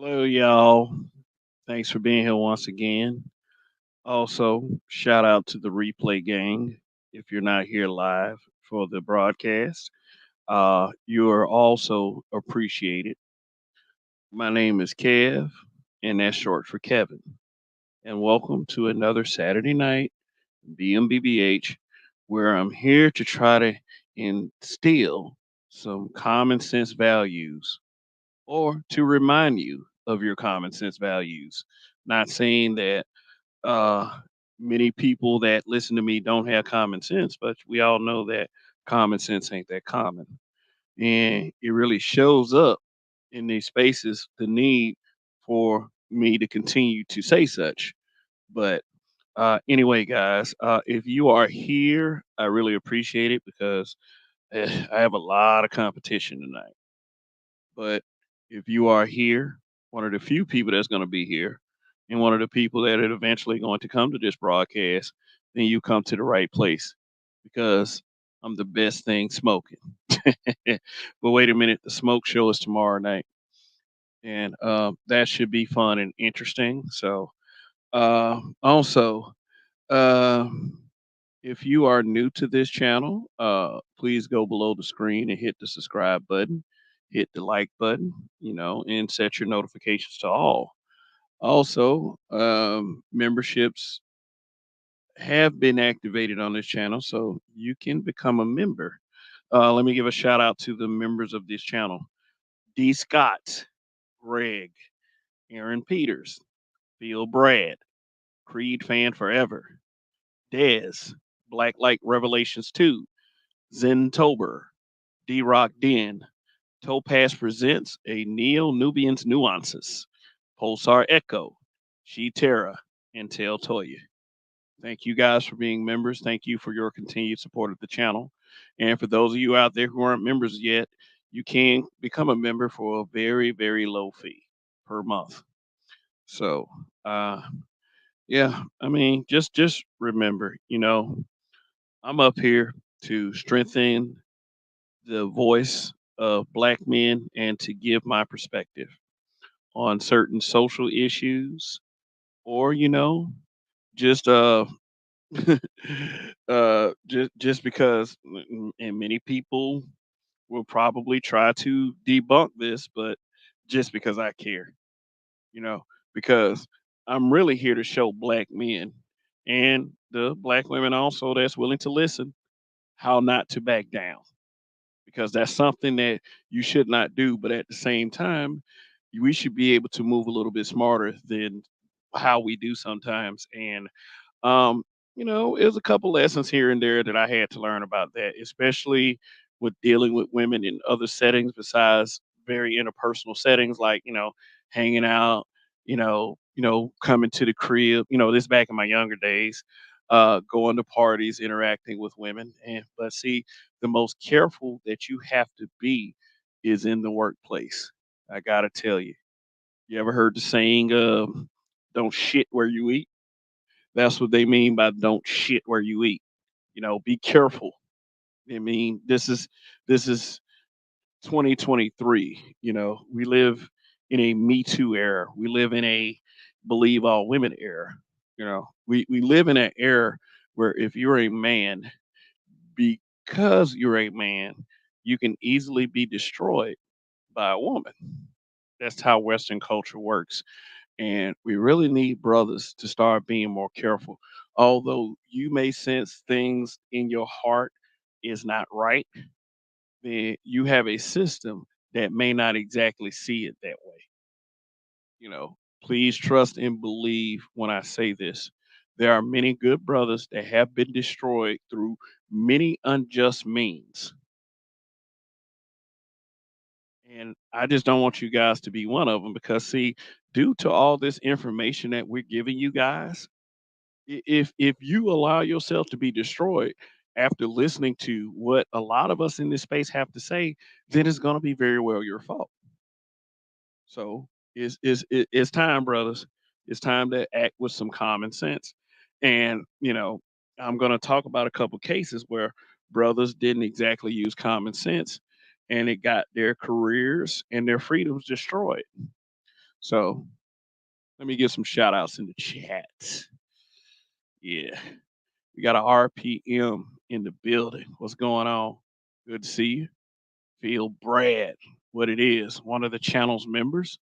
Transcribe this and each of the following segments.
Hello, y'all. Thanks for being here once again. Also, shout out to the replay gang. If you're not here live for the broadcast, you are also appreciated. My name is Kev, and that's short for Kevin. And welcome to another Saturday night BMBBH, where I'm here to try to instill some common sense values or to remind you of your common sense values. Not saying that uh, many people that listen to me don't have common sense, but we all know that common sense ain't that common. And it really shows up in these spaces the need for me to continue to say such. But anyway, guys, if you are here, I really appreciate it because I have a lot of competition tonight. But if you are here, one of the few people that's going to be here, and one of the people that are eventually going to come to this broadcast, then you come to the right place because I'm the best thing smoking. But wait a minute, the smoke show is tomorrow night, and that should be fun and interesting. So, also, um if you are new to this channel, please go below the screen and hit the subscribe button, hit the like button, and set your notifications to all. Also, memberships have been activated on this channel, so you can become a member. Let me give a shout out to the members of this channel: D. Scott, Greg, Aaron Peters, Phil Brad, Creed Fan Forever, Dez, Black Light Revelations 2, Zen Tober, D Rock Den, Topaz Presents a Neo Nubian's Nuances, Pulsar Echo, She Terra, and Tel Toya. Thank you guys for being members. Thank you for your continued support of the channel. And for those of you out there who aren't members yet, you can become a member for a very, very low fee per month. So, uh, yeah, I mean, just remember, I'm up here to strengthen the voice of black men and to give my perspective on certain social issues or just just because and many people will probably try to debunk this, but just because I care, you know because I'm really here to show black men and the black women also that's willing to listen how not to back down, because that's something that you should not do. But at the same time, we should be able to move a little bit smarter than how we do sometimes. And um, there's a couple lessons here and there that I had to learn about that, especially with dealing with women in other settings besides very interpersonal settings, like hanging out, coming to the crib. This back in my younger days, going to parties, interacting with women, and but see, the most careful that you have to be is in the workplace. I gotta tell you. You ever heard the saying, "Don't shit where you eat"? That's what they mean by "don't shit where you eat." Be careful. I mean, this is 2023. We live in a Me Too era. We live in a believe all women era. We live in an era where if you're a man, because you're a man, you can easily be destroyed by a woman. That's how Western culture works. And we really need brothers to start being more careful. Although you may sense things in your heart is not right, then you have a system that may not exactly see it that way. Please trust and believe when I say this. There are many good brothers that have been destroyed through many unjust means. And I just don't want you guys to be one of them because, see, due to all this information that we're giving you guys, if you allow yourself to be destroyed after listening to what a lot of us in this space have to say, then it's going to be very well your fault. So it's time, brothers. It's time to act with some common sense. And I'm going to talk about a couple cases where brothers didn't exactly use common sense, and it got their careers and their freedoms destroyed. So let me give some shout outs in the chat. Yeah. We got a RPM in the building. What's going on? Good to see you. Feel Brad, what it is, one of the channel's members.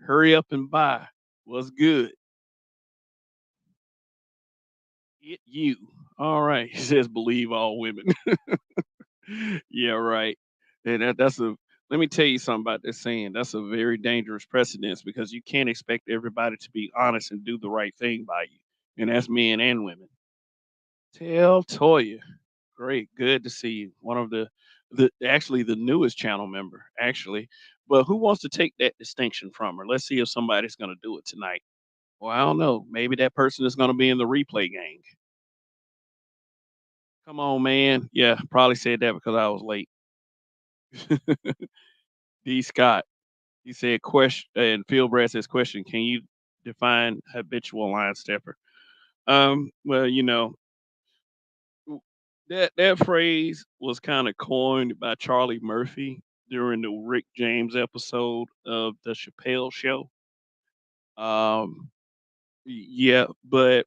Hurry up and buy. What's good? It you. All right. He says believe all women. Yeah, right. And that's a let me tell you something about this saying. That's a very dangerous precedence because you can't expect everybody to be honest and do the right thing by you. And that's men and women. Tell Toya. Great, good to see you. One of the actually the newest channel member, actually. But who wants to take that distinction from her? Let's see if somebody's gonna do it tonight. Well, I don't know. Maybe that person is gonna be in the replay gang. Come on, man. Yeah, probably said that because I was late. D. Scott. He said question and Phil Brad says question, can you define habitual line stepper? Well, that phrase was kind of coined by Charlie Murphy during the Rick James episode of the Chappelle Show. Yeah, but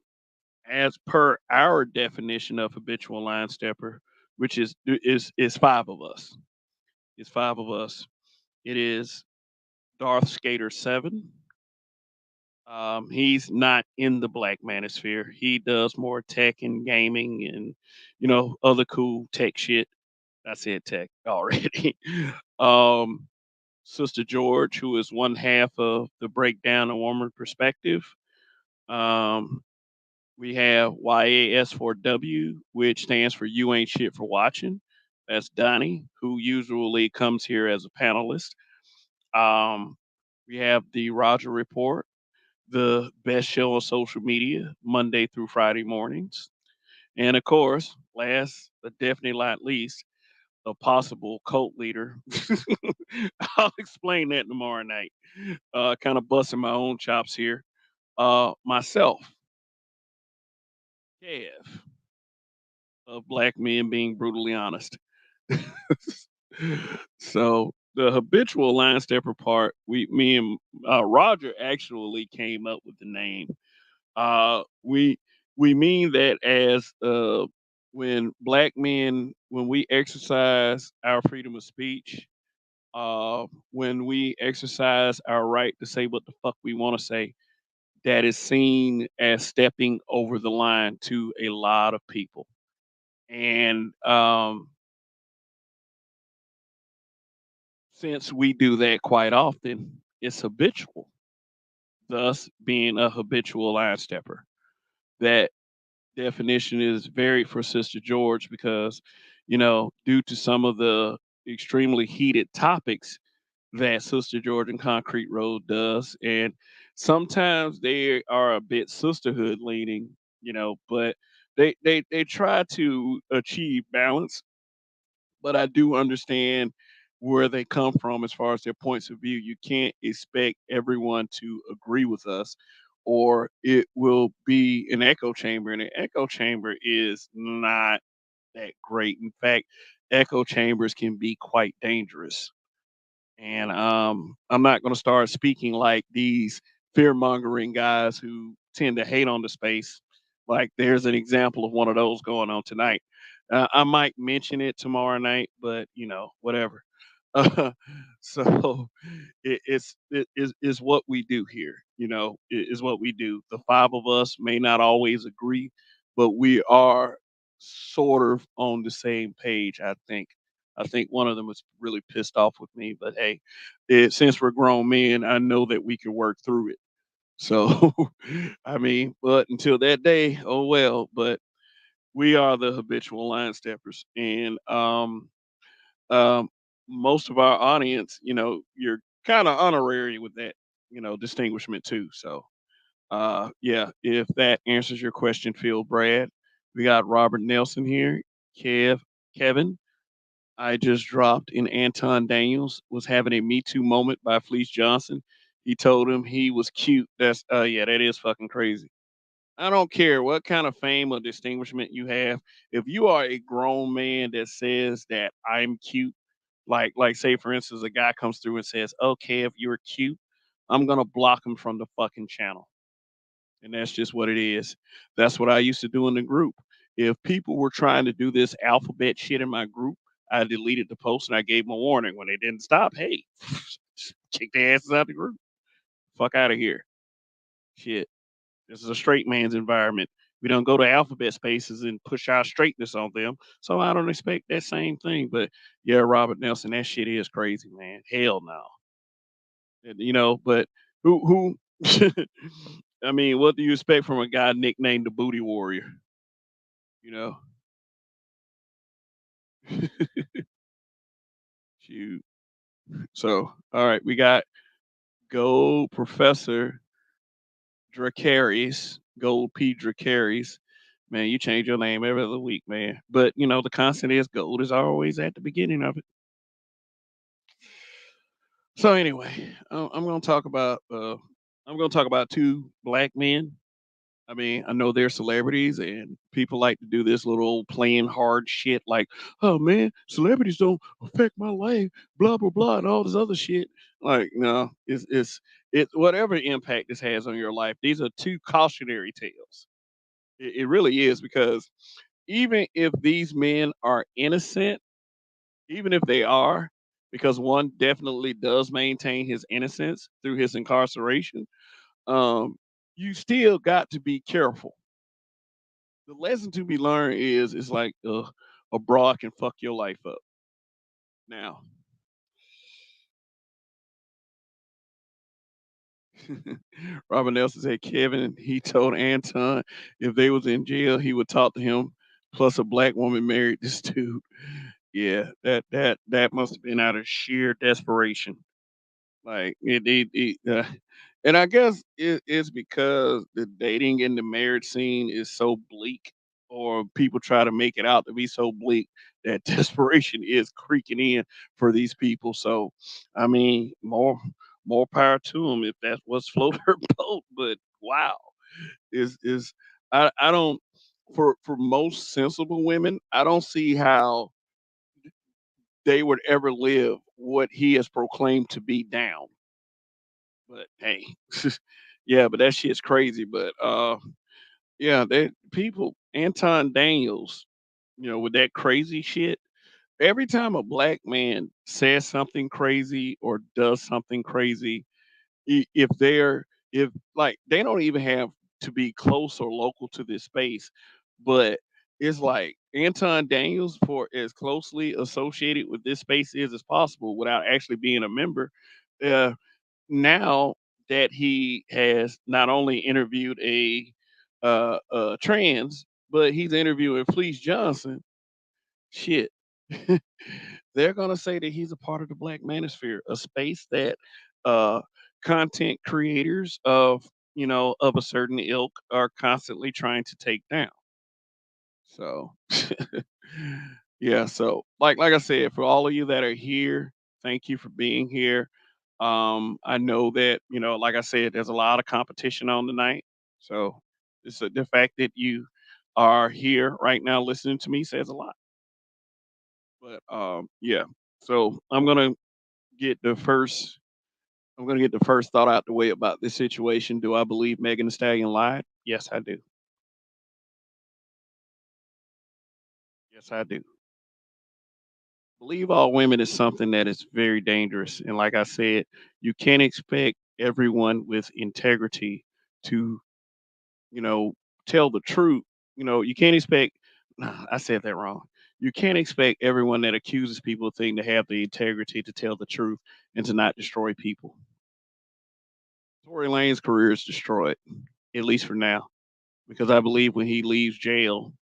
as per our definition of habitual line stepper, which is five of us. It's five of us. It is Darth Skater 7. He's not in the black manosphere. He does more tech and gaming and other cool tech shit. I said tech already. um, Sister George, who is one half of the breakdown of woman perspective. Um, we have YAS4W, which stands for You Ain't Shit for Watching. That's Donnie, who usually comes here as a panelist. Um, we have the Roger Report, the best show on social media, Monday through Friday mornings. And of course, last but definitely not least, a possible cult leader. I'll explain that tomorrow night. Kind of busting my own chops here. Myself, Kev, of black men being brutally honest. So the habitual line stepper part, me and Roger actually came up with the name. We mean that as when black men, when we exercise our freedom of speech, when we exercise our right to say what the fuck we want to say, that is seen as stepping over the line to a lot of people. And since we do that quite often, it's habitual, thus being a habitual line stepper. That definition is varied for Sister George because, due to some of the extremely heated topics that Sister George and Concrete Road does. And sometimes they are a bit sisterhood leaning, but they try to achieve balance. But I do understand where they come from as far as their points of view. You can't expect everyone to agree with us, or it will be an echo chamber. And an echo chamber is not that great. In fact, echo chambers can be quite dangerous. And I'm not going to start speaking like these fear mongering guys who tend to hate on the space. Like there's an example of one of those going on tonight. I might mention it tomorrow night, but whatever. So it's what we do here. It is what we do. The five of us may not always agree, but we are sort of on the same page. I think one of them was really pissed off with me, but hey, since we're grown men, I know that we can work through it. So, I mean, but until that day, oh well. But we are the habitual line steppers, and um, most of our audience, you're kind of honorary with that, distinguishment too. So, yeah, if that answers your question, Phil Brad, we got Robert Nelson here, Kevin. I just dropped in Anton Daniels was having a Me Too moment by Fleece Johnson. He told him he was cute. That's yeah, that is fucking crazy. I don't care what kind of fame or distinguishment you have. If you are a grown man that says that I'm cute, like say for instance, a guy comes through and says, "Okay, if you're cute," I'm gonna block them from the fucking channel. And that's just what it is. That's what I used to do in the group. If people were trying to do this alphabet shit in my group, I deleted the post and I gave them a warning. When they didn't stop, hey, kick their asses out the group. Fuck out of here. Shit. This is a straight man's environment. We don't go to alphabet spaces and push our straightness on them. So I don't expect that same thing. But yeah, Robert Nelson, that shit is crazy, man. Hell no. But who I mean, what do you expect from a guy nicknamed the Booty Warrior? You know? Shoot. So, all right, we got Gold Professor Dracaris, Gold P. Dracaris. Man, you change your name every other week, man. But the constant is gold is always at the beginning of it. So anyway, I'm gonna talk about two black men. I mean, I know they're celebrities and people like to do this little old playing hard shit like, oh man, celebrities don't affect my life, blah blah blah, and all this other shit. Like, no, it's whatever impact this has on your life. These are two cautionary tales. It really is because even if these men are innocent, even if they are, because one definitely does maintain his innocence through his incarceration, um, you still got to be careful. The lesson to be learned is it's like a broad can fuck your life up. Now, Robert Nelson said Kevin he told Anton if they was in jail he would talk to him. Plus a black woman married this dude. Yeah, that must have been out of sheer desperation. Like and I guess it's because the dating and the marriage scene is so bleak, or people try to make it out to be so bleak that desperation is creaking in for these people. So, I mean, more power to them if that's what's floating her boat. But wow, is I don't for most sensible women, I don't see how they would ever live what he has proclaimed to be down. But hey, yeah, but that shit's crazy. But yeah, they people Anton Daniels, with that crazy shit. Every time a black man says something crazy or does something crazy, if if like they don't even have to be close or local to this space, but it's like Anton Daniels for as closely associated with this space is as possible without actually being a member. Uh, Now that he has not only interviewed trans, but he's interviewing Fleece Johnson. Shit, they're gonna say that he's a part of the Black Manosphere, a space that uh, content creators of a certain ilk are constantly trying to take down. So, yeah. So, like I said, for all of you that are here, thank you for being here. I know that like I said, there's a lot of competition on tonight. So, the fact that you are here right now listening to me says a lot. But yeah. So get the first. I'm gonna get the first thought out the way about this situation. Do I believe Megan Thee Stallion lied? Yes, I do. Yes, I do. Believe all women is something that is very dangerous. And like I said, you can't expect everyone with integrity to, you know, tell the truth. You can't expect, nah, I said that wrong. You can't expect everyone that accuses people of things to have the integrity to tell the truth and to not destroy people. Tory Lane's career is destroyed, at least for now, because I believe when he leaves jail,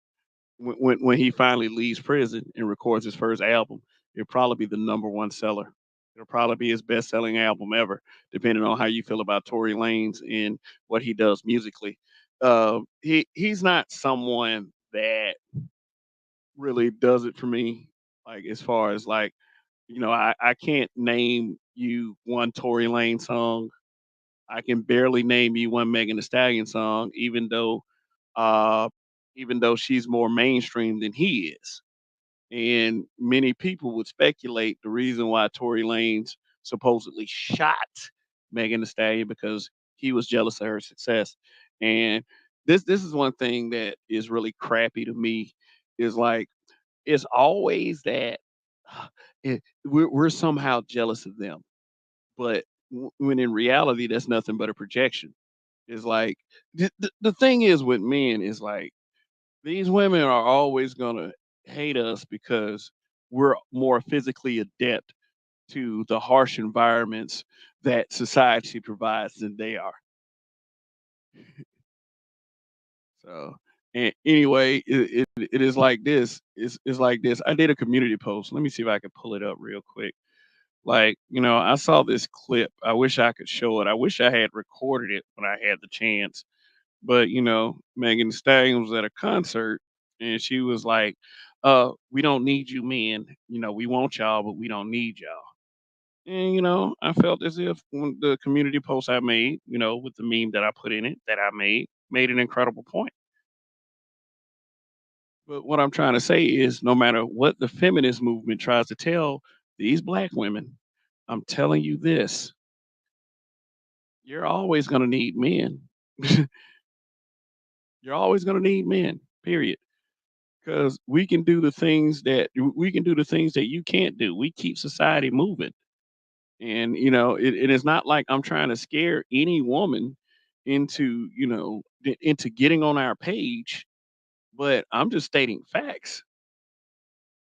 when he finally leaves prison and records his first album, it'll probably be the number one seller. It'll probably be his best selling album ever, depending on how you feel about Tory Lanez and what he does musically. He's not someone that really does it for me. Like as far as like, I can't name you one Tory Lane song. I can barely name you one Megan Thee Stallion song, uh, even though she's more mainstream than he is. And many people would speculate the reason why Tory Lanez supposedly shot Megan Thee Stallion because he was jealous of her success. And this is one thing that is really crappy to me is like it's always that we're somehow jealous of them, but when in reality that's nothing but a projection. It's like the thing is with men is like these women are always gonna hate us because we're more physically adept to the harsh environments that society provides than they are. So, anyway, it is like this. It's like this. I did a community post. Let me see if I can pull it up real quick. Like, I saw this clip. I wish I could show it. I wish I had recorded it when I had the chance. But, Megan Thee Stallion was at a concert and she was like, we don't need you men. We want y'all, but we don't need y'all. And, I felt as if when the community post I made, with the meme that I put in it that I made an incredible point. But what I'm trying to say is no matter what the feminist movement tries to tell these black women, I'm telling you this, you're always going to need men. You're always going to need men, period. Because we can do the things that you can't do. We keep society moving. And, it is not like I'm trying to scare any woman into, into getting on our page, but I'm just stating facts.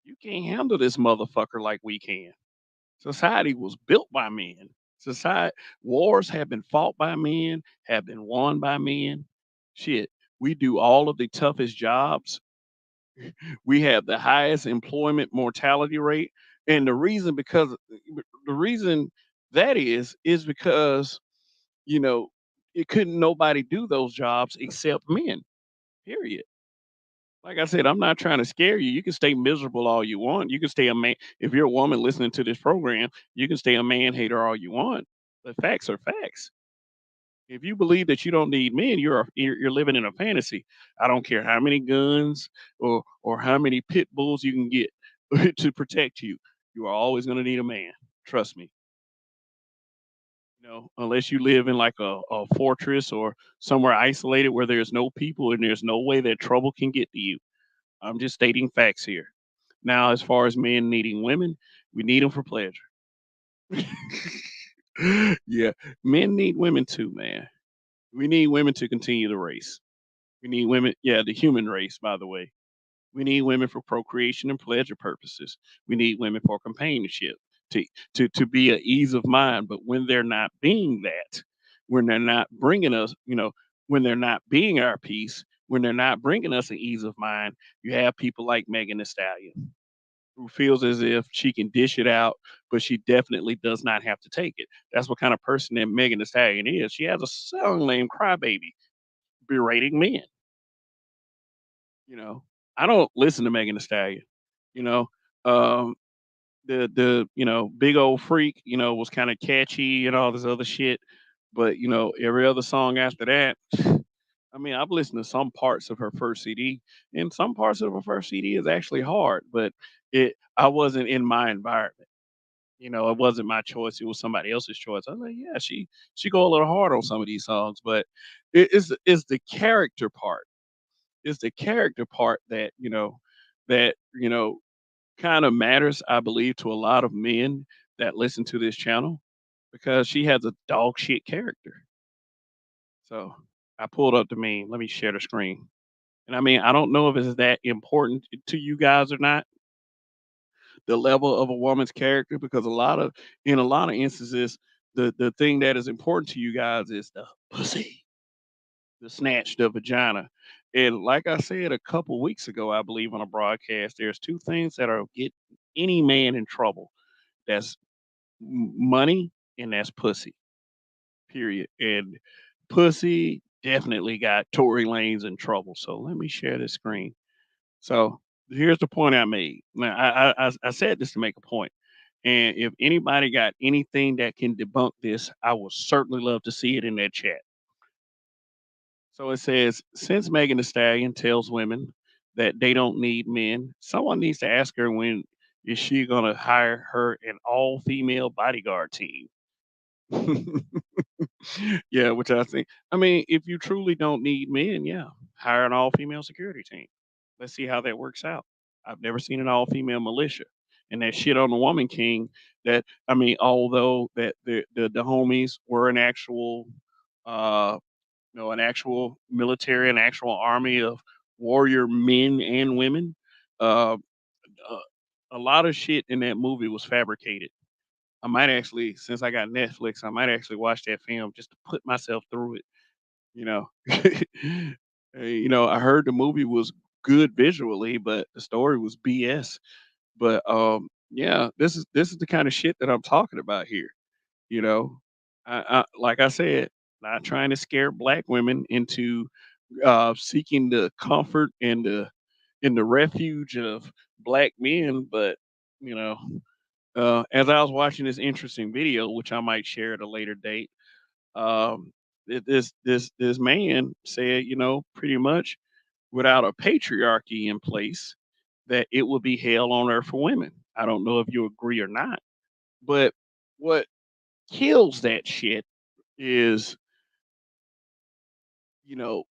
You can't handle this motherfucker like we can. Society was built by men. Society wars have been fought by men, have been won by men. Shit, we do all of the toughest jobs. We have the highest employment mortality rate, and the reason that is because you know it couldn't nobody do those jobs except men. Period. Like I said, I'm not trying to scare you. You can stay miserable all you want. You can stay a man. If you're a woman listening to this program, you can stay a man hater all you want. But facts are facts. If you believe that you don't need men, you're living in a fantasy. I don't care how many guns or how many pit bulls you can get to protect you. You are always going to need a man. Trust me. Unless you live in like a fortress or somewhere isolated where there's no people and there's no way that trouble can get to you. I'm just stating facts here. Now, as far as men needing women, we need them for pleasure. Yeah, men need women too, man. We need women to continue the race. We need women, yeah, the human race, by the way. We need women for procreation and pleasure purposes. We need women for companionship, to to be at ease of mind. But when they're not being that, when they're not bringing us, when they're not being our peace, when they're not bringing us an ease of mind, you have people like Megan Thee Stallion who feels as if she can dish it out, but she definitely does not have to take it. That's what kind of person that Megan Thee Stallion is. She has a song named Crybaby, berating men. You know, I don't listen to Megan Thee Stallion. You know, um, the big old freak, was kind of catchy and all this other shit. But every other song after that, I mean, I've listened to some parts of her first CD, and some parts of her first CD is actually hard. But I wasn't in my environment. It wasn't my choice. It was somebody else's choice. I was like, yeah, she go a little hard on some of these songs, but it's the character part. It's the character part that kind of matters, I believe, to a lot of men that listen to this channel because she has a dog shit character. So I pulled up the meme. Let me share the screen. And I mean, I don't know if it's that important to you guys or not, the level of a woman's character, because in a lot of instances, the thing that is important to you guys is the pussy, the snatch, the vagina. And like I said a couple weeks ago, I believe on a broadcast, there's two things that'll get any man in trouble. That's money and that's pussy. Period. And pussy definitely got Tory Lanez in trouble. So let me share this screen. So here's the point I made. Now I said this to make a point. And if anybody got anything that can debunk this, I would certainly love to see it in that chat. So it says, since Megan Thee Stallion tells women that they don't need men, someone needs to ask her when is she gonna hire her an all female bodyguard team. Yeah, which I think I mean, if you truly don't need men, yeah, hire an all-female security team. Let's see how that works out. I've never seen an all-female militia. And that shit on the Woman King that I mean, although that the homies were an actual uh an actual military, an actual army of warrior men and women, uh, uh a lot of shit in that movie was fabricated. I might actually, since I got Netflix, I might actually watch that film just to put myself through it. You know, I heard the movie was good visually, but the story was BS. But yeah, this is the kind of shit that I'm talking about here. You know, like I said, not trying to scare black women into seeking the comfort and the refuge of black men, but you know, as I was watching this interesting video, which I might share at a later date, this man said, pretty much without a patriarchy in place, that it would be hell on earth for women. I don't know if you agree or not, but what kills that shit is,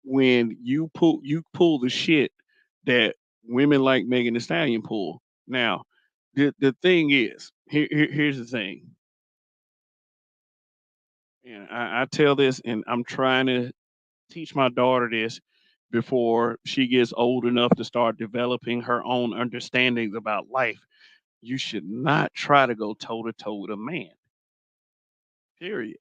when you pull the shit that women like Megan Thee Stallion pull. Now, the thing is, here's the thing. And I tell this, and I'm trying to teach my daughter this before she gets old enough to start developing her own understandings about life. You should not try to go toe to toe with a man. Period.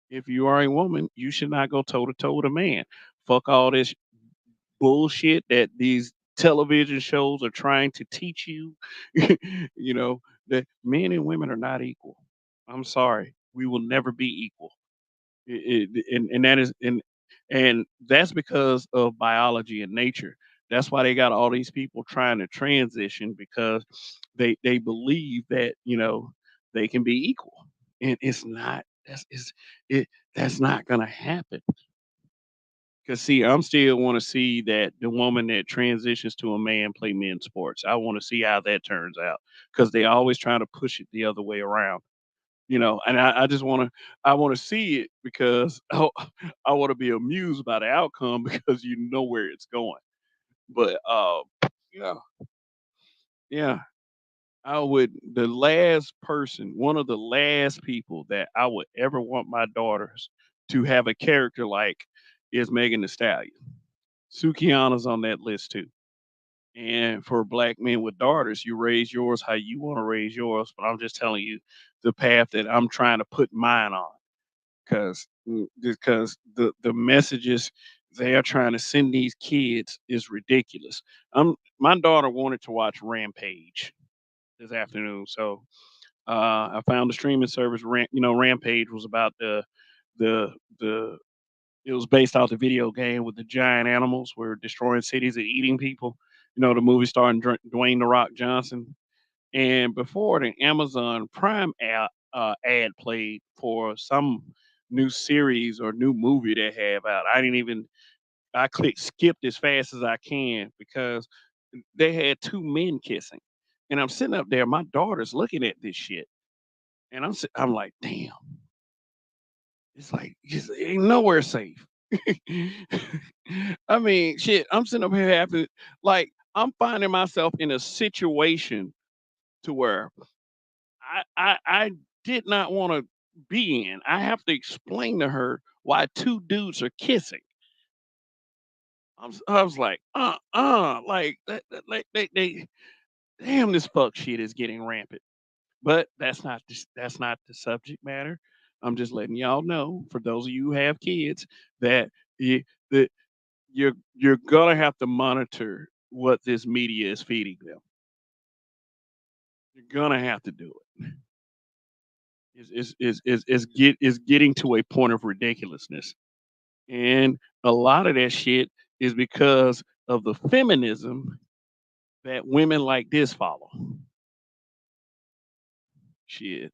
If you are a woman, you should not go toe to toe with a man. Fuck all this bullshit that these television shows are trying to teach you. you know that men and women are not equal. I'm sorry, we will never be equal. And that is and that's because of biology and nature. That's why they got all these people trying to transition, because they believe that they can be equal, and it's not. That's not gonna happen. Cause see, I'm still want to see that the woman that transitions to a man play men's sports. I want to see how that turns out, because they always trying to push it the other way around. And I just I want to see it, because I want to be amused by the outcome because you know where it's going. But yeah, yeah, I would the last person, one of the last people that I would ever want my daughters to have a character like is Megan Thee Stallion. Sukiana's on that list too. And for black men with daughters, you raise yours how you want to raise yours. But I'm just telling you the path that I'm trying to put mine on. Because the messages they are trying to send these kids is ridiculous. My daughter wanted to watch Rampage this afternoon, so I found the streaming service. Rampage was about the it was based off the video game with the giant animals were destroying cities and eating people. The movie starring Dwayne the Rock Johnson. And before, the Amazon Prime ad played for some new series or new movie they have out. I clicked skipped as fast as I can, because they had two men kissing. And I'm sitting up there, my daughter's looking at this shit. And I'm like, damn, it's like, just ain't nowhere safe. I mean, shit, I'm sitting up here having, like, I'm finding myself in a situation to where I did not wanna be in. I have to explain to her why 2 dudes are kissing. I was like, like, like, they damn, this fuck shit is getting rampant. But that's not the subject matter. I'm just letting y'all know, for those of you who have kids, that you that you're gonna have to monitor what this media is feeding them. You're gonna have to do it. Is getting to a point of ridiculousness. And a lot of that shit is because of the feminism that women like this follow. Shit.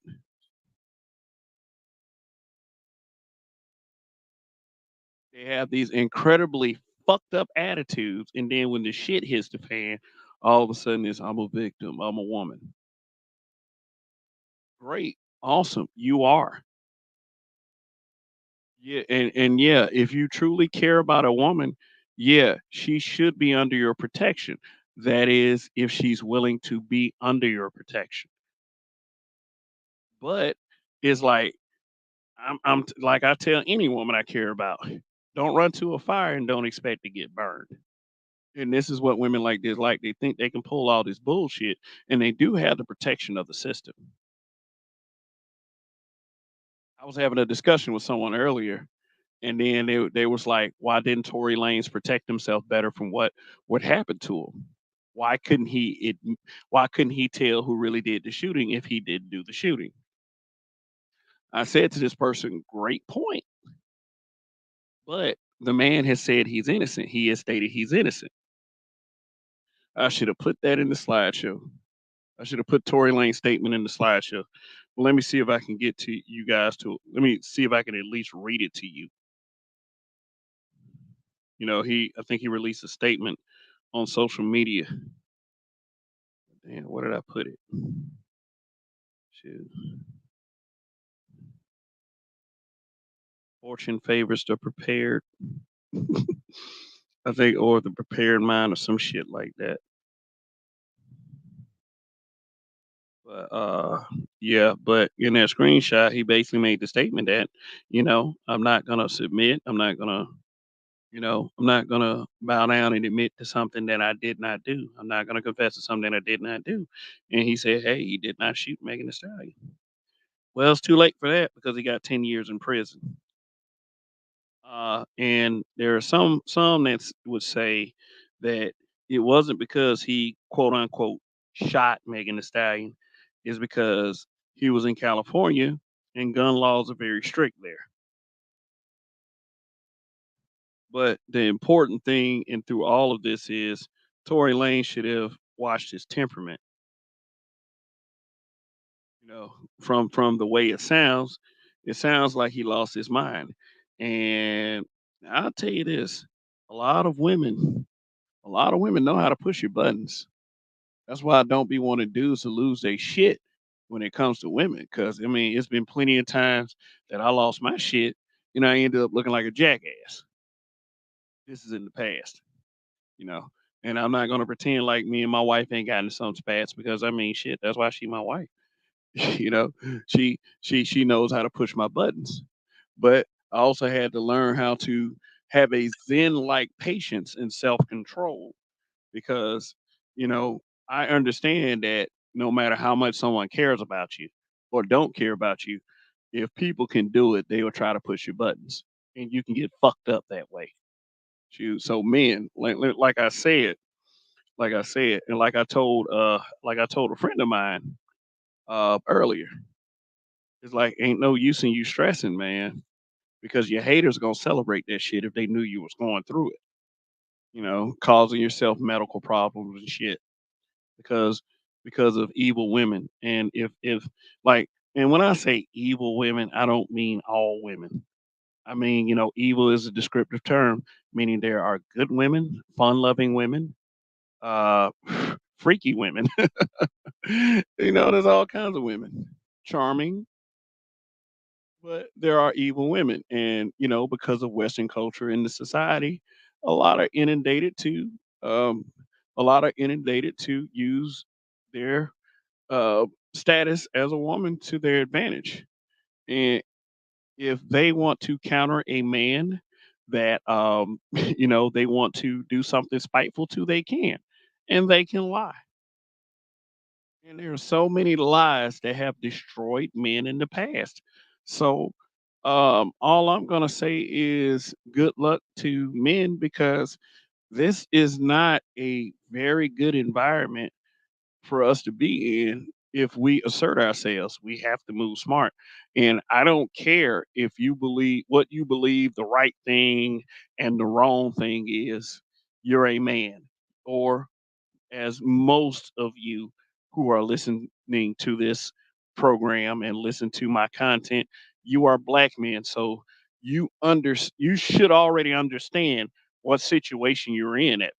They have these incredibly fucked up attitudes, and then when the shit hits the fan, all of a sudden it's I'm a victim, I'm a woman. Great. Awesome. You are. Yeah, and yeah, if you truly care about a woman, yeah, she should be under your protection. That is, if she's willing to be under your protection. But it's like like I tell any woman I care about, don't run to a fire and don't expect to get burned. And this is what women like this like. They think they can pull all this bullshit, and they do have the protection of the system. I was having a discussion with someone earlier, and then they was like, "Why didn't Tory Lanez protect himself better from what happened to him? Why couldn't why couldn't he tell who really did the shooting if he didn't do the shooting?" I said to this person, "Great point, but the man has said he's innocent. He has stated he's innocent." I should have put that in the slideshow. I should have put Tory Lane's statement in the slideshow. Well, let me see if I can get to you guys to let me see if I can at least read it to you. I think he released a statement on social media. Damn, where did I put it? Shit. Fortune favors the prepared. I think, or the prepared mind, or some shit like that. But yeah. But in that screenshot, he basically made the statement that, I'm not gonna submit. I'm not gonna bow down and admit to something that I did not do. I'm not gonna confess to something that I did not do. And he said, hey, he did not shoot Megan Thee Stallion. Well, it's too late for that because he got 10 years in prison. And there are some that would say that it wasn't because he quote unquote shot Megan Thee Stallion, is because he was in California and gun laws are very strict there. But the important thing and through all of this is Tory Lane should have watched his temperament. You know, from the way it sounds like he lost his mind. And I'll tell you this, a lot of women A lot of women know how to push your buttons. That's why I don't be wanting dudes to lose their shit when it comes to women. Cause I mean, it's been plenty of times that I lost my shit. I ended up looking like a jackass. This is in the past, you know. And I'm not gonna pretend like me and my wife ain't gotten some spats because I mean shit, that's why she my wife. you know, she knows how to push my buttons. But I also had to learn how to have a zen like patience and self control because you know I understand that no matter how much someone cares about you or don't care about you, if people can do it, they will try to push your buttons, and you can get fucked up that way. So men, like I said, and like I told a friend of mine earlier, it's like ain't no use in you stressing, man, because your haters gonna celebrate that shit if they knew you was going through it. Causing yourself medical problems and shit because of evil women. And if like and when I say evil women, I don't mean all women. I mean, evil is a descriptive term, meaning there are good women, fun-loving women, uh freaky women. There's all kinds of women. Charming, but there are evil women. And, because of Western culture in the society, a lot are inundated to um use their status as a woman to their advantage. And if they want to counter a man that they want to do something spiteful to, they can, and they can lie. And there are so many lies that have destroyed men in the past. So all I'm gonna say is good luck to men because this is not a very good environment for us to be in if we assert ourselves. We have to move smart. And I don't care if you believe what you believe the right thing and the wrong thing is, you're a man. Or as most of you who are listening to this program and listen to my content, you are black men. So you should already understand what situation you're in at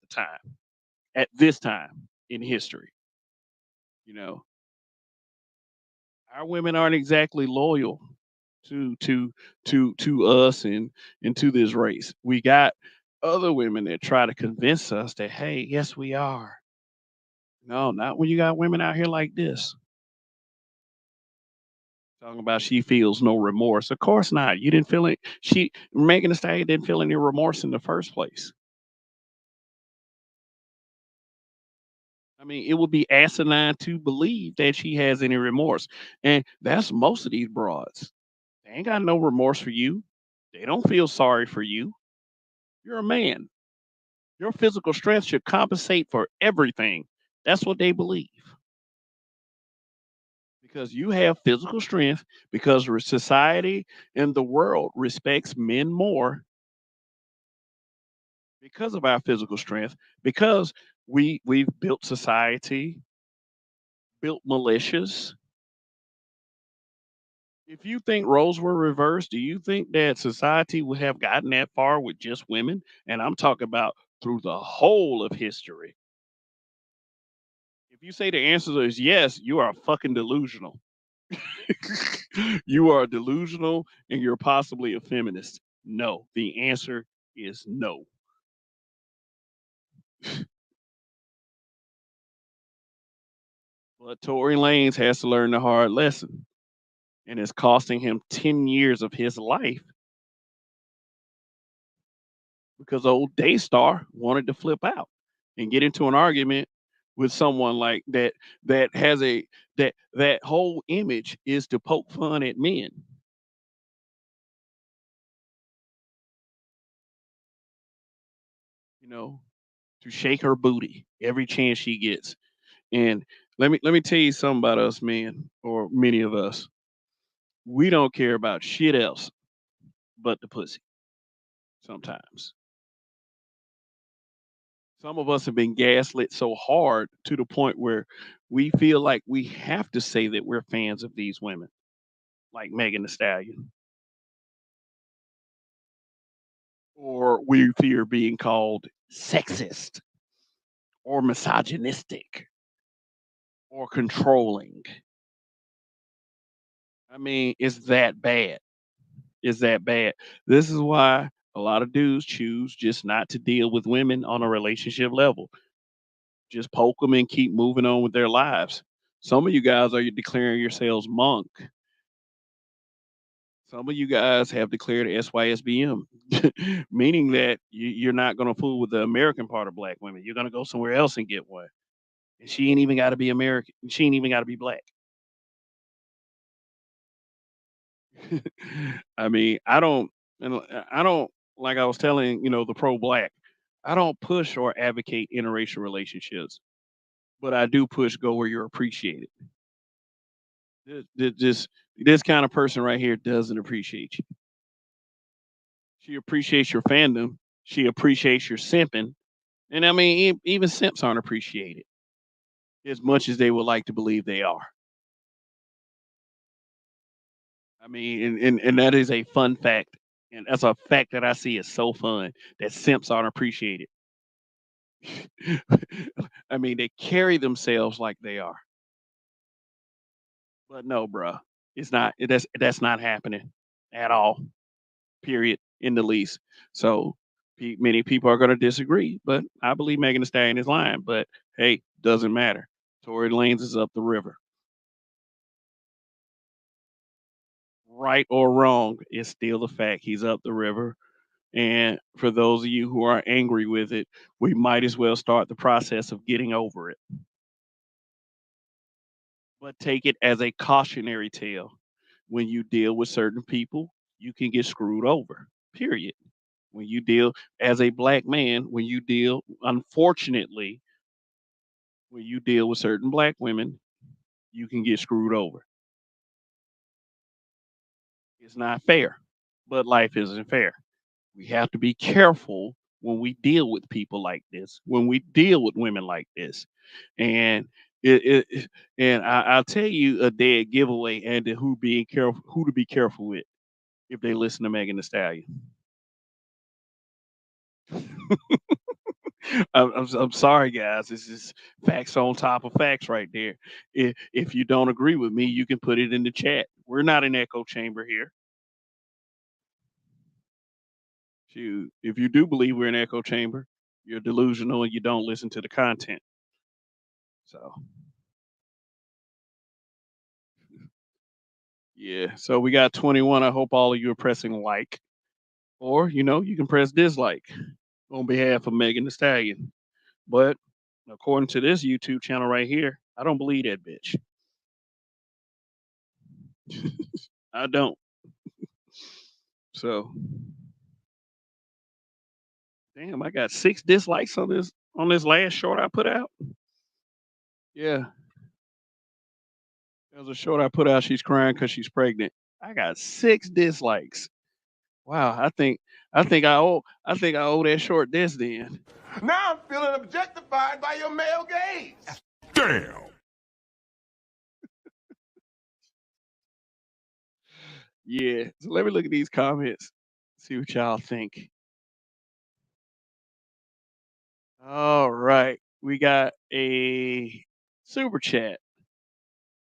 this time in history. You know, our women aren't exactly loyal. to to us and to this race. We got other women that try to convince us that, hey, yes, we are. No, not when you got women out here like this. Talking about she feels no remorse. Of course not. You didn't feel it. She Megan Thee Stallion didn't feel any remorse in the first place. I mean, it would be asinine to believe that she has any remorse. And that's most of these broads. They ain't got no remorse for you. They don't feel sorry for you. You're a man. Your physical strength should compensate for everything. That's what they believe. Because you have physical strength, because society and the world respects men more because of our physical strength, because we've built society, built militias. If you think roles were reversed, do you think that society would have gotten that far with just women? And I'm talking about through the whole of history. If you say the answer is yes, you are fucking delusional. You are delusional and you're possibly a feminist. No, the answer is no. But Tory Lanez has to learn the hard lesson, and it's costing him 10 years of his life because old Daystar wanted to flip out and get into an argument with someone like that that has a that whole image is to poke fun at men, you know, to shake her booty every chance she gets. And let me tell you something about us men, or many of us. We don't care about shit else but the pussy sometimes. Some of us have been gaslit so hard to the point where we feel like we have to say that we're fans of these women, like Megan Thee Stallion, or we fear being called sexist or misogynistic or controlling. I mean, it's that bad. It's that bad. This is why a lot of dudes choose just not to deal with women on a relationship level. Just poke them and keep moving on with their lives. Some of you guys are declaring yourselves monk. Some of you guys have declared SYSBM, meaning that you're not going to fool with the American part of black women. You're going to go somewhere else and get one. And she ain't even got to be American. She ain't even got to be black. I mean, I don't, like I was telling, the pro black, I don't push or advocate interracial relationships, but I do push go where you're appreciated. This kind of person right here doesn't appreciate you. She appreciates your fandom. She appreciates your simping. And I mean, even simps aren't appreciated as much as they would like to believe they are. I mean, and that is a fun fact. And that's a fact that I see is so fun that simps aren't appreciated. I mean, they carry themselves like they are. But no, bruh, it's not. That's not happening at all. Period. In the least. So many people are going to disagree, but I believe Megan Thee Stallion is lying. But hey, doesn't matter. Tory Lanez is up the river. Right or wrong, it's still the fact he's up the river. And for those of you who are angry with it, we might as well start the process of getting over it. But take it as a cautionary tale. When you deal with certain people, you can get screwed over. Period. When you deal as a black man, when you deal, unfortunately, when you deal with certain black women, you can get screwed over. It's not fair, but life isn't fair. We have to be careful when we deal with people like this, when we deal with women like this. And I'll tell you a dead giveaway and who to be careful with if they listen to Megan Thee Stallion. I'm sorry, guys. This is facts on top of facts right there. If you don't agree with me, you can put it in the chat. We're not an echo chamber here. If you do believe we're an echo chamber, you're delusional and you don't listen to the content. So yeah. So we got 21. I hope all of you are pressing like, or you can press dislike on behalf of Megan the Stallion. But according to this YouTube channel right here, I don't believe that bitch. I don't. So damn, I got 6 dislikes on this last short I put out. Yeah, there's a short I put out. She's crying because she's pregnant. I got 6 dislikes. Wow, I think I owe that short this then. Now I'm feeling objectified by your male gaze. Damn. Yeah. So let me look at these comments. See what y'all think. All right. We got a super chat.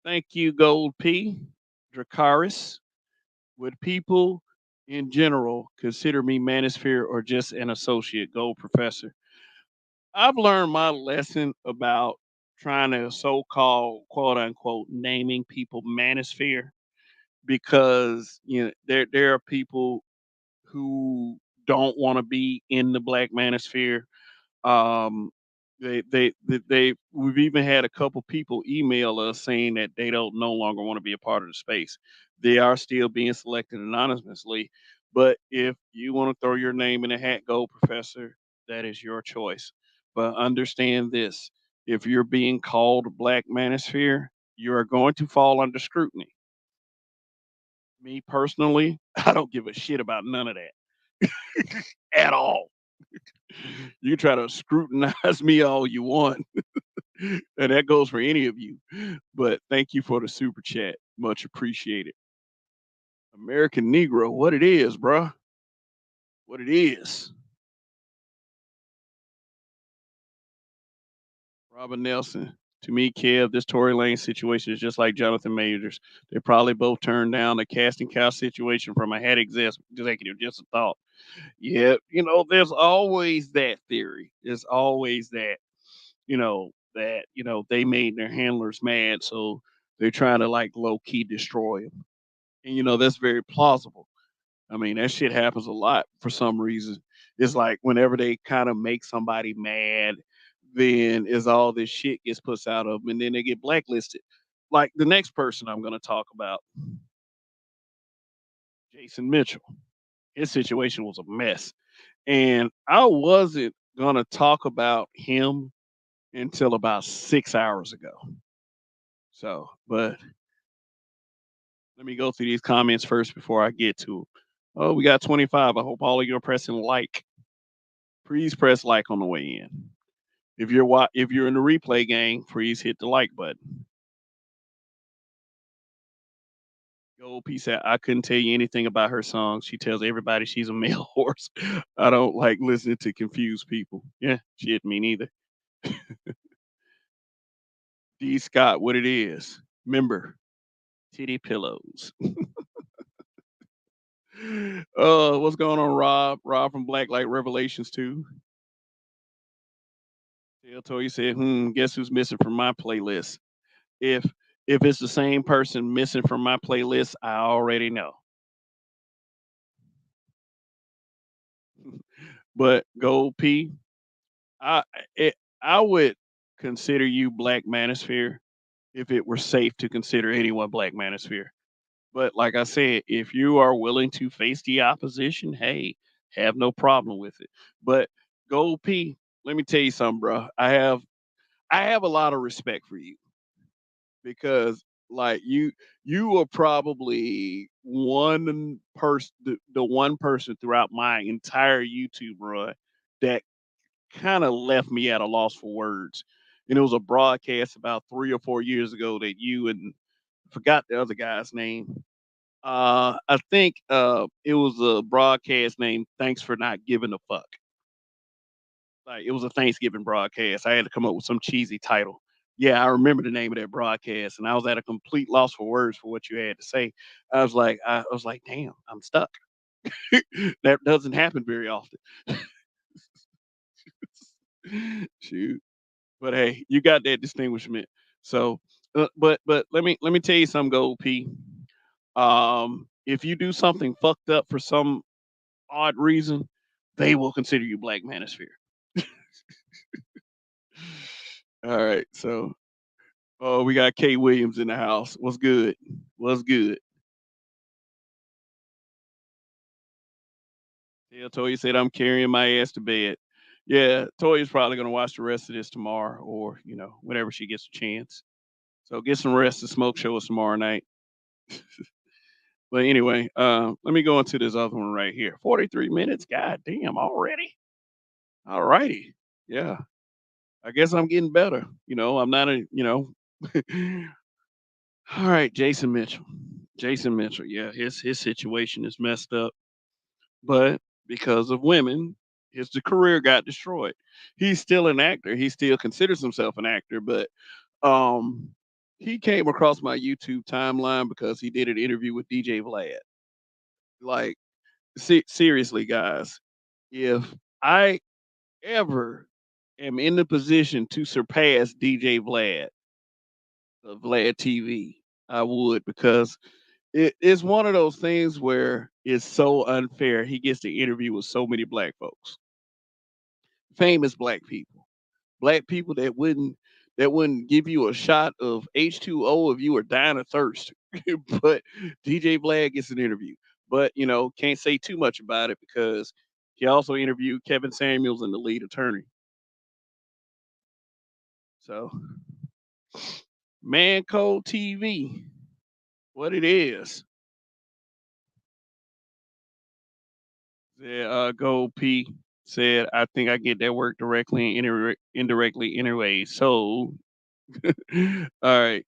Thank you, Gold P. Dracaris. Would people in general consider me manosphere or just an associate gold professor? I've learned my lesson about trying to so-called quote unquote naming people manosphere because there are people who don't want to be in the black manosphere. um we've even had a couple people email us saying that they don't no longer want to be a part of the space. They are still being selected anonymously, but if you want to throw your name in a hat, go professor, that is your choice. But understand this: if you're being called black manosphere, you are going to fall under scrutiny. Me personally, I don't give a shit about none of that at all. You try to scrutinize me all you want, and that goes for any of you. But thank you for the super chat. Much appreciated. American Negro, what it is, bruh. What it is. Robin Nelson. To me, Kev, this Tory Lane situation is just like Jonathan Majors. They probably both turned down the casting couch situation from a head executive. Just a thought. Yeah, there's always that theory. There's always that they made their handlers mad, so they're trying to like low key destroy him. And that's very plausible. I mean, that shit happens a lot for some reason. It's like whenever they kind of make somebody mad, then is all this shit gets put out of them, and then they get blacklisted. Like the next person I'm going to talk about, Jason Mitchell. His situation was a mess, and I wasn't going to talk about him until about 6 hours ago. So, but let me go through these comments first before I get to 'em. Oh, we got 25. I hope all of you are pressing like. Please press like on the way in. If you're in the replay gang, please hit the like button. Gold P said, I couldn't tell you anything about her song. She tells everybody she's a male horse. I don't like listening to confused people. Yeah, shit, me neither. D Scott, what it is. Remember, titty pillows. What's going on, Rob? Rob from Black Light Revelations 2. Tell Toy said, guess who's missing from my playlist? If if it's the same person missing from my playlist, I already know. But Gold P, I I would consider you Black Manosphere if it were safe to consider anyone Black Manosphere. But like I said, if you are willing to face the opposition, hey, have no problem with it. But Gold P, let me tell you something, bro. I have a lot of respect for you because like you are probably the one person throughout my entire YouTube run that kind of left me at a loss for words. And it was a broadcast about 3 or 4 years ago that you and forgot the other guy's name. I think it was a broadcast named "Thanks for Not Giving a Fuck." Like it was a Thanksgiving broadcast. I had to come up with some cheesy title. Yeah, I remember the name of that broadcast, and I was at a complete loss for words for what you had to say. I was like, damn, I'm stuck. That doesn't happen very often. Shoot. But hey, you got that distinguishment. So, but let me tell you something, Gold P. If you do something fucked up for some odd reason, they will consider you Black Manosphere. All right, so oh, we got Kay Williams in the house. What's good? What's good? Yeah, Toya said I'm carrying my ass to bed. Yeah, Toya's probably gonna watch the rest of this tomorrow, or whenever she gets a chance. So get some rest. The smoke show is tomorrow night. But anyway, let me go into this other one right here. 43 minutes. God damn, already. All righty. Yeah. I guess I'm getting better. I'm not All right, Jason Mitchell. Jason Mitchell. Yeah, his situation is messed up, but because of women, his career got destroyed. He's still an actor. He still considers himself an actor, but um he came across my YouTube timeline because he did an interview with DJ Vlad. Like, seriously, guys, if I ever am in the position to surpass DJ Vlad of Vlad TV, I would, because it's one of those things where it's so unfair. He gets to interview with so many black folks, famous black people that wouldn't give you a shot of H2O if you were dying of thirst. But DJ Vlad gets an interview. But can't say too much about it because he also interviewed Kevin Samuels and the lead attorney. So Man Code TV, what it is. Yeah, Gold P said, I think I get that work directly and indirectly anyway. So, all right.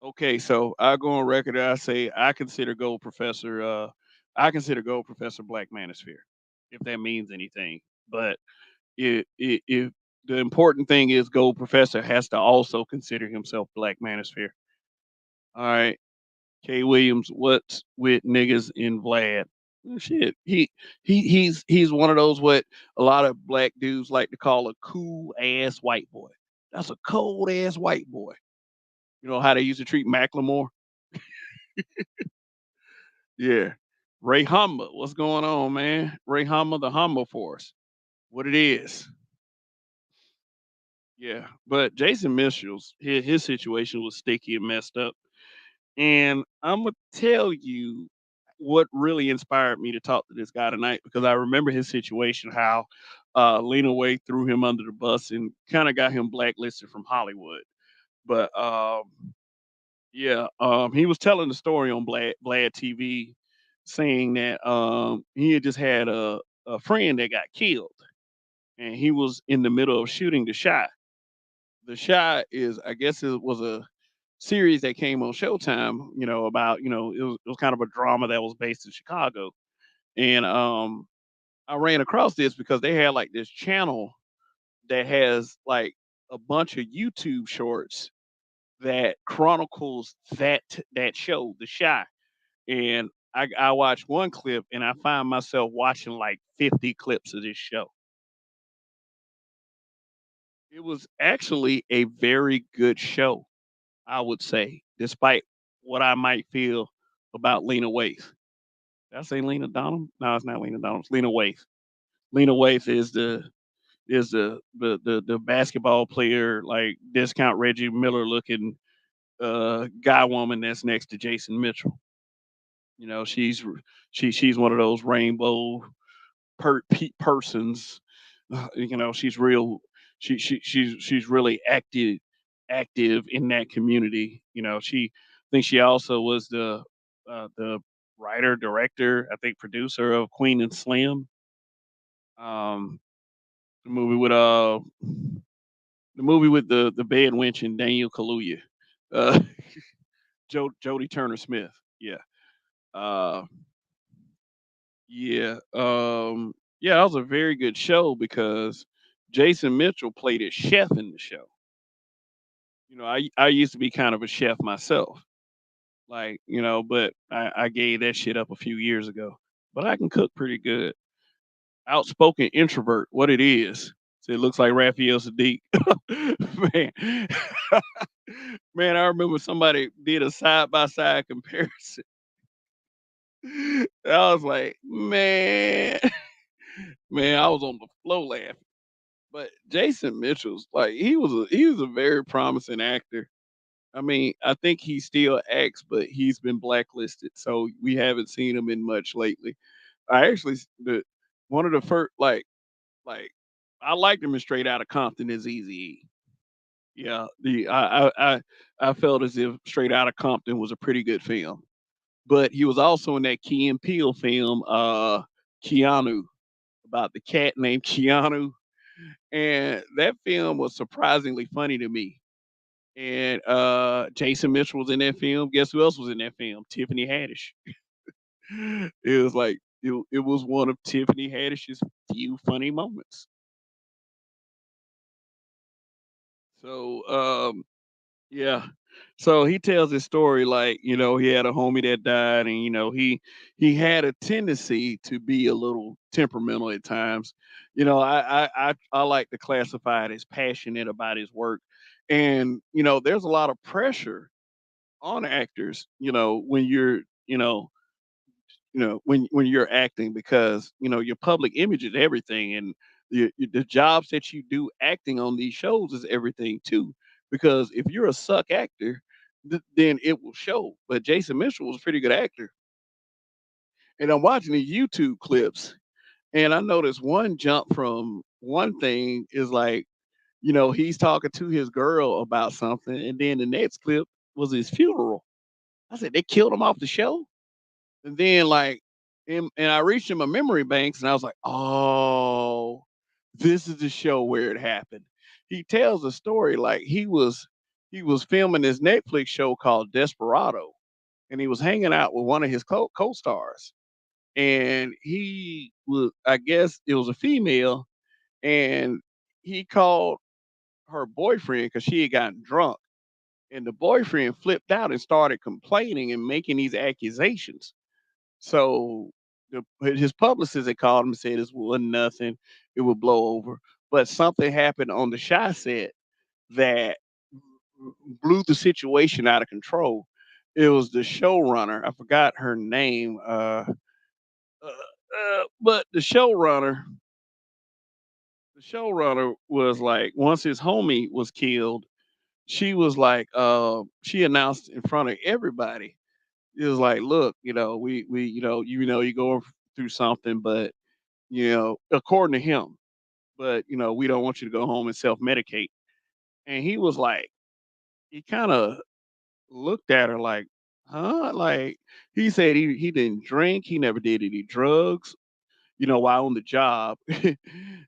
Okay, so I go on record and I say I consider Gold Professor Black Manosphere, if that means anything. But if the important thing is Gold Professor has to also consider himself Black Manosphere. All right. K Williams, what's with niggas in Vlad? Shit, he's one of those what a lot of black dudes like to call a cool ass white boy. That's a cold ass white boy. You know how they used to treat Macklemore? Yeah. Ray Hummer, what's going on, man? Ray Hummer, the Hummer Force. What it is. Yeah. But Jason Mitchell's his situation was sticky and messed up. And I'm gonna tell you what really inspired me to talk to this guy tonight because I remember his situation, how Lena Waithe threw him under the bus and kind of got him blacklisted from Hollywood. But yeah, he was telling the story on Vlad TV, saying that he had just had a friend that got killed, and he was in the middle of shooting the shot. The shot is, I guess, it was a series that came on Showtime. About it was kind of a drama that was based in Chicago, and I ran across this because they had like this channel that has like a bunch of YouTube shorts that chronicles that show, The Shy. And I watched one clip and I find myself watching like 50 clips of this show. It was actually a very good show, I would say, despite what I might feel about Lena Waithe. Did I say Lena Dunham? No, it's not Lena Dunham. It's Lena Waithe. Lena Waithe is the basketball player, like discount Reggie Miller looking guy woman that's next to Jason Mitchell. She's one of those rainbow persons. She's real. She's really active in that community. I think she also was the writer, director, I think producer of Queen and Slim. Um, the movie with the bed wench and Daniel Kaluuya, uh, Jodie Turner Smith. Yeah, uh, yeah, yeah. That was a very good show because Jason Mitchell played a chef in the show. I used to be kind of a chef myself, like but I gave that shit up a few years ago. but I can cook pretty good. Outspoken introvert, what it is. So it looks like Raphael Sadiq. Man, man, I remember somebody did a side by side comparison. I was like, man, man, I was on the floor laughing. But Jason Mitchell's like he was a very promising actor. I mean, I think he still acts, but he's been blacklisted, so we haven't seen him in much lately. I actually the one of the first like I liked him in Straight Outta Compton as Eazy-E. Yeah, the I felt as if Straight Outta Compton was a pretty good film, but he was also in that Key and Peele film, Keanu, about the cat named Keanu, and that film was surprisingly funny to me. And Jason Mitchell was in that film. Guess who else was in that film? Tiffany Haddish. It was like it was one of Tiffany Haddish's few funny moments. So yeah. So he tells his story like, he had a homie that died and he had a tendency to be a little temperamental at times. I like to classify it as passionate about his work. And there's a lot of pressure on actors, when when you're acting because your public image is everything, and the jobs that you do acting on these shows is everything too. Because if you're a suck actor, then it will show. But Jason Mitchell was a pretty good actor, and I'm watching the YouTube clips, and I noticed one jump from one thing is like he's talking to his girl about something, and then the next clip was his funeral. I said they killed him off the show. And then and I reached in my memory banks and I was like, "Oh, this is the show where it happened." He tells a story like he was filming this Netflix show called Desperado, and he was hanging out with one of his co-stars. And he was, I guess it was a female, and he called her boyfriend because she had gotten drunk. And the boyfriend flipped out and started complaining and making these accusations. So his publicist had called him and said this wasn't nothing. It would blow over. But something happened on the Shy set that blew the situation out of control. It was the showrunner. I forgot her name. But the showrunner was like, once his homie was killed, she was like, she announced in front of everybody. It was like, look, we, you're going through something, but according to him. But we don't want you to go home and self medicate. And he was like, he kind of looked at her like, huh? Like he said he didn't drink, he never did any drugs, while on the job.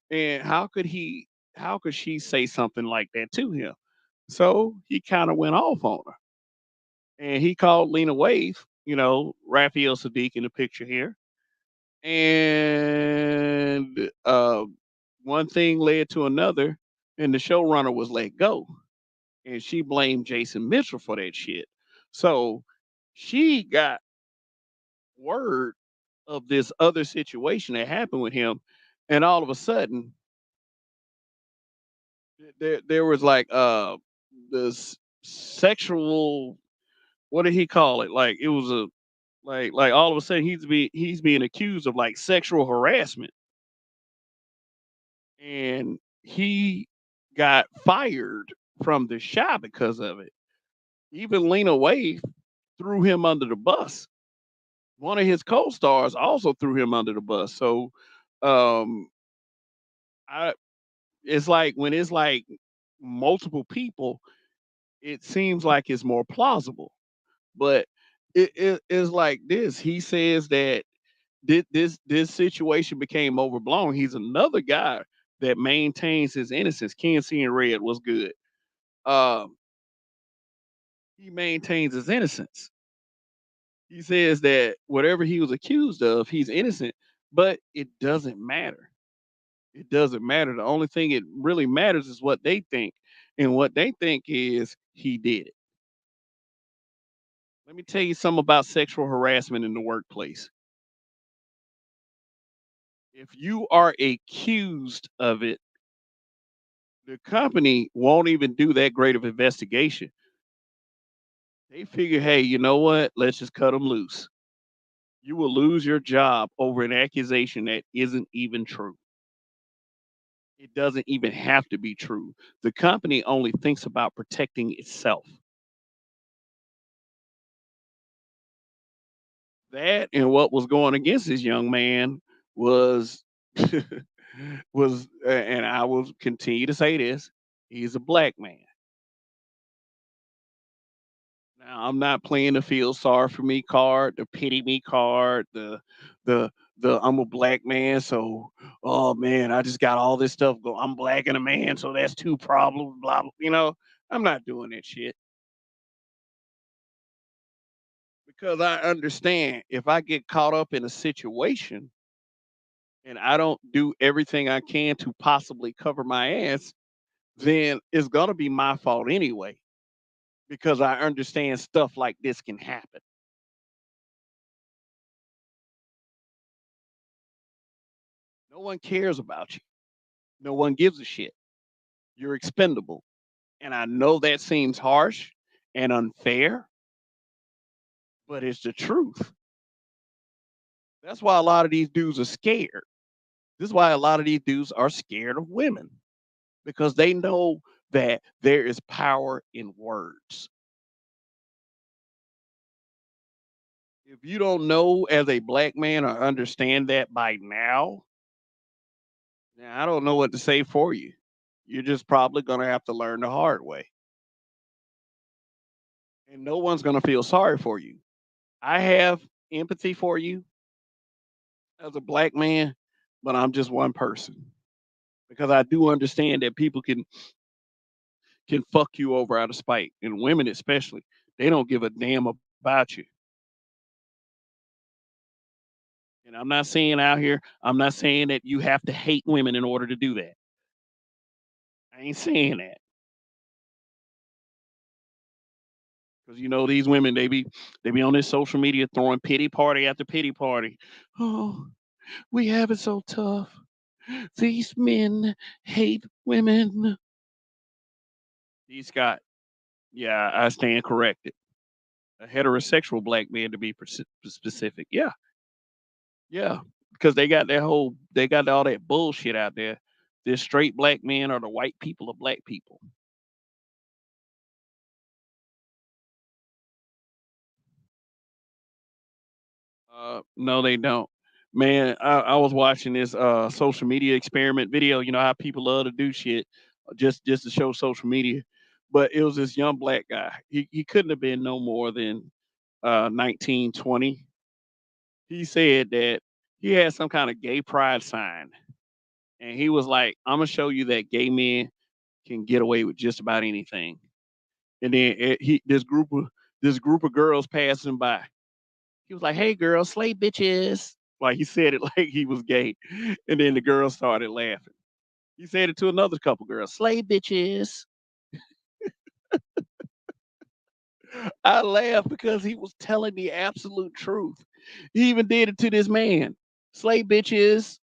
And how could she say something like that to him? So he kind of went off on her. And he called Lena Waithe, Raphael Sadiq in the picture here. And one thing led to another, and the showrunner was let go. And she blamed Jason Mitchell for that shit. So she got word of this other situation that happened with him, and all of a sudden, there was like this sexual, what did he call it? Like it was a like all of a sudden he's being accused of like sexual harassment, and he got fired from the shop because of it. Even Lena Waithe threw him under the bus. One of his co-stars also threw him under the bus. So, um, I it's like when it's like multiple people, it seems like it's more plausible. But it is like this. He says that this situation became overblown. He's another guy that maintains his innocence. Can't see in red was good. Um, he maintains his innocence. He says that whatever he was accused of, he's innocent, but it doesn't matter. It doesn't matter. The only thing it really matters is what they think. And what they think is he did it. Let me tell you something about sexual harassment in the workplace. If you are accused of it, the company won't even do that great of investigation. They figure, hey, you know what? Let's just cut them loose. You will lose your job over an accusation that isn't even true. It doesn't even have to be true. The company only thinks about protecting itself. That and what was going against this young man was and I will continue to say this, he's a black man. Now I'm not playing the feel sorry for me card, the pity me card, the I'm a black man, so oh man, I just got all this stuff go. I'm black and a man, so that's two problems, blah blah. I'm not doing that shit because I understand if I get caught up in a situation and I don't do everything I can to possibly cover my ass, then it's gonna be my fault anyway because I understand stuff like this can happen. No one cares about you. No one gives a shit. You're expendable. And I know that seems harsh and unfair, but it's the truth. That's why a lot of these dudes are scared. This is why a lot of these dudes are scared of women because they know that there is power in words. If you don't know as a black man or understand that by now, then I don't know what to say for you. You're just probably going to have to learn the hard way. And no one's going to feel sorry for you. I have empathy for you as a black man, but I'm just one person because I do understand that people can fuck you over out of spite, and women especially. They don't give a damn about you. And I'm not saying out here, I'm not saying that you have to hate women in order to do that. I ain't saying that because these women they be on this social media throwing pity party after pity party. Oh, we have it so tough. These men hate women. These Scott, yeah, I stand corrected. A heterosexual black man to be specific. Yeah, yeah, because they got all that bullshit out there. The straight black men are the white people of black people. No, they don't. Man, I was watching this social media experiment video. You know how people love to do shit just to show social media. But it was this young black guy. He couldn't have been no more than 19, 20. He said that he had some kind of gay pride sign. And he was like, I'm gonna show you that gay men can get away with just about anything. And then this group of girls passing by. He was like, "Hey, girls, slay bitches." Like he said it like he was gay, and then the girls started laughing. He said it to another couple girls, "Slay bitches." I laughed because he was telling the absolute truth. He even did it to this man, "Slay bitches."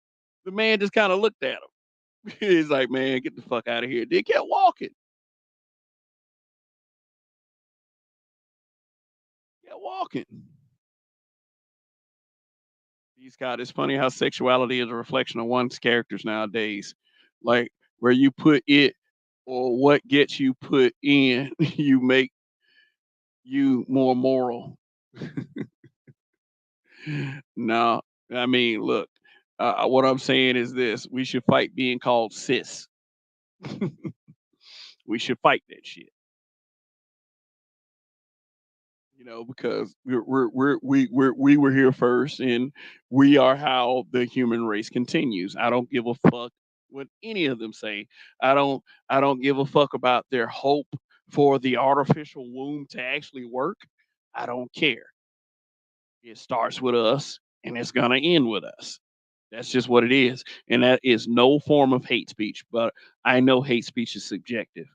The man just kind of looked at him. He's like, "Man, get the fuck out of here." They kept walking. Kept walking. Scott, it's funny how sexuality is a reflection of one's characters nowadays. Like where you put it or what gets you put in, you make you more moral. No, I mean, look, what I'm saying is this: we should fight being called cis. We should fight that shit. Because we were here first, and we are how the human race continues. I don't give a fuck what any of them say. I don't give a fuck about their hope for the artificial womb to actually work. I don't care. It starts with us, and it's gonna end with us. That's just what it is, and that is no form of hate speech. But I know hate speech is subjective.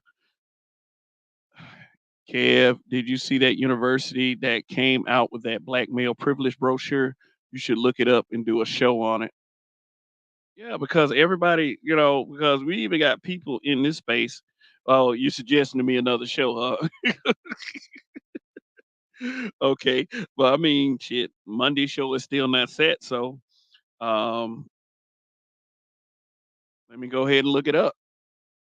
Kev, did you see that university that came out with that black male privilege brochure? You should look it up and do a show on it. Yeah, because everybody, because we even got people in this space. Oh, you suggesting to me another show, huh? Okay, but I mean, shit, Monday show is still not set, so um, let me go ahead and look it up.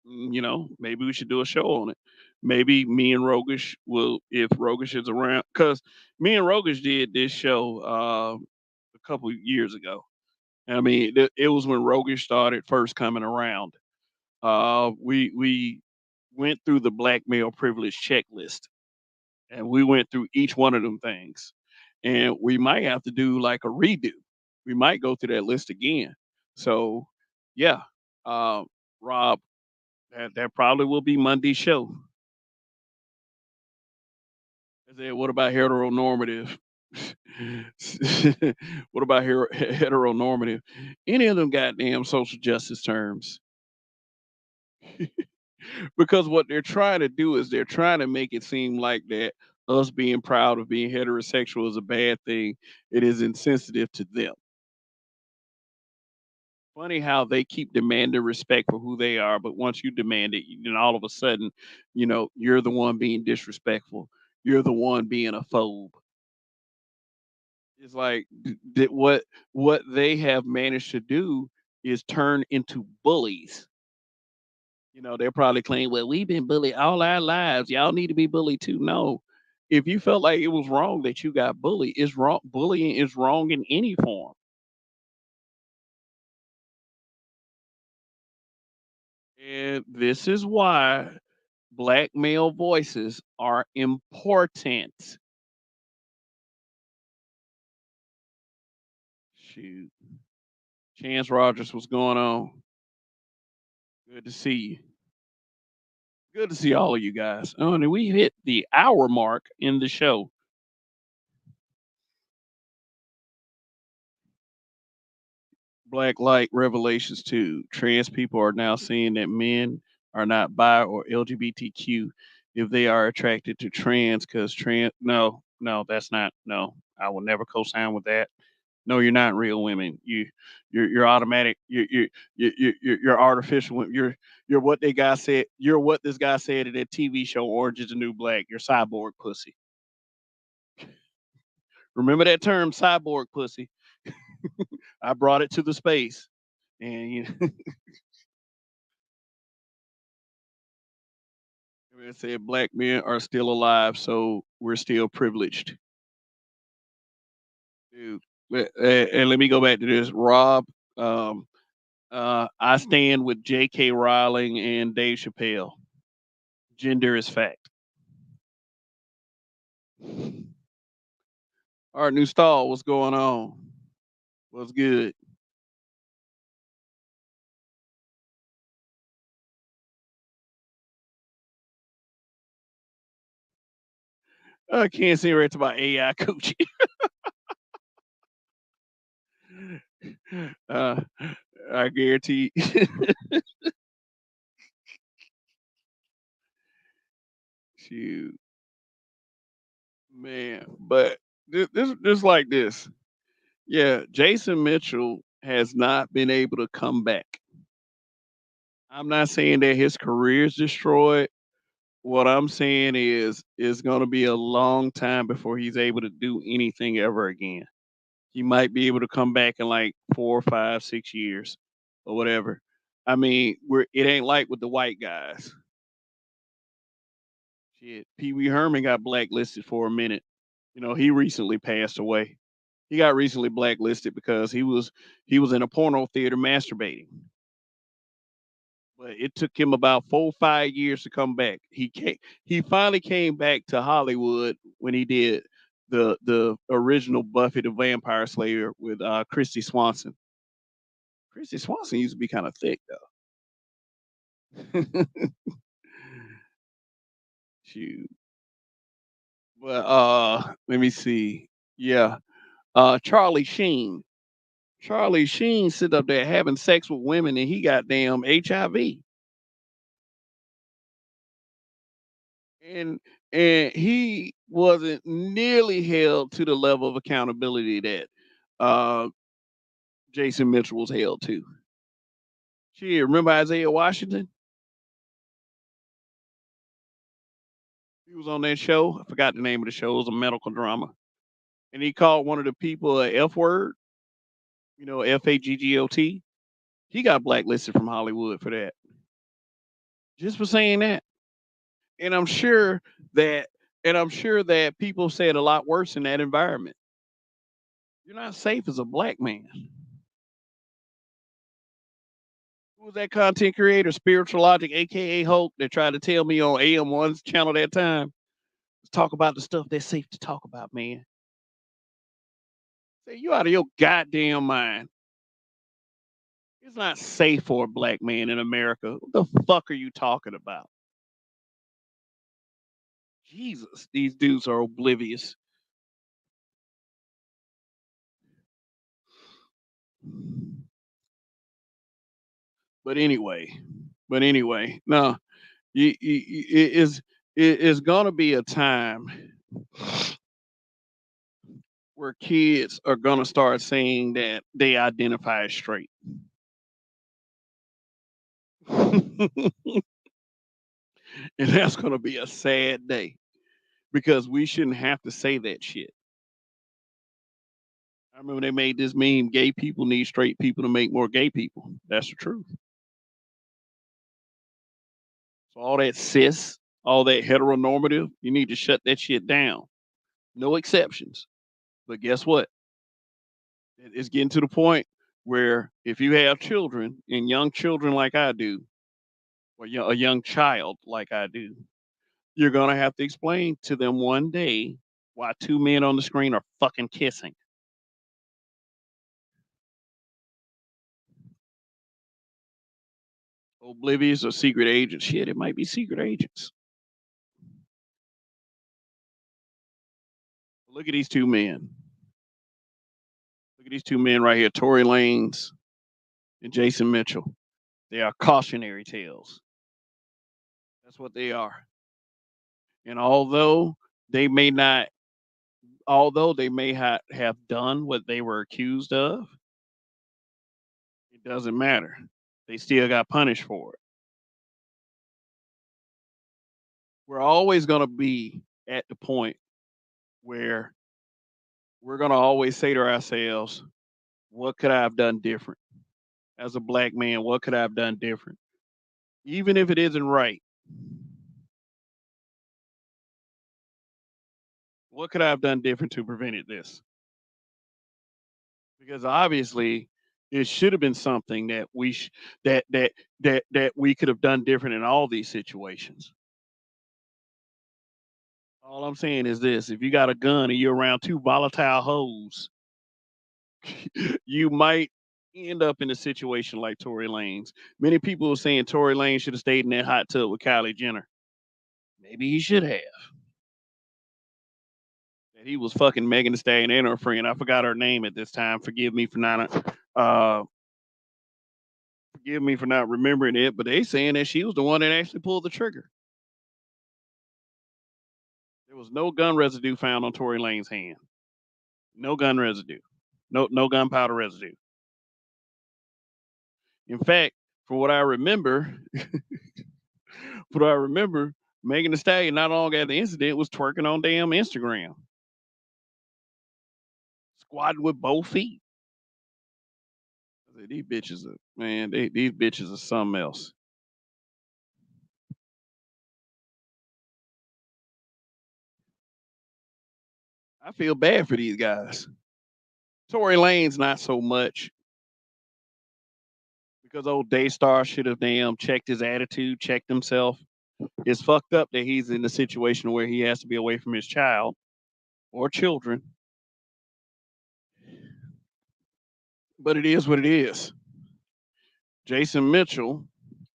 Maybe we should do a show on it. Maybe me and Rogish will, if Rogish is around, because me and Rogish did this show a couple years ago. I mean, it was when Rogish started first coming around. We went through the black male privilege checklist, and we went through each one of them things. And we might have to do like a redo. We might go through that list again. So, yeah, uh, Rob, that probably will be Monday's show. I said, what about heteronormative? What about heteronormative? Any of them goddamn social justice terms. Because what they're trying to do is they're trying to make it seem like that us being proud of being heterosexual is a bad thing. It is insensitive to them. Funny how they keep demanding respect for who they are, but once you demand it, then all of a sudden, you're the one being disrespectful. You're the one being a phobe. It's like what they have managed to do is turn into bullies. They'll probably claim, well, we've been bullied all our lives. Y'all need to be bullied too. No. If you felt like it was wrong that you got bullied, it's wrong. Bullying is wrong in any form. And this is why black male voices are important. Shoot. Chance Rogers, what's going on? Good to see you. Good to see all of you guys. Oh, and we hit the hour mark in the show. Black Light Revelations 2. Trans people are now saying that men are not bi or LGBTQ if they are attracted to trans because no, no, that's not, no, I will never co sign with that. No, you're not real women. You're automatic. You're artificial. You're what they guy said. You're what this guy said in that TV show Orange is the New Black. You're cyborg pussy. Remember that term, cyborg pussy? I brought it to the space, and it said black men are still alive, so we're still privileged. Dude, and let me go back to this, Rob. Um, I stand with J.K. Rowling and Dave Chappelle. Gender is fact. All right, new stall. What's going on? What's good? I can't see right to my AI coochie. uh, I guarantee. Shoot, man. But this like this. Yeah, Jason Mitchell has not been able to come back. I'm not saying that his career is destroyed. What I'm saying is it's going to be a long time before he's able to do anything ever again. He might be able to come back in like 4, 5, 6 years or whatever. I mean, it ain't like with the white guys. Shit, Pee Wee Herman got blacklisted for a minute. He recently passed away. He got recently blacklisted because he was in a porno theater masturbating. But it took him about 4, 5 years to come back. He finally came back to Hollywood when he did the original Buffy the Vampire Slayer with Christy Swanson. Christy Swanson used to be kind of thick though. Shoot. But let me see. Yeah. Charlie Sheen. Charlie Sheen sit up there having sex with women and he got damn HIV. And he wasn't nearly held to the level of accountability that uh Jason Mitchell was held to. Shit, remember Isaiah Washington? He was on that show. I forgot the name of the show. It was a medical drama. And he called one of the people a F word, Faggot. He got blacklisted from Hollywood for that. Just for saying that. And I'm sure that and I'm sure that people said a lot worse in that environment. You're not safe as a black man. Who was that content creator, Spiritual Logic, aka Hope, that tried to tell me on AM1's channel that time? Let's talk about the stuff that's safe to talk about, man. Say you out of your goddamn mind. It's not safe for a black man in America. What the fuck are you talking about? Jesus, these dudes are oblivious. But anyway, no, it is gonna be a time where kids are gonna start saying that they identify as straight. And that's gonna be a sad day because we shouldn't have to say that shit. I remember they made this meme: "Gay people need straight people to make more gay people." That's the truth. So all that cis, all that heteronormative, you need to shut that shit down. No exceptions. But guess what? It's getting to the point where if you have children and young children like I do, or a young child like I do, you're gonna have to explain to them one day why two men on the screen are fucking kissing. Oblivious or secret agents? Shit, it might be secret agents. Look at these two men. Look at these two men right here, Tory Lanez and Jason Mitchell. They are cautionary tales. That's what they are. And they may not, although they may have done what they were accused of, it doesn't matter. They still got punished for it. We're always going to be at the point where we're going to always say to ourselves, what could I have done different? As a black man, what could I have done different? Even if it isn't right, what could I have done different to prevent this? Because obviously it should have been something that we could have done different in all these situations. All I'm saying is this: if you got a gun and you're around two volatile hoes, you might end up in a situation like Tory Lanez. Many people are saying Tory Lanez should have stayed in that hot tub with Kylie Jenner. Maybe he should have. That he was fucking Megan Thee Stallion and her friend. I forgot her name at this time. Uh forgive me for not remembering it, but they saying that she was the one that actually pulled the trigger. There was no gun residue found on Tory Lane's hand. No gun residue. No gunpowder residue. In fact, from what I remember, from what I remember, Megan Thee Stallion not long after the incident was twerking on damn Instagram, squatting with both feet. I said, these bitches are man, these bitches are something else. I feel bad for these guys. Tory Lane's not so much because old Daystar should have damn checked his attitude, checked himself. It's fucked up that he's in a situation where he has to be away from his child or children, but it is what it is. Jason Mitchell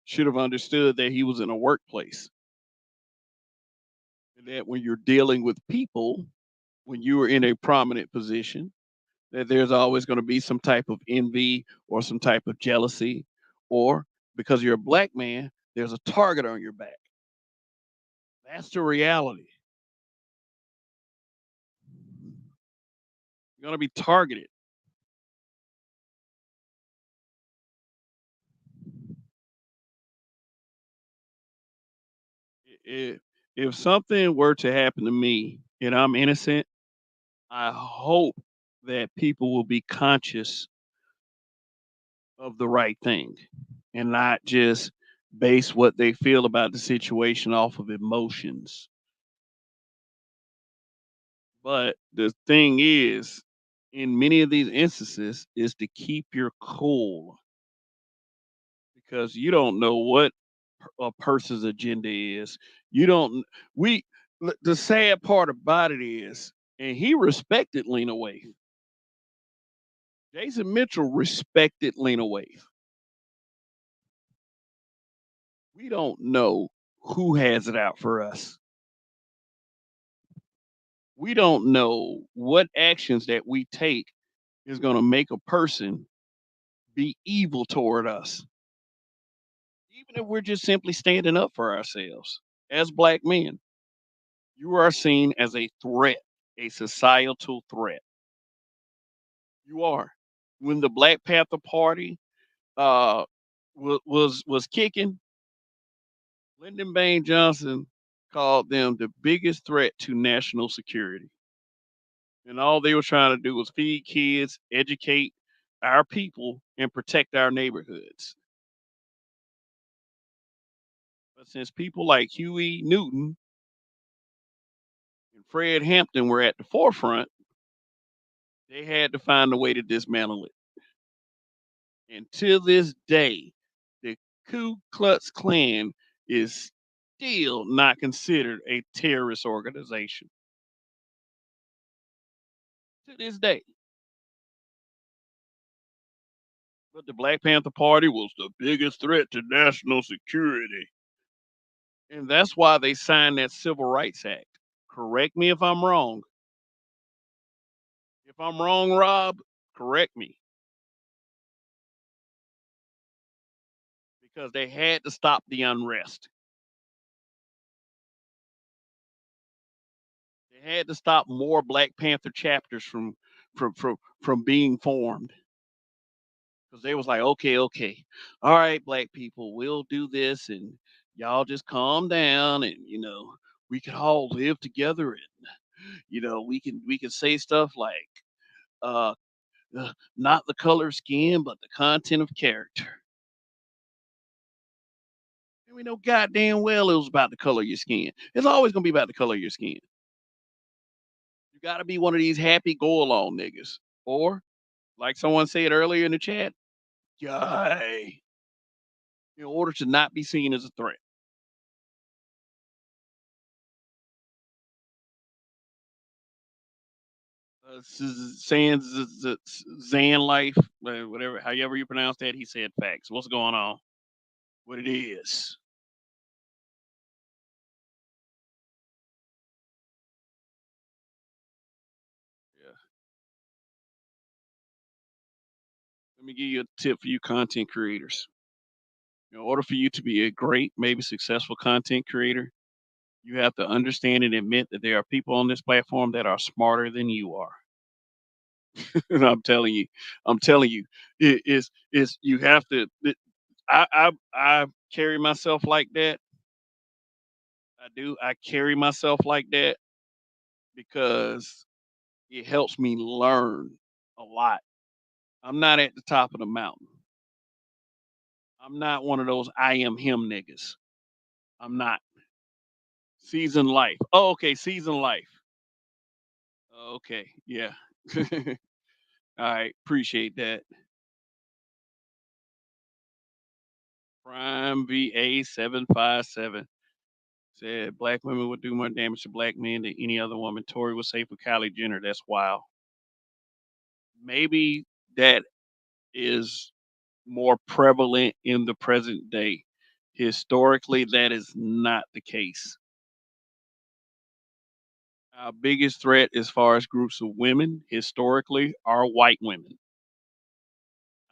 should have understood that he was in a workplace and that when you're dealing with people, when you are in a prominent position, that there's always going to be some type of envy or some type of jealousy, or because you're a black man, there's a target on your back. That's the reality. You're going to be targeted. if if something were to happen to me and I'm innocent, I hope that people will be conscious of the right thing and not just base what they feel about the situation off of emotions. But the thing is, in many of these instances, is to keep your cool because you don't know what a person's agenda is. You don't. We. The sad part about it is, and he respected Lena Waithe. Jason Mitchell respected Lena Waithe. We don't know who has it out for us. We don't know what actions that we take is going to make a person be evil toward us, even if we're just simply standing up for ourselves. As black men, you are seen as a threat, a societal threat. You are. When the Black Panther Party uh, was kicking, Lyndon Baines Johnson called them the biggest threat to national security. And all they were trying to do was feed kids, educate our people, and protect our neighborhoods. But since people like Huey Newton and Fred Hampton were at the forefront, they had to find a way to dismantle it. And to this day, the Ku Klux Klan is still not considered a terrorist organization. To this day. But the Black Panther Party was the biggest threat to national security. And that's why they signed that Civil Rights Act. Correct me if I'm wrong. If I'm wrong, Rob, correct me. Because they had to stop the unrest. They had to stop more Black Panther chapters from being formed. Because they was like, okay, all right, black people, we'll do this, and y'all just calm down, and we can all live together, and we can say stuff like, uh, not the color of skin, but the content of character. And we know goddamn well it was about the color of your skin. It's always gonna be about the color of your skin. You gotta be one of these happy go along niggas. Or, like someone said earlier in the chat, guy, in order to not be seen as a threat. Saying Zan life, whatever, however you pronounce that, he said facts. What's going on? What it is? Yeah. Let me give you a tip for you content creators. In order for you to be a great, maybe successful content creator, you have to understand and admit that there are people on this platform that are smarter than you are. And I'm telling you, is you have to. I carry myself like that. I do. I carry myself like that because it helps me learn a lot. I'm not at the top of the mountain. I'm not one of those I am him niggas. I'm not. Season life. Oh, okay. Season life. Okay. Yeah. All right. Appreciate that. Prime VA757 said black women would do more damage to black men than any other woman. Tory was safe with Kylie Jenner. That's wild. Maybe that is more prevalent in the present day. Historically, that is not the case. Our biggest threat as far as groups of women historically are white women.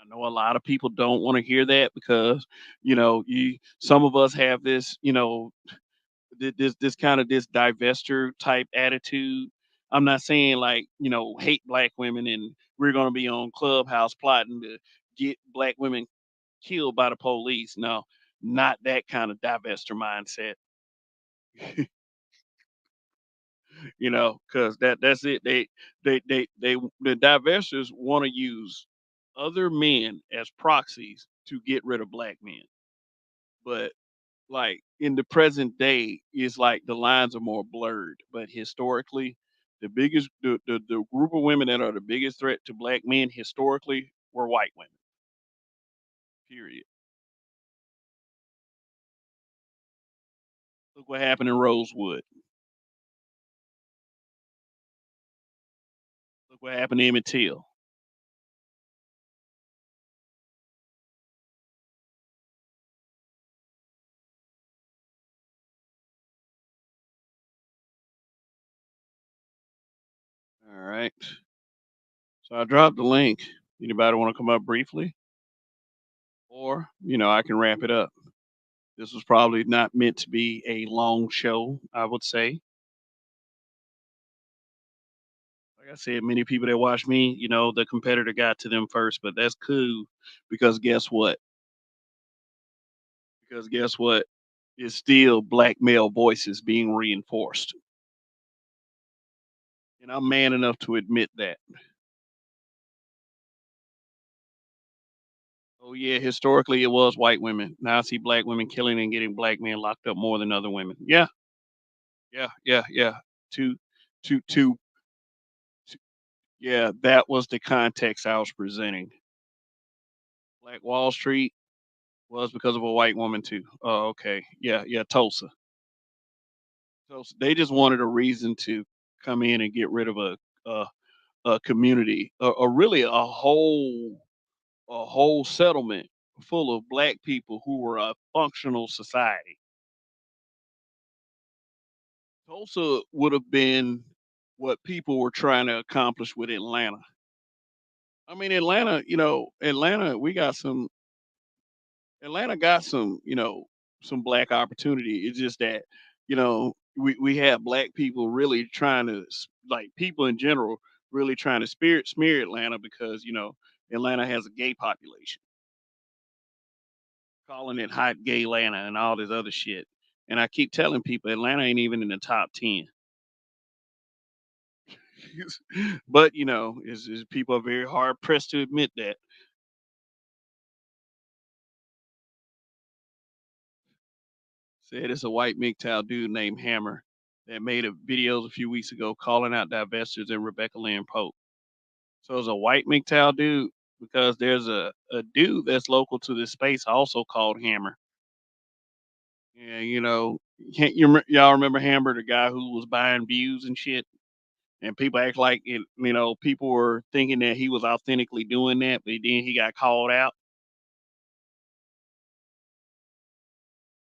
I know a lot of people don't want to hear that because, you some of us have this, this kind of this divester type attitude. I'm not saying like, hate black women and we're going to be on Clubhouse plotting to get black women killed by the police. No, not that kind of divester mindset. Because that's it. The divestors want to use other men as proxies to get rid of black men. But like in the present day, it's like the lines are more blurred. But historically, the group of women that are the biggest threat to black men historically were white women. Period. Look what happened in Rosewood. Look what happened to Emmett Till. All right. So I dropped the link. Anybody want to come up briefly? Or, I can wrap it up. This was probably not meant to be a long show, I would say. Like I said, many people that watch me, the competitor got to them first, but that's cool because guess what? Because guess what? It's still black male voices being reinforced. And I'm man enough to admit that. Oh yeah, historically it was white women. Now I see black women killing and getting black men locked up more than other women. Yeah, yeah, yeah, yeah. To to yeah, that was the context I was presenting. Black Wall Street was because of a white woman too. Oh, okay. Yeah, yeah, Tulsa. So they just wanted a reason to come in and get rid of a, a community, really a whole settlement full of black people who were a functional society. Tulsa would have been what people were trying to accomplish with Atlanta. I mean, Atlanta, Atlanta got some black opportunity. It's just that, we have black people really trying to like people in general really trying to spirit smear Atlanta because, Atlanta has a gay population, calling it hot gay Atlanta and all this other shit. And I keep telling people Atlanta ain't even in the top 10. But, people are very hard pressed to admit that. Said it's a white MGTOW dude named Hammer that made a videos a few weeks ago calling out divestors and Rebecca Lynn Pope. So it's a white MGTOW dude because there's a dude that's local to this space also called Hammer. Yeah, y'all remember Hammer, the guy who was buying views and shit? And people act like it, people were thinking that he was authentically doing that, but then he got called out.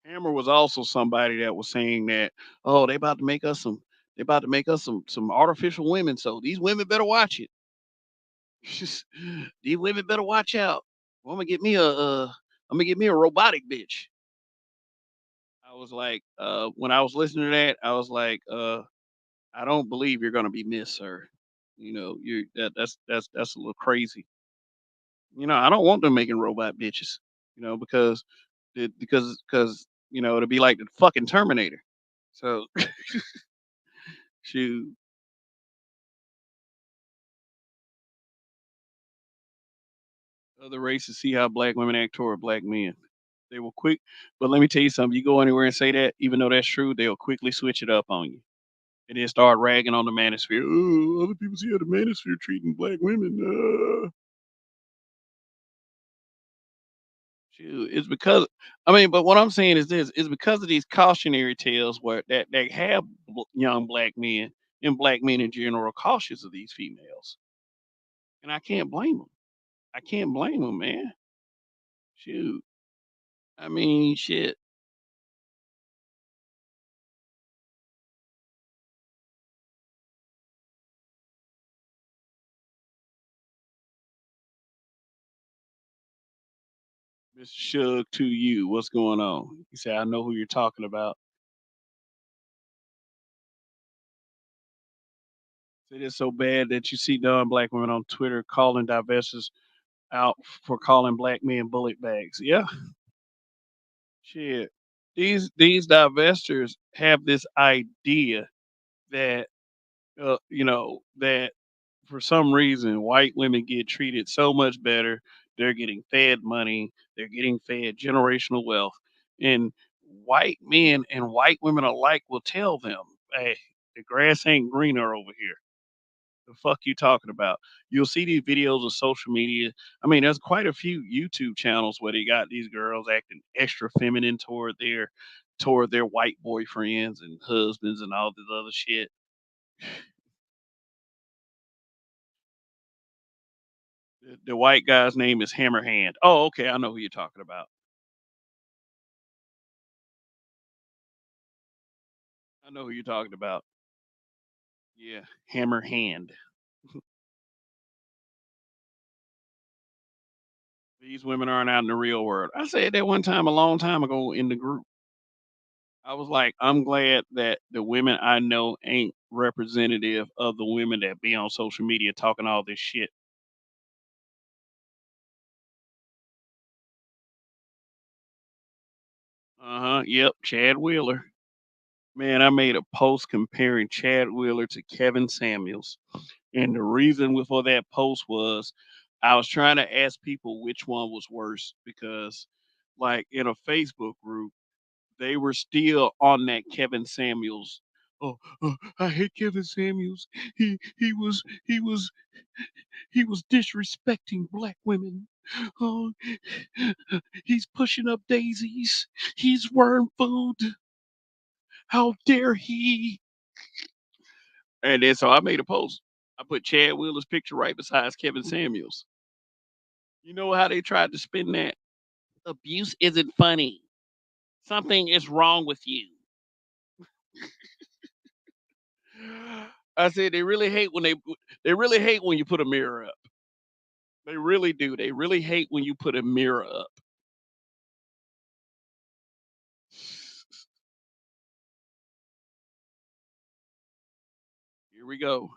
Hammer was also somebody that was saying that, oh, they about to make us some artificial women, so these women better watch it. These women better watch out. I'm gonna get me a robotic bitch. I was like, when I was listening to that, I was like, I don't believe you're gonna be missed, sir. You that's a little crazy. I don't want them making robot bitches. Because it'll be like the fucking Terminator. So shoot, other races see how black women act toward black men. They will quick, but let me tell you something. You go anywhere and say that, even though that's true, they'll quickly switch it up on you and then start ragging on the manosphere. Oh, other people see how the manosphere treating black women. Shoot, it's because I mean, but what I'm saying is this: it's because of these cautionary tales where that have young black men and black men in general are cautious of these females, and I can't blame them. I can't blame them, man. Shoot, I mean, shit. Mr. Shug to you, what's going on? He said, I know who you're talking about. It is so bad that you see non-black women on Twitter calling divestors out for calling black men bullet bags. Yeah, shit. These divestors have this idea that that for some reason white women get treated so much better. They're getting fed money, they're getting fed generational wealth, and white men and white women alike will tell them, "Hey, the grass ain't greener over here." The fuck you talking about? You'll see these videos of social media. I mean, there's quite a few YouTube channels where they got these girls acting extra feminine toward their white boyfriends and husbands and all this other shit. The white guy's name is Hammerhand. Oh, okay, I know who you're talking about. I know who you're talking about. Yeah, Hammerhand. These women aren't out in the real world. I said that one time a long time ago in the group. I was like, I'm glad that the women I know ain't representative of the women that be on social media talking all this shit. Uh-huh. Yep. Chad Wheeler. Man, I made a post comparing Chad Wheeler to Kevin Samuels. And the reason for that post was I was trying to ask people which one was worse because, like, in a Facebook group, they were still on that Kevin Samuels. Oh, I hate Kevin Samuels. He was disrespecting black women. Oh, he's pushing up daisies. He's worm food. How dare he? And then so I made a post. I put Chad Wheeler's picture right beside Kevin Samuels. You know how they tried to spin that? Abuse isn't funny. Something is wrong with you. I said they really hate when you put a mirror up. They really do. They really hate when you put a mirror up. Here we go.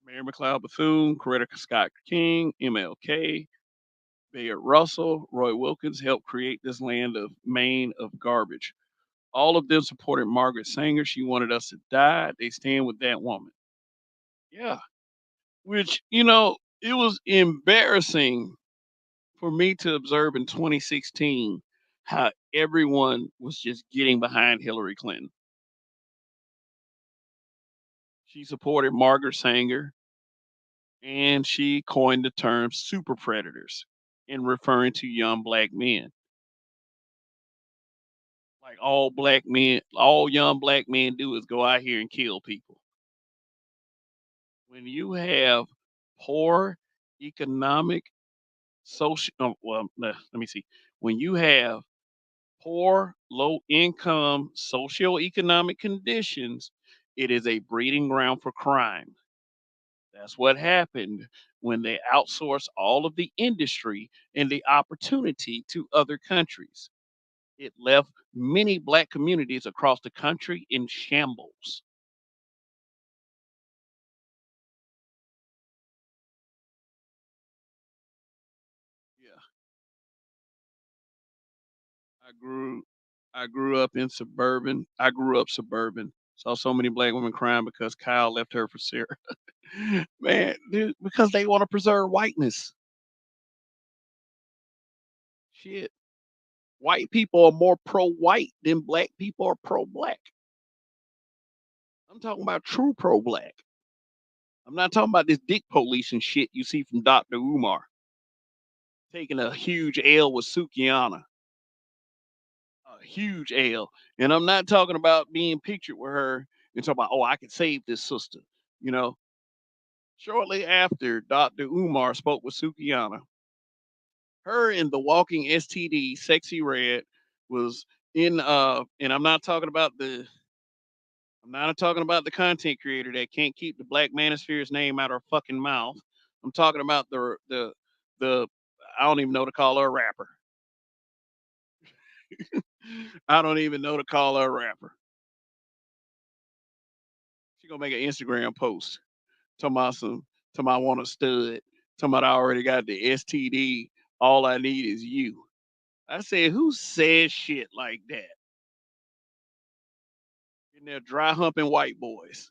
Mary McLeod Bethune, Coretta Scott King, MLK, Bayard Russell, Roy Wilkins helped create this land of Maine of garbage. All of them supported Margaret Sanger. She wanted us to die. They stand with that woman. Yeah. Which, it was embarrassing for me to observe in 2016 how everyone was just getting behind Hillary Clinton. She supported Margaret Sanger and she coined the term super predators in referring to young black men. Like all young black men do is go out here and kill people. When you have poor economic, social, well, let me see. When you have poor, low income, socioeconomic conditions, it is a breeding ground for crime. That's what happened when they outsourced all of the industry and the opportunity to other countries. It left many black communities across the country in shambles. Yeah, I grew I grew up in suburban. I grew up suburban. Saw so many black women crying because Kyle left her for Sarah. Man, dude, because they want to preserve whiteness. Shit. White people are more pro-white than black people are pro-black. I'm talking about true pro-black. I'm not talking about this dick police and shit you see from Dr. Umar taking a huge L with Sukiana, a huge L. And I'm not talking about being pictured with her and talking about, oh, I can save this sister. You know, shortly after Dr. Umar spoke with Sukiana, her and the walking STD, Sexy Red, was in, and I'm not talking about the content creator that can't keep the Black Manosphere's name out her fucking mouth. I'm talking about the I don't even know to call her a rapper. I don't even know to call her a rapper. She gonna make an Instagram post talking about talking about I want a stud, talking about I already got the STD. All I need is you. I said, who says shit like that? And they're dry humping white boys.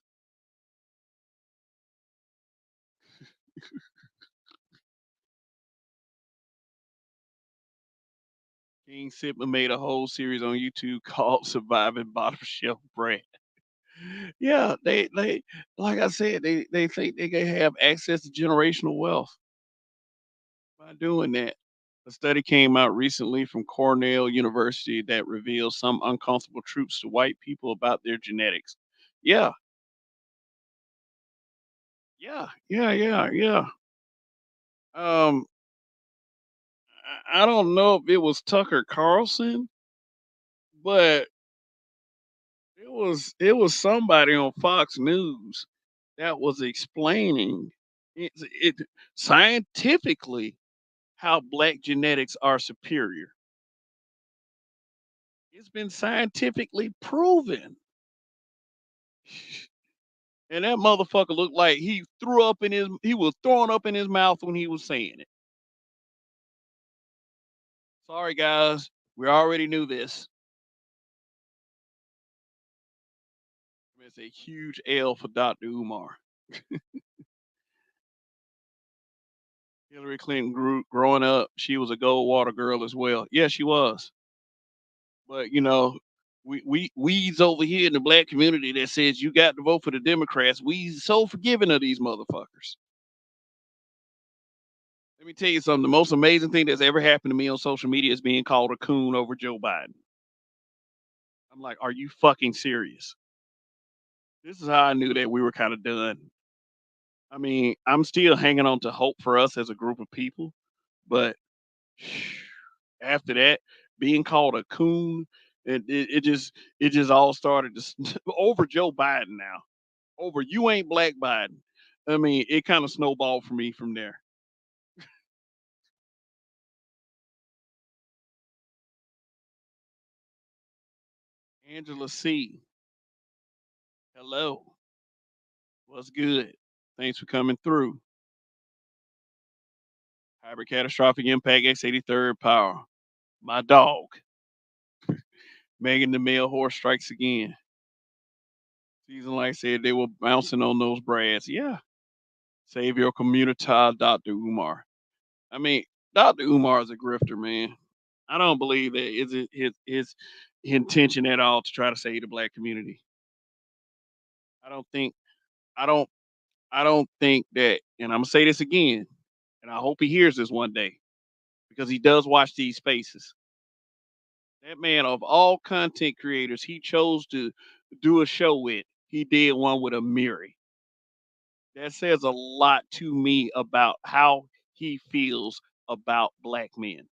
King Sipman made a whole series on YouTube called "Surviving Bottom Shelf Bread." Yeah, they like I said, they think they can have access to generational wealth by doing that. A study came out recently from Cornell University that reveals some uncomfortable truths to white people about their genetics. Yeah, yeah. Um, I don't know if it was Tucker Carlson, but it was somebody on Fox News that was explaining it scientifically how black genetics are superior. It's been scientifically proven. And that motherfucker looked like he was throwing up in his mouth when he was saying it. Sorry guys, we already knew this. It's a huge L for Dr. Umar. Hillary Clinton growing up, she was a Goldwater girl as well. Yeah, she was. But we weeds over here in the black community that says you got to vote for the Democrats. We so forgiving of these motherfuckers. Let me tell you something. The most amazing thing that's ever happened to me on social media is being called a coon over Joe Biden. I'm like, are you fucking serious? This is how I knew that we were kind of done. I mean, I'm still hanging on to hope for us as a group of people, but after that, being called a coon, it just all started to over Joe Biden now. Over you ain't black Biden. I mean, it kind of snowballed for me from there. Angela C. Hello. What's good? Thanks for coming through. Hybrid catastrophic impact X83rd power. My dog. Megan the male horse strikes again. Season like said they were bouncing on those brads. Yeah. Save your community, Dr. Umar. I mean, Dr. Umar is a grifter, man. I don't believe that is it his intention at all to try to save the black community. I don't think I don't I don't think that, and I'm gonna say this again, and I hope he hears this one day because he does watch these spaces. That man of all content creators, he chose to do a show with. He did one with a Miri. That says a lot to me about how he feels about black men.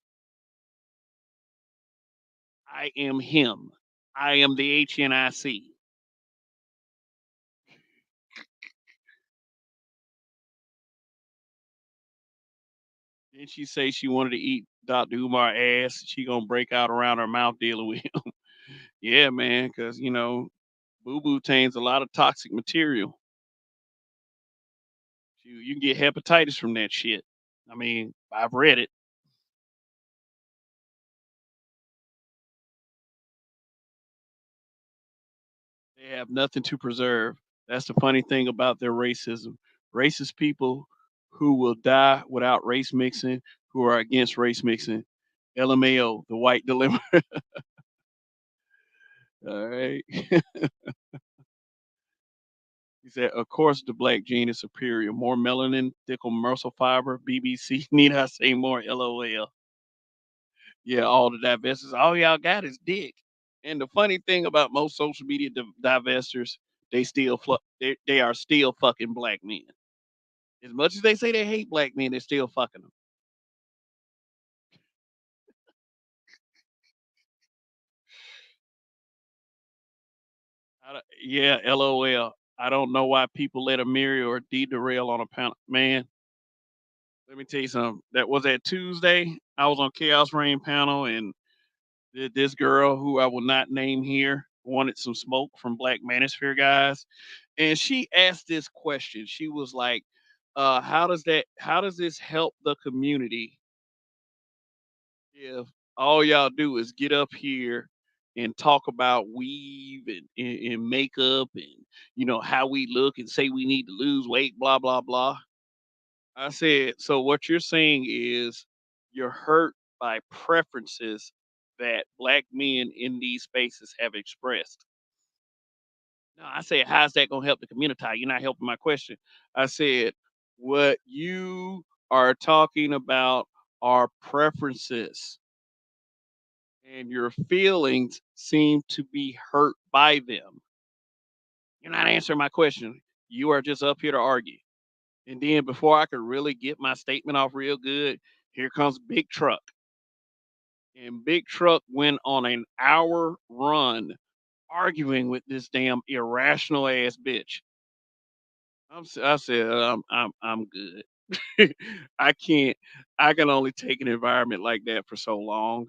I am him. I am the HNIC. Didn't she say she wanted to eat Dr. Umar ass? She gonna break out around her mouth dealing with him. Yeah, man, because boo boo tains a lot of toxic material. You can get hepatitis from that shit. I mean, I've read it. They have nothing to preserve. That's the funny thing about their racism. Racist people who will die without race mixing, who are against race mixing. LMAO, the white dilemma. All right. He said, of course, the black gene is superior. More melanin, thicker muscle fiber, BBC. Need I say more? LOL. Yeah, all the divestors. All y'all got is dick. And the funny thing about most social media divestors, they are still fucking black men. As much as they say they hate black men, they're still fucking them. Yeah, LOL. I don't know why people let a Miri or D derail on a panel. Man, let me tell you something. That was that Tuesday. I was on Chaos Rain panel, and this girl who I will not name here wanted some smoke from Black Manosphere guys, and she asked this question. She was like, how does this help the community if All y'all do is get up here and talk about weave and makeup and how we look and say we need to lose weight, blah blah blah. I said, so what you're saying is you're hurt by preferences that black men in these spaces have expressed. No, I said, how's that gonna help the community? You're not helping my question. I said, what you are talking about are preferences, and your feelings seem to be hurt by them. You're not answering my question. You are just up here to argue. And then before I could really get my statement off real good, here comes Big Truck. And Big Truck went on an hour run arguing with this damn irrational ass bitch. I said, I'm good. I can't. I can only take an environment like that for so long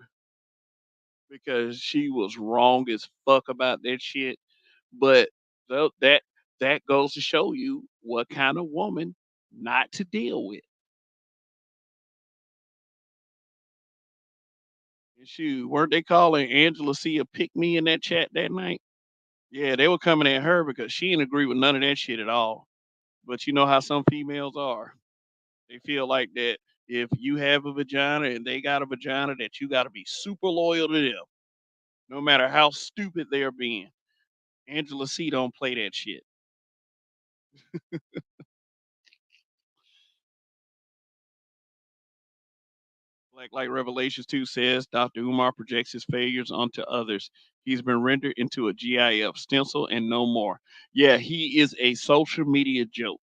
because she was wrong as fuck about that shit. But that goes to show you what kind of woman not to deal with. And shoot, weren't they calling Angela C a pick me in that chat that night? Yeah, they were coming at her because she didn't agree with none of that shit at all. But you know how some females are. They feel like that if you have a vagina and they got a vagina, that you got to be super loyal to them, no matter how stupid they're being. Angela C don't play that shit. Like Revelations 2 says, Dr. Umar projects his failures onto others. He's been rendered into a GIF stencil and no more. Yeah, he is a social media joke.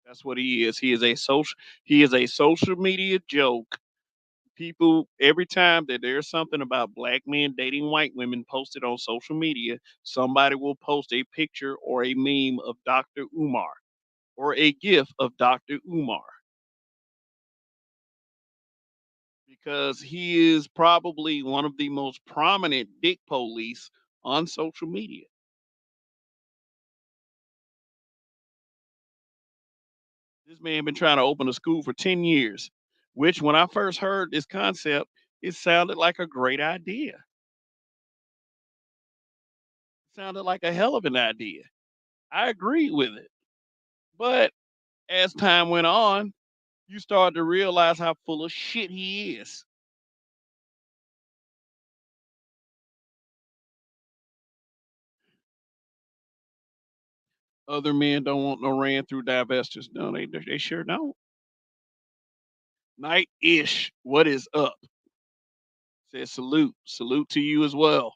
That's what he is. He is a social media joke. People, every time that there's something about black men dating white women posted on social media, somebody will post a picture or a meme of Dr. Umar or a gif of Dr. Umar because he is probably one of the most prominent dick police on social media. This man been trying to open a school for 10 years, which when I first heard this concept, it sounded like a great idea. It sounded like a hell of an idea. I agreed with it. But as time went on, you start to realize how full of shit he is. Other men don't want no ran through divestors. No, they sure don't. Night ish. What is up? Says salute. Salute to you as well.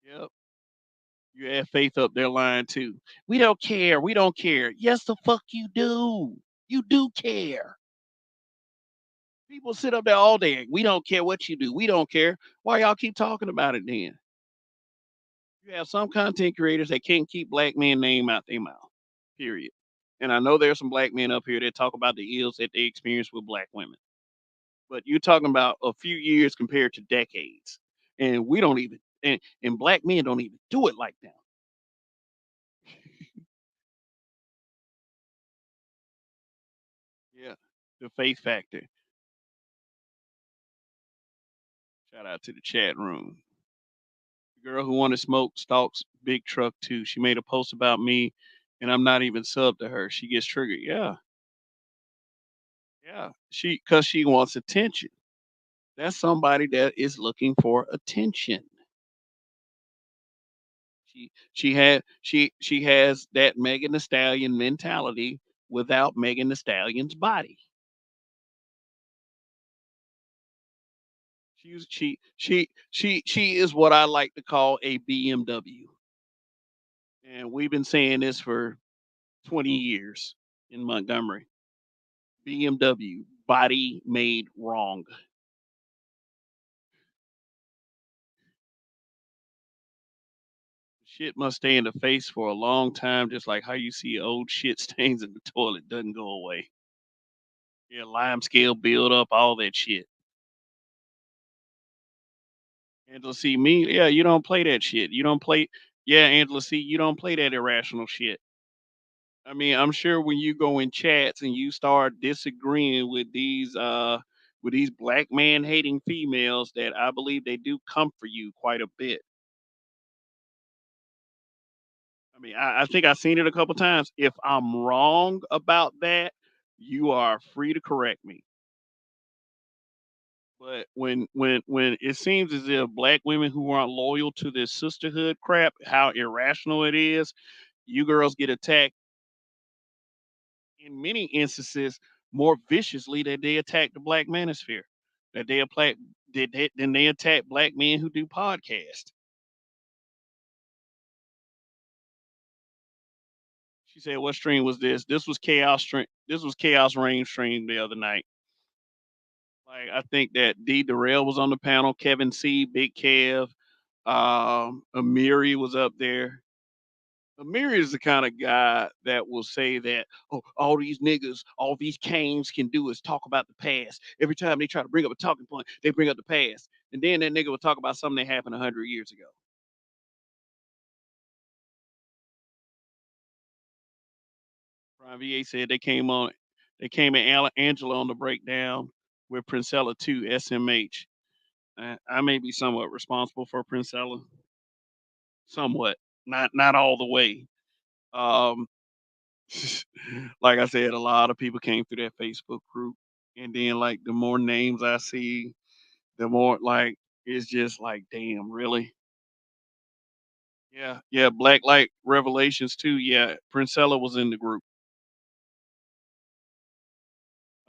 Yep. You have faith up there lying too. We don't care. We don't care. Yes, the fuck you do. You do care. People sit up there all day. We don't care what you do. We don't care. Why y'all keep talking about it then? You have some content creators that can't keep black men name out their mouth. Period. And I know there's some black men up here that talk about the ills that they experience with black women. But you're talking about a few years compared to decades. And we don't even and black men don't even do it like that. Yeah. The faith factor. Shout out to the chat room. The girl who wanted smoke stalks Big Truck too. She made a post about me and I'm not even sub to her. She gets triggered. Yeah. Yeah. Cause she wants attention. That's somebody that is looking for attention. She has that Megan the Stallion mentality without Megan the Stallion's body. She is what I like to call a BMW. And we've been saying this for 20 years in Montgomery. BMW, body made wrong. Shit must stay in the face for a long time, just like how you see old shit stains in the toilet doesn't go away. Yeah, lime scale build up, all that shit. And to see me, yeah, you don't play that shit. You don't play. Yeah, Angela, see, you don't play that irrational shit. I mean, I'm sure when you go in chats and you start disagreeing with these black man hating females that I believe they do come for you quite a bit. I mean, I think I've seen it a couple times. If I'm wrong about that, you are free to correct me. But when it seems as if black women who aren't loyal to this sisterhood crap, how irrational it is, you girls get attacked in many instances more viciously than they attack the black manosphere. That they attack than they attack black men who do podcasts. She said, "What stream was this? This was chaos stream. This was chaos rain stream the other night." Like I think that D Darrell was on the panel, Kevin C, Big Kev, Amiri was up there. Amiri is the kind of guy that will say that, oh, all these niggas, all these canes can do is talk about the past. Every time they try to bring up a talking point, they bring up the past. And then that nigga will talk about something that happened 100 years ago. Prime VA said they came in Angela on the breakdown with Princella 2, SMH. I may be somewhat responsible for Princella, somewhat, not all the way. Um, like I said, a lot of people came through that Facebook group, and then like the more names I see, the more like it's just like, damn, really? Yeah, yeah. Black Light Revelations too. Yeah, Princella was in the group.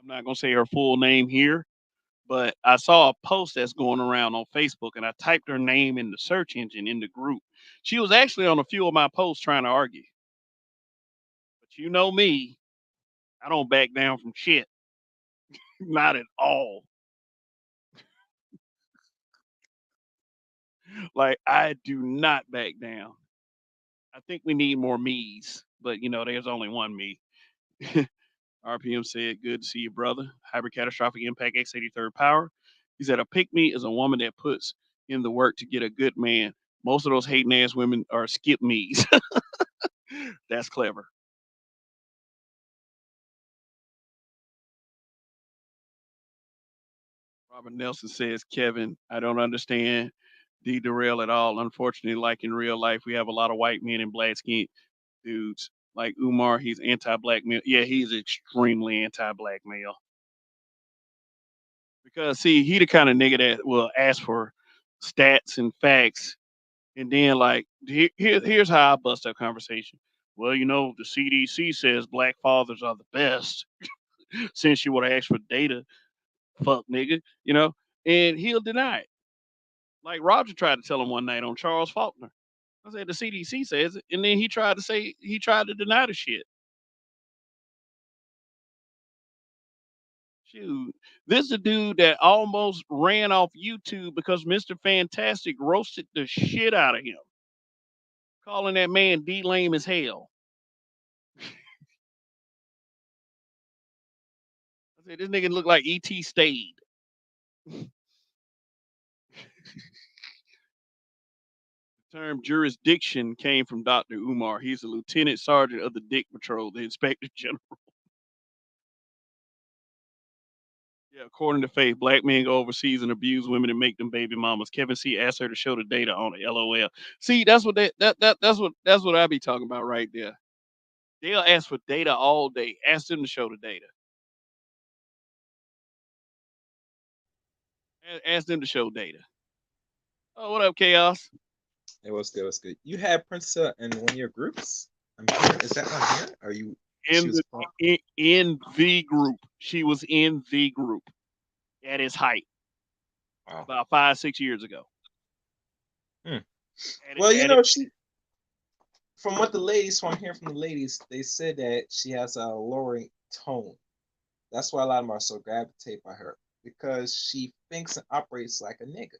I'm not gonna say her full name here, but I saw a post that's going around on Facebook, and I typed her name in the search engine in the group. She was actually on a few of my posts trying to argue, but you know me, I don't back down from shit, not at all. Like I do not back down. I think we need more me's, but you know, there's only one me. RPM said, "Good to see you, brother." Hybrid catastrophic impact X83rd power. He said, "A pick me is a woman that puts in the work to get a good man. Most of those hating ass women are skip me's." That's clever. Robert Nelson says, "Kevin, I don't understand D Darrell at all. Unfortunately, like in real life, we have a lot of white men and black skin dudes. Like Umar, he's anti-black male. Yeah, he's extremely anti-black male. Because see, he the kind of nigga that will ask for stats and facts, and then like here's how I bust that conversation. Well, you know, the CDC says black fathers are the best. Since you would have asked for data, fuck nigga, you know, and he'll deny it. Like Roger tried to tell him one night on Charles Faulkner. I said the CDC says it, and then he tried to deny the shit. Shoot, this is a dude that almost ran off YouTube because Mr. Fantastic roasted the shit out of him, calling that man D lame as hell. I said this nigga look like ET stayed. The term jurisdiction came from Dr. Umar. He's a lieutenant sergeant of the Dick Patrol, the inspector general. Yeah, according to Faith, black men go overseas and abuse women and make them baby mamas. Kevin C asked her to show the data on it. LOL. See, that's what that's what I be talking about right there. They'll ask for data all day. Ask them to show the data. Ask them to show data. Oh, what up, Chaos? It was good. It was good. You had Princess in one of your groups. I'm here. Is that on here? Are you? She In was. the in the group. She was in the group at its height Wow. about 5, 6 years ago. Hmm. At it, Well, at it, she. From what the ladies, from here from the ladies, they said that she has a lowering tone. That's why a lot of them are so gravitate by her because she thinks and operates like a nigga.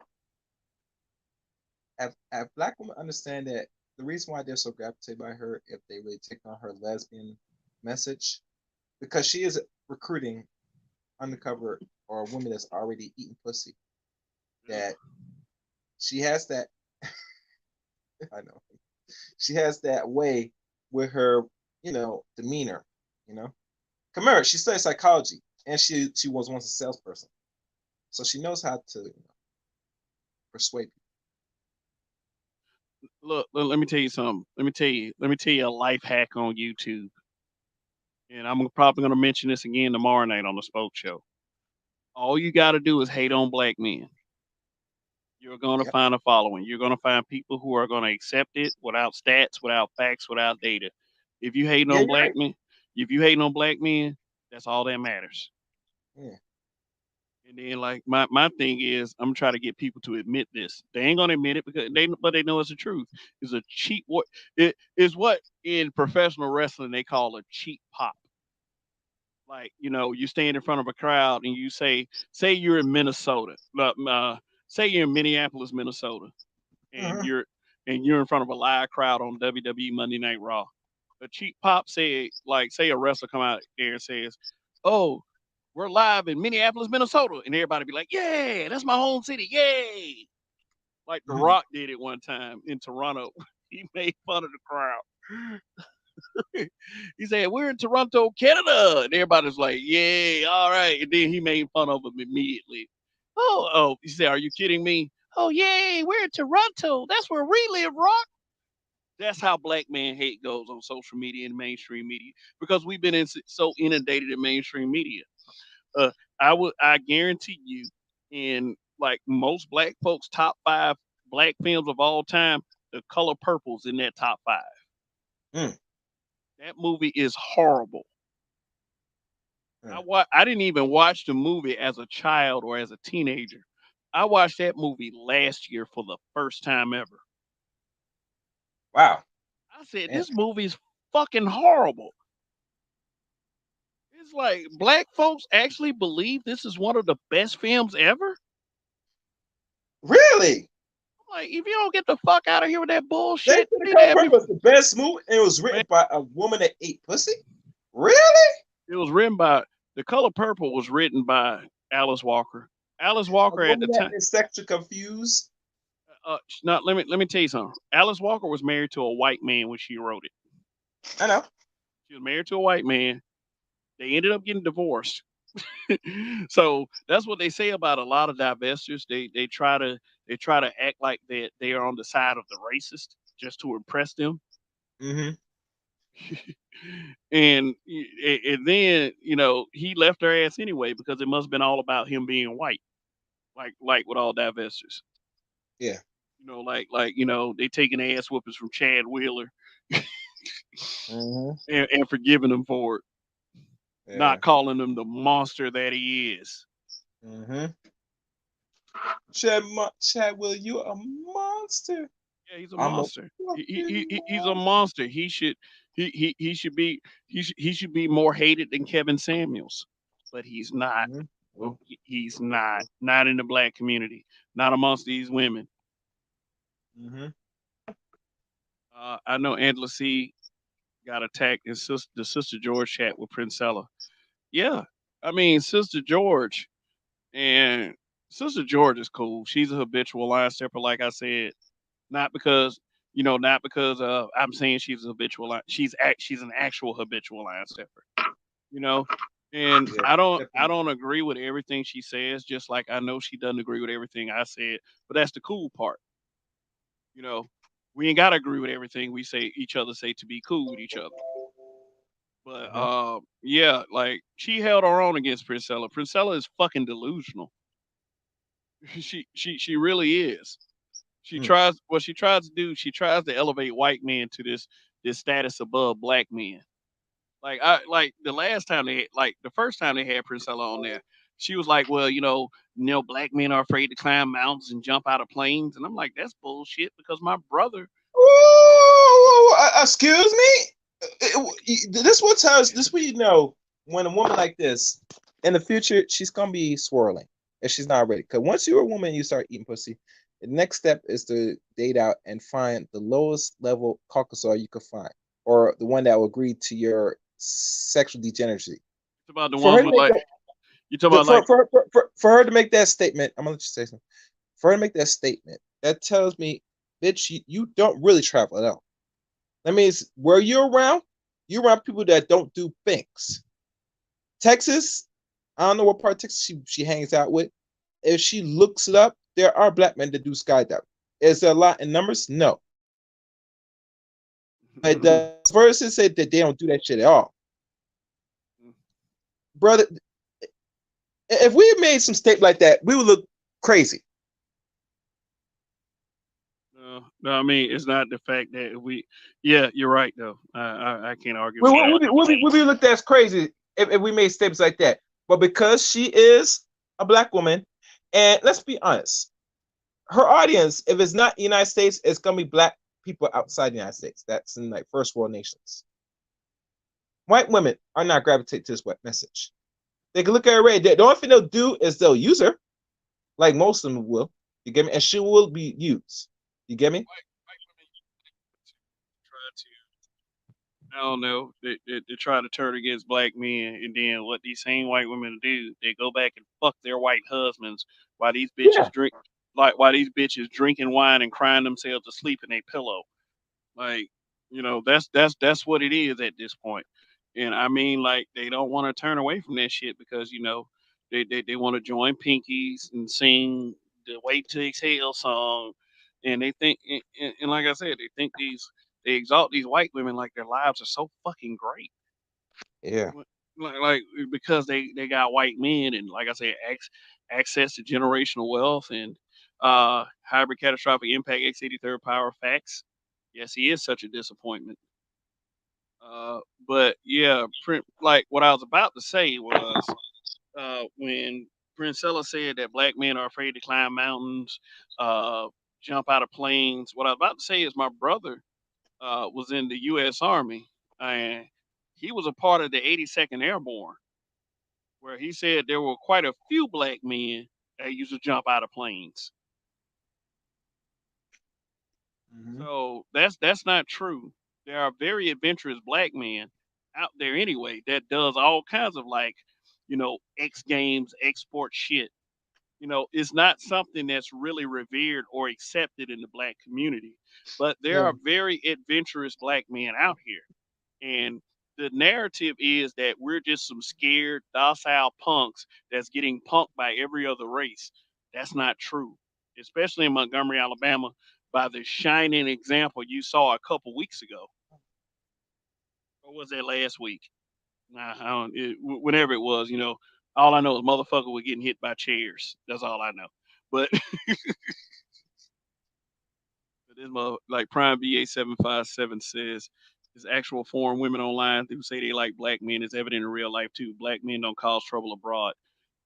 Have black women understand that the reason why they're so gravitated by her, if they really take on her lesbian message, because she is recruiting undercover or a woman that's already eating pussy. That she has that. I know. She has that way with her, demeanor. You know, Kamara, she studied psychology, and she was once a salesperson, so she knows how to persuade Look, let me tell you something. Let me tell you a life hack on YouTube. And I'm probably going to mention this again tomorrow night on the Spoke Show. All you got to do is hate on black men. You're going to people. find a following. You're going to find people who are going to accept it without stats, without facts, without data. If you hating Yeah, on you're black right. men, if you hating on black men, that's all that matters. Yeah. And then like my thing is I'm trying to get people to admit this. They ain't gonna admit it because they know it's the truth. It's a cheap what it is what in professional wrestling they call a cheap pop. Like, you stand in front of a crowd and you say you're in Minnesota. Say you're in Minneapolis, Minnesota, and Mhm. you're in front of a live crowd on WWE Monday Night Raw. A cheap pop said, like, say a wrestler come out there and says, "Oh, we're live in Minneapolis, Minnesota," and everybody be like, "Yeah, that's my home city, yay!" Like The Mhm. Rock did it one time in Toronto. He made fun of the crowd. He said, "We're in Toronto, Canada," and everybody's like, "Yay, all right." And then he made fun of them immediately. Oh, he said, "Are you kidding me?" "Oh, yay, we're in Toronto. That's where we live, Rock." That's how black man hate goes on social media and mainstream media because we've been so inundated in mainstream media. Uh, I guarantee you, in like most black folks' top 5 black films of all time, The Color Purple's in that top 5. Mm. That movie is horrible. Mm. I didn't even watch the movie as a child or as a teenager. I watched that movie last year for the first time ever. Wow. I said, Man. this movie's fucking horrible. It's like black folks actually believe this is one of the best films ever. Really? I'm like, if you don't get the fuck out of here with that They said bullshit, The leave Color that Purple before. was the best movie, and it was Man, written by a woman that ate pussy. Really? it was written by The Color Purple was written by Alice Walker. Alice A Walker at the woman that time. is sexually confused. Not let me tell you something. Alice Walker was married to a white man when she wrote it. I know. She was married to a white man. They ended up getting divorced. So that's what they say about a lot of divestors. They try to act like they are on the side of the racist just to impress them. Mm-hmm. And then he left her ass anyway because it must have been all about him being white, like with all divestors. Yeah. They taking ass whoopers from Chad Wheeler Mm-hmm. and forgiving him for it, Yeah. not calling him the monster that he is. Mm-hmm. Chad Will, you a monster. Yeah, he's a I'm a monster. fucking He's a monster. monster. He should be more hated than Kevin Samuels, but he's not. Mm-hmm. He's not in the black community, not amongst these women. Mm-hmm. I know Angela C got attacked in the Sister George chat with Princella. Yeah, I mean Sister George and Sister George is cool. She's a habitual line stepper, like I said. Not because not because I'm saying she's a habitual line. She's an actual habitual line stepper. You know, and Yeah. I don't agree with everything she says. Just like I know she doesn't agree with everything I said. But that's the cool part. You know, we ain't gotta agree with everything we say each other say to be cool with each other. But Mm-hmm. yeah, like she held her own against Princella. Princella is fucking delusional. She really is. She tries to do. She tries to elevate white men to this status above black men. Like the first time they had Priscilla on there, she was like, well, black men are afraid to climb mountains and jump out of planes, and I'm like, that's bullshit because my brother. Ooh, excuse me. This what tells. This what you know when a woman like this in the future she's gonna be swirling if she's not ready. Because once you're a woman, and you start eating pussy. The next step is to date out and find the lowest level Caucasoid you could find, or the one that will agree to your sexual degeneracy. It's about the For her ones to with make like that, you talking about like for her to make that statement, I'm gonna let you say something. For her to make that statement, that tells me, bitch, you don't really travel at all. That means where you're around people that don't do things. Texas, I don't know what part of Texas she hangs out with. If she looks it up, there are black men that do skydiving. Is there a lot in numbers? No. But the versus say that they don't do that shit at all. Brother, if we had made some statement like that, we would look crazy. No, I mean it's not the fact that we. Yeah, you're right though. I can't argue We with would that. we be looked at as crazy if we made statements like that. But because she is a black woman, and let's be honest, her audience, if it's not the United States, it's gonna be black people outside the United States. That's in like first world nations. White women are not gravitate to this white message. They can look at her already. The only thing they'll do is they'll use her, like most of them will. You get me? And she will be used. You get me? White women try to. I don't know. They try to turn against black men, and then what these same white women do? They go back and fuck their white husbands while these Yeah. bitches drink, like while these bitches drinking wine and crying themselves to sleep in a pillow. Like, that's what it is at this point. And I mean, like, they don't want to turn away from that shit because they want to join Pinkies and sing the "Wait to Exhale" song, and they think, and like I said, they exalt these white women like their lives are so fucking great. Yeah. Like because they got white men and like I said, access to generational wealth and hybrid catastrophic impact X83rd power facts. Yes, he is such a disappointment. Uh, but yeah, like what I was about to say was when Princella said that black men are afraid to climb mountains, uh, jump out of planes. What I was about to say is my brother was in the U.S. Army and he was a part of the 82nd Airborne, where he said there were quite a few black men that used to jump out of planes. Mm-hmm. So that's not true. There are very adventurous black men out there anyway that does all kinds of like, X Games export shit. It's not something that's really revered or accepted in the black community, but there Yeah. are very adventurous black men out here. And the narrative is that we're just some scared, docile punks that's getting punked by every other race. That's not true, especially in Montgomery, Alabama, by the shining example you saw a couple weeks ago. Or was that last week? Nah, I don't, whenever it was, all I know is motherfucker was getting hit by chairs. That's all I know. But this like Prime VA757 says, is actual foreign women online who say they like black men is evident in real life too. Black men don't cause trouble abroad.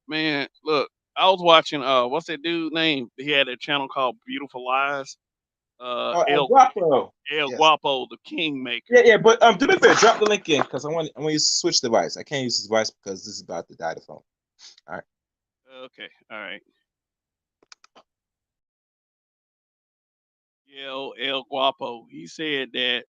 Man, look, I was watching what's that dude name? He had a channel called Beautiful Lies. Oh, El Guapo. El Yes. Guapo, the Kingmaker. Yeah, yeah, but do me a favor, drop the link in because I want to switch device. I can't use this device because this is about to die the phone. All right. Okay, all right. Yeah, El Guapo. He said that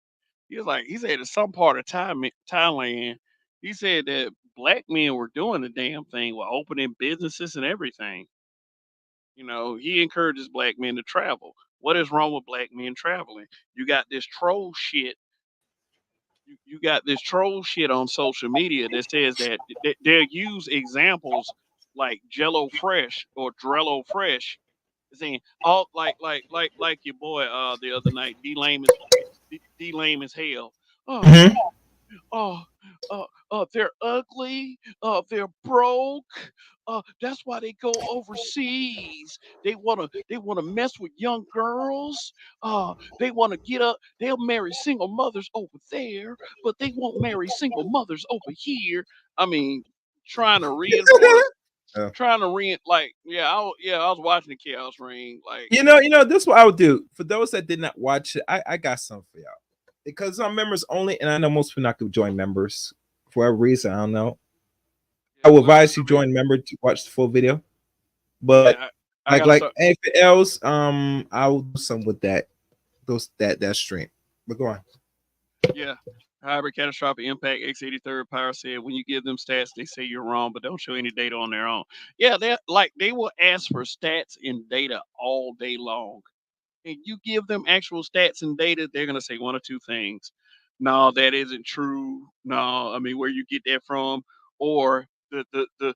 he said in some part of Thailand, he said that black men were doing the damn thing, were opening businesses and everything. He encourages black men to travel. What is wrong with black men traveling? You got this troll shit. You got this troll shit on social media that says that they'll use examples like Jello Fresh or Drello Fresh, saying all like your boy the other night, D lame as hell. Oh, Mm-hmm. oh, they're ugly. They're broke. That's why they go overseas. They wanna mess with young girls. They wanna get up. They'll marry single mothers over there, but they won't marry single mothers over here. I mean, trying to reinforce, Yeah. like, I was watching the Chaos Ring, like, This is what I would do. For those that did not watch it, I got something for y'all. Because I'm members only, and I know most people not gonna join members for whatever reason. I don't know. I yeah, would well, advise you I mean, join member to watch the full video. But yeah, I gotta like start. anything else, I'll do some with that stream. But go on. Yeah. Hybrid catastrophic impact X83rd power said when you give them stats, they say you're wrong, but don't show any data on their own. Yeah, they will ask for stats and data all day long. And you give them actual stats and data, they're gonna say one or two things. no, that isn't true. No, I mean, where you get that from, or the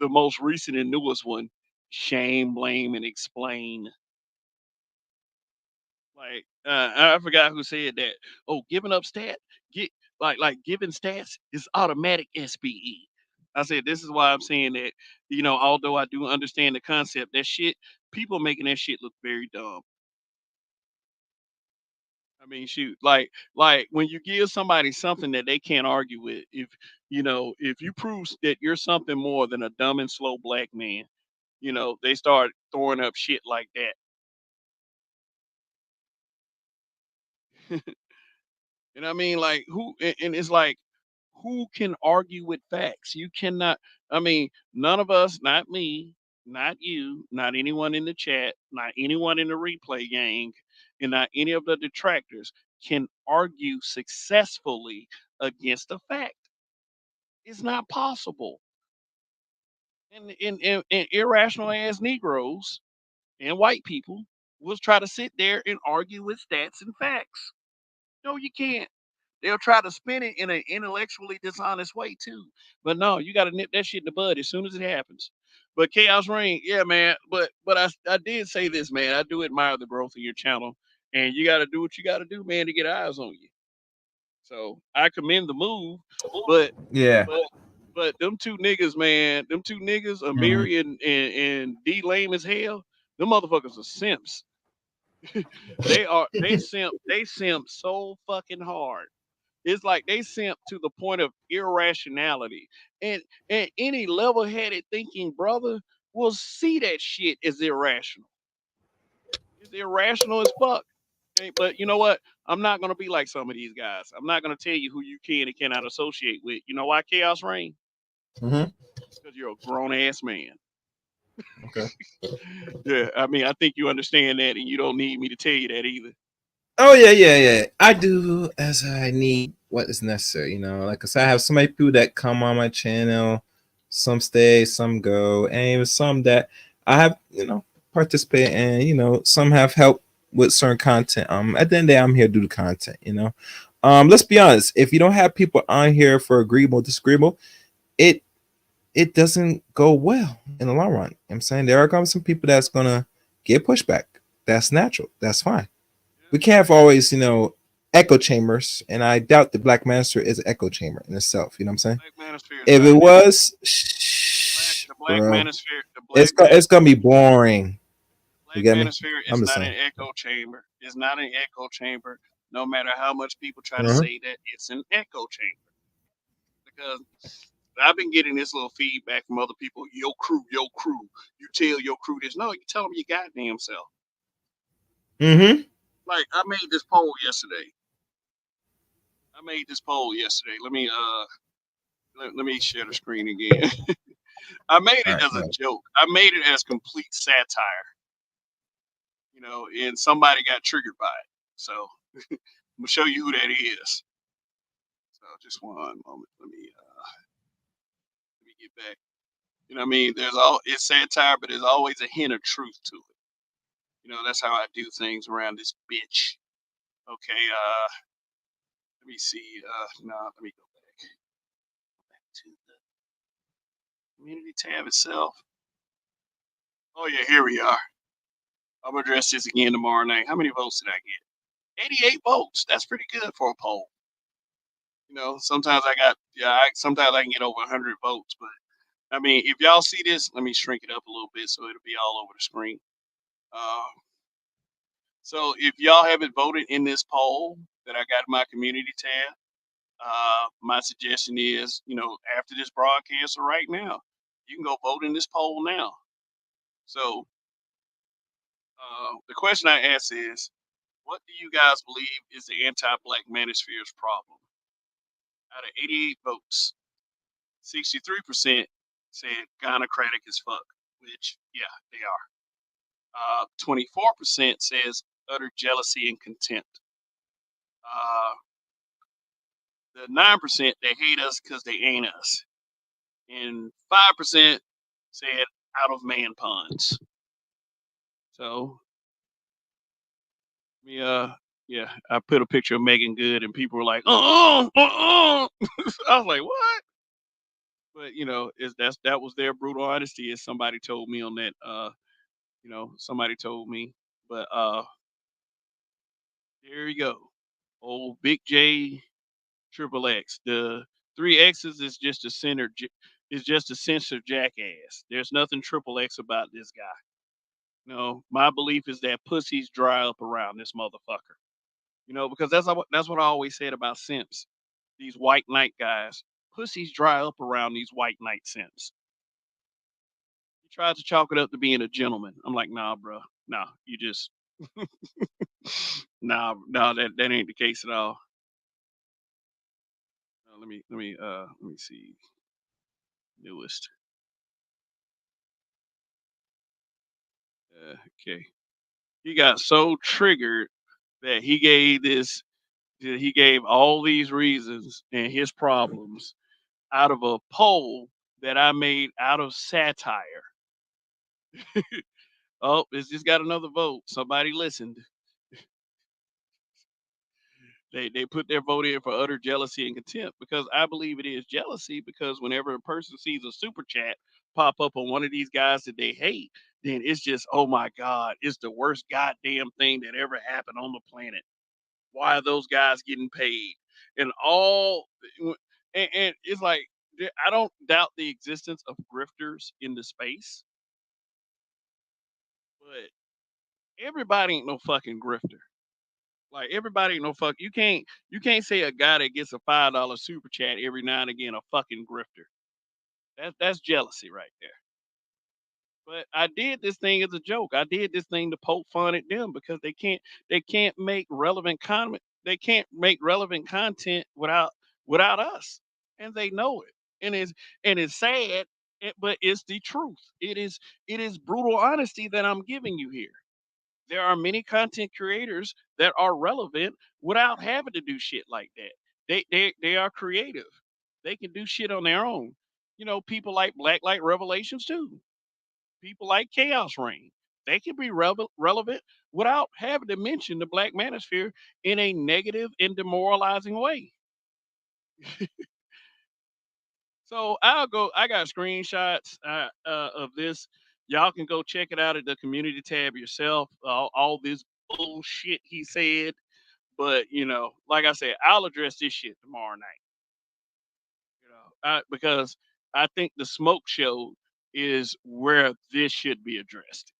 most recent and newest one, shame, blame, and explain. Like I forgot who said that. Oh, giving up get like giving stats is automatic SBE. I said this is why I'm saying that. Although I do understand the concept, that shit people making that shit look very dumb. I mean, shoot, like when you give somebody something that they can't argue with, if you prove that you're something more than a dumb and slow black man, they start throwing up shit like that. And I mean, like and it's like who can argue with facts? You cannot. I mean, none of us, not me, not you, not anyone in the chat, not anyone in the replay gang, and not any of the detractors can argue successfully against a fact. It's not possible. And irrational ass Negroes and white people will try to sit there and argue with stats and facts. No, you can't. They'll try to spin it in an intellectually dishonest way too. But no, you got to nip that shit in the bud as soon as it happens. But Chaos Reign, yeah, man. But I did say this, man. I do admire the growth of your channel, and you got to do what you got to do, man, to get eyes on you. So I commend the move, but Yeah. but but them two niggas, man, them two niggas, Mhm. Amiri and D lame as hell. Them motherfuckers are simps. They simp so fucking hard. It's like they simp to the point of irrationality. And any level-headed thinking brother will see that shit as irrational. It's irrational as fuck. Okay, but you know what? I'm not gonna be like some of these guys. I'm not gonna tell you who you can and cannot associate with. You know why, Chaos Reign? Mhm. Because you're a grown ass man. Okay. Yeah, I mean, I think you understand that, and you don't need me to tell you that either. Oh yeah, yeah, yeah. I do as I need what is necessary. Like I said, I have so many people that come on my channel. Some stay, some go, and even some that I have, participate, and some have helped with certain content. At the end of the day, I'm here to do the content. Let's be honest. If you don't have people on here for agreeable, disagreeable, it it doesn't go well in the long run. I'm saying there are going to be some people that's gonna get pushback. That's natural. That's fine. We can't have always, echo chambers, and I doubt the Black Master is an echo chamber in itself. You know what I'm saying? Black manosphere is If not it an echo. was, The black bro, manosphere, the black it's gonna be manosphere boring. You Black get me? manosphere I'm is just not an saying. echo chamber. It's not an echo chamber. No matter how much people try to Uh-huh. say that it's an echo chamber, because I've been getting this little feedback from other people. Yo crew, yo crew. You tell your crew this. No, you tell them your goddamn self. Mm-hmm. Like I made this poll yesterday. I made this poll yesterday. Let me share the screen again. I made All it right. as a joke. I made it as complete satire. And somebody got triggered by it. So I'm gonna show you who that is. So just one moment. Let me get back. You know what I mean? It's satire, but there's always a hint of truth to it. That's how I do things around this bitch. Okay, let me see. No, let me go back to the community tab itself. Oh yeah, here we are. I'm gonna address this again tomorrow night. How many votes did I get? 88 votes. That's pretty good for a poll. Sometimes sometimes I can get over 100 votes, but I mean, if y'all see this, let me shrink it up a little bit so it'll be all over the screen. Uh, so if y'all haven't voted in this poll that I got in my community tab, my suggestion is, after this broadcast or right now, you can go vote in this poll now. So the question I ask is, what do you guys believe is the anti-black manosphere's problem? Out of 88 votes, 63% said gynocratic as fuck, which, yeah, they are. 24% says utter jealousy and contempt. The 9%, they hate us because they ain't us. And 5% said out of man puns. So, Yeah, I put a picture of Megan Good, and people were like, I was like, what? But is that was their brutal honesty, as somebody told me on that. Somebody told me. But there you go. Old Big J Triple X. The three X's is just a is just a censor jackass. There's nothing triple X about this guy. No, my belief is that pussies dry up around this motherfucker. Because that's what I always said about simps. These white knight guys, pussies dry up around these white knight simps. He tried to chalk it up to being a gentleman. I'm like, nah, bro, nah, you just nah, that ain't the case at all. Let me see newest. Okay, he got so triggered that he gave all these reasons and his problems out of a poll that I made out of satire. Oh, it's just got another vote. Somebody listened. They put their vote in for utter jealousy and contempt, because I believe it is jealousy, because whenever a person sees a super chat pop up on one of these guys that they hate, then it's just, oh my God, it's the worst goddamn thing that ever happened on the planet. Why are those guys getting paid? And all and it's like, I don't doubt the existence of grifters in the space, but everybody ain't no fucking grifter. Like, everybody ain't no fuck. You can't say a guy that gets a $5 super chat every now and again a fucking grifter. That's jealousy right there. But I did this thing as a joke. I did this thing to poke fun at them, because they can't make relevant comment. They can't make relevant content without us, and they know it. And it's sad, but it's the truth. It is brutal honesty that I'm giving you here. There are many content creators that are relevant without having to do shit like that. They are creative. They can do shit on their own. People like Blacklight Revelations too. People like Chaos Reign. They can be relevant without having to mention the Black Manosphere in a negative and demoralizing way. So I'll go. I got screenshots of this. Y'all can go check it out at the community tab yourself. All this bullshit he said. But like I said, I'll address this shit tomorrow night. Because I think the smoke show is where this should be addressed.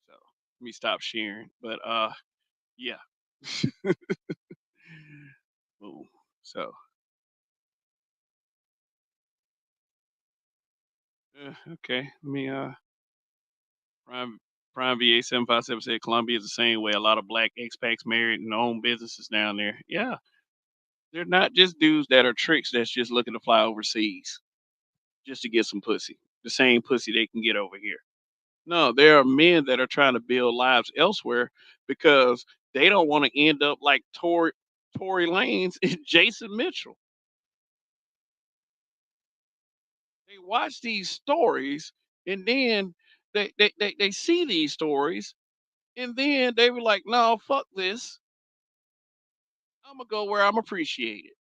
So let me stop sharing. But yeah. Boom. So okay. Let me Prime Prime VA 757 said Colombia is the same way. A lot of black expats married and own businesses down there. Yeah. They're not just dudes that are tricks that's just looking to fly overseas just to get some pussy. The same pussy they can get over here. No, there are men that are trying to build lives elsewhere, because they don't want to end up like Tory Lanez and Jason Mitchell. They watch these stories, and then they see these stories, and then they were like, no, fuck this. I'm gonna go where I'm appreciated.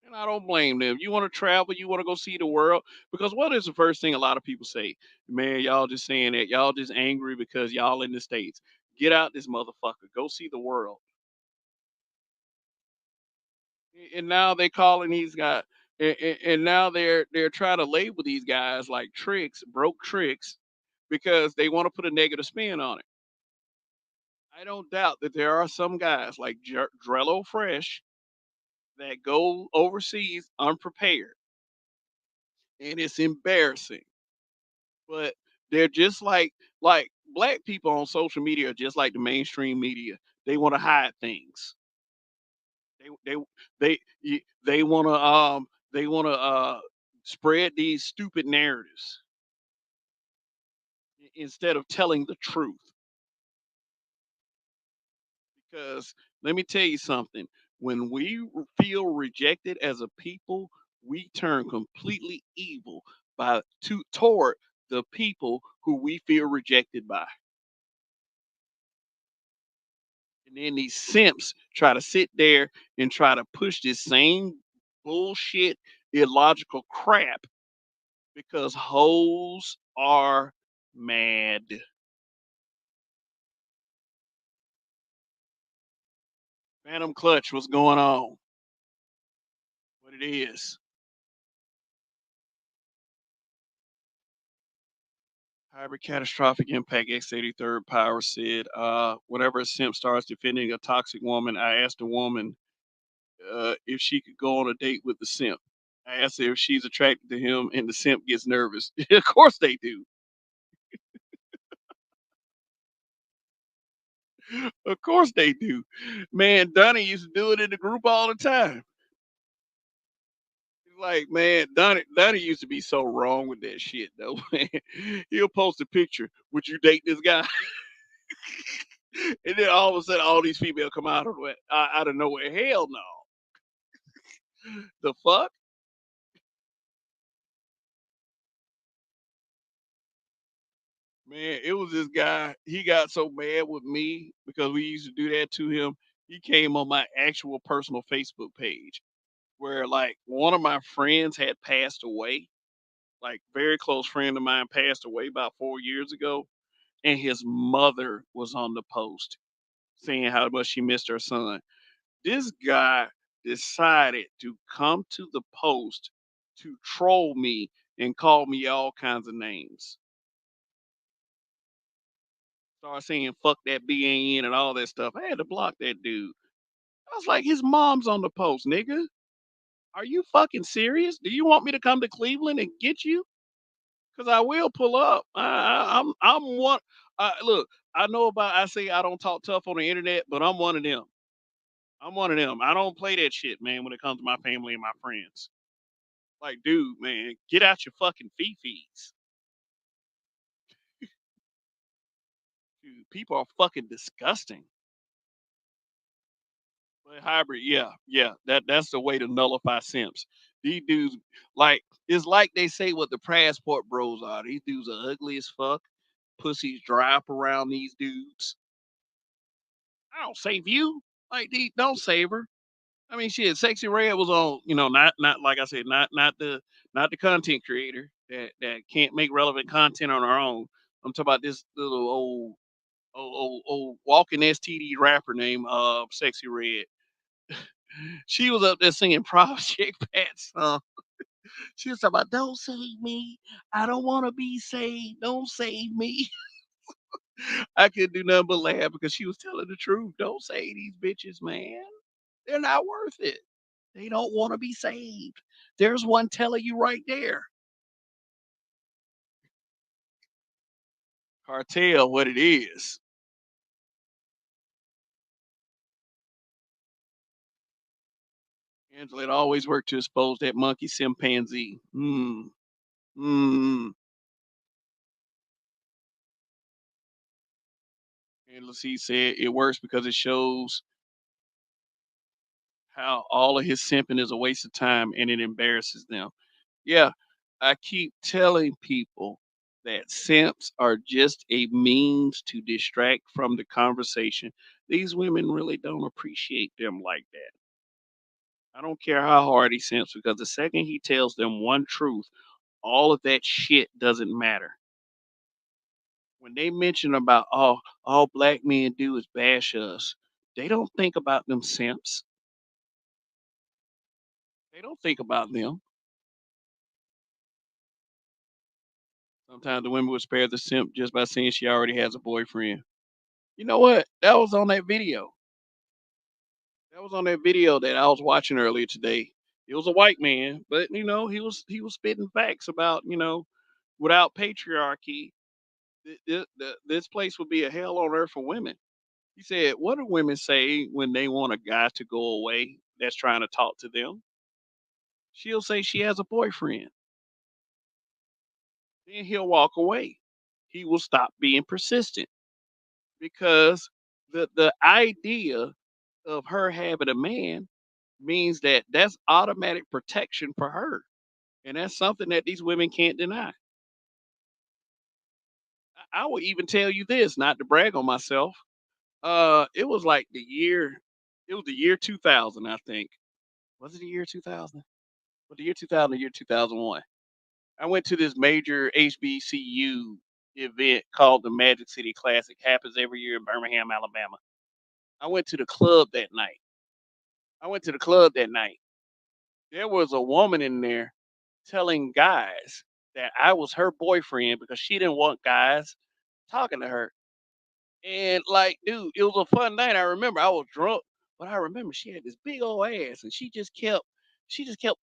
And I don't blame them. You want to travel, you want to go see the world. Because what is the first thing a lot of people say? Man, y'all just saying that. Y'all just angry because y'all in the States. Get out this motherfucker. Go see the world. And now they calling these guys, and now they're trying to label these guys like tricks, broke tricks, because they want to put a negative spin on it. I don't doubt that there are some guys like Drello Fresh that go overseas unprepared, and it's embarrassing. But they're just like black people on social media are just like the mainstream media. They want to hide things. They they want to spread these stupid narratives instead of telling the truth. Because let me tell you something: when we feel rejected as a people, we turn completely evil toward the people who we feel rejected by. And then these simps try to sit there and try to push this same bullshit, illogical crap because hoes are mad. Phantom Clutch, what's going on? What it is? Hybrid catastrophic impact X83rd Power said, whenever a simp starts defending a toxic woman, I asked the woman if she could go on a date with the simp. I asked her if she's attracted to him, and the simp gets nervous. Of course they do. Of course they do. Man, Donnie used to do it in the group all the time. Like, man, Donnie used to be so wrong with that shit though. Man. He'll post a picture. Would you date this guy? And then all of a sudden, all these females come out of nowhere. Hell no. The fuck, man! It was this guy. He got so mad with me because we used to do that to him. He came on my actual personal Facebook page where like one of my friends had passed away. Like very close friend of mine passed away about 4 years ago, and his mother was on the post saying how much she missed her son. This guy decided to come to the post to troll me and call me all kinds of names. Start saying fuck that BAN and all that stuff. I had to block that dude. I was like, his mom's on the post, nigga. Are you fucking serious? Do you want me to come to Cleveland and get you? Because I will pull up. I'm one. Look, I know about. I say I don't talk tough on the internet, but I'm one of them. I'm one of them. I don't play that shit, man. When it comes to my family and my friends, like, dude, man, get out your fucking fifis. Dude, people are fucking disgusting. But hybrid, yeah, yeah, that's the way to nullify simps. These dudes, like, it's like they say what the passport bros are. These dudes are ugly as fuck. Pussies dry up around these dudes. I don't save you. Like, don't save her. I mean, shit. Sexy Red was on, not like I said, not the content creator that can't make relevant content on her own. I'm talking about this little old walking STD rapper named Sexy Red. She was up there singing Project Pat song. She was talking about, "Don't save me. I don't want to be saved. Don't save me." I couldn't do nothing but laugh because she was telling the truth. Don't save these bitches, man. They're not worth it. They don't want to be saved. There's one telling you right there. Cartel, what it is. Angela had always worked to expose that monkey chimpanzee. Hmm. Hmm. Angela C said it works because it shows how all of his simping is a waste of time and it embarrasses them. Yeah, I keep telling people that simps are just a means to distract from the conversation. These women really don't appreciate them like that. I don't care how hard he simps because the second he tells them one truth, all of that shit doesn't matter. When they mention about all black men do is bash us, they don't think about them simps. They don't think about them. Sometimes the women would spare the simp just by saying she already has a boyfriend. You know what? That was on that video. That was on that video that I was watching earlier today. It was a white man, but he was spitting facts about without patriarchy, this place would be a hell on earth for women. He said, "What do women say when they want a guy to go away that's trying to talk to them? She'll say she has a boyfriend. Then he'll walk away. He will stop being persistent because the idea of her having a man means that that's automatic protection for her. And that's something that these women can't deny. I will even tell you this, not to brag on myself. It was like the year. It was the year 2000, I think. Was it the year 2000? Well, the year 2000, the year 2001. I went to this major HBCU event called the Magic City Classic. Happens every year in Birmingham, Alabama. I went to the club that night. I went to the club that night. There was a woman in there telling guys that I was her boyfriend because she didn't want guys talking to her. And like, dude, it was a fun night. I remember I was drunk, but I remember she had this big old ass, and she just kept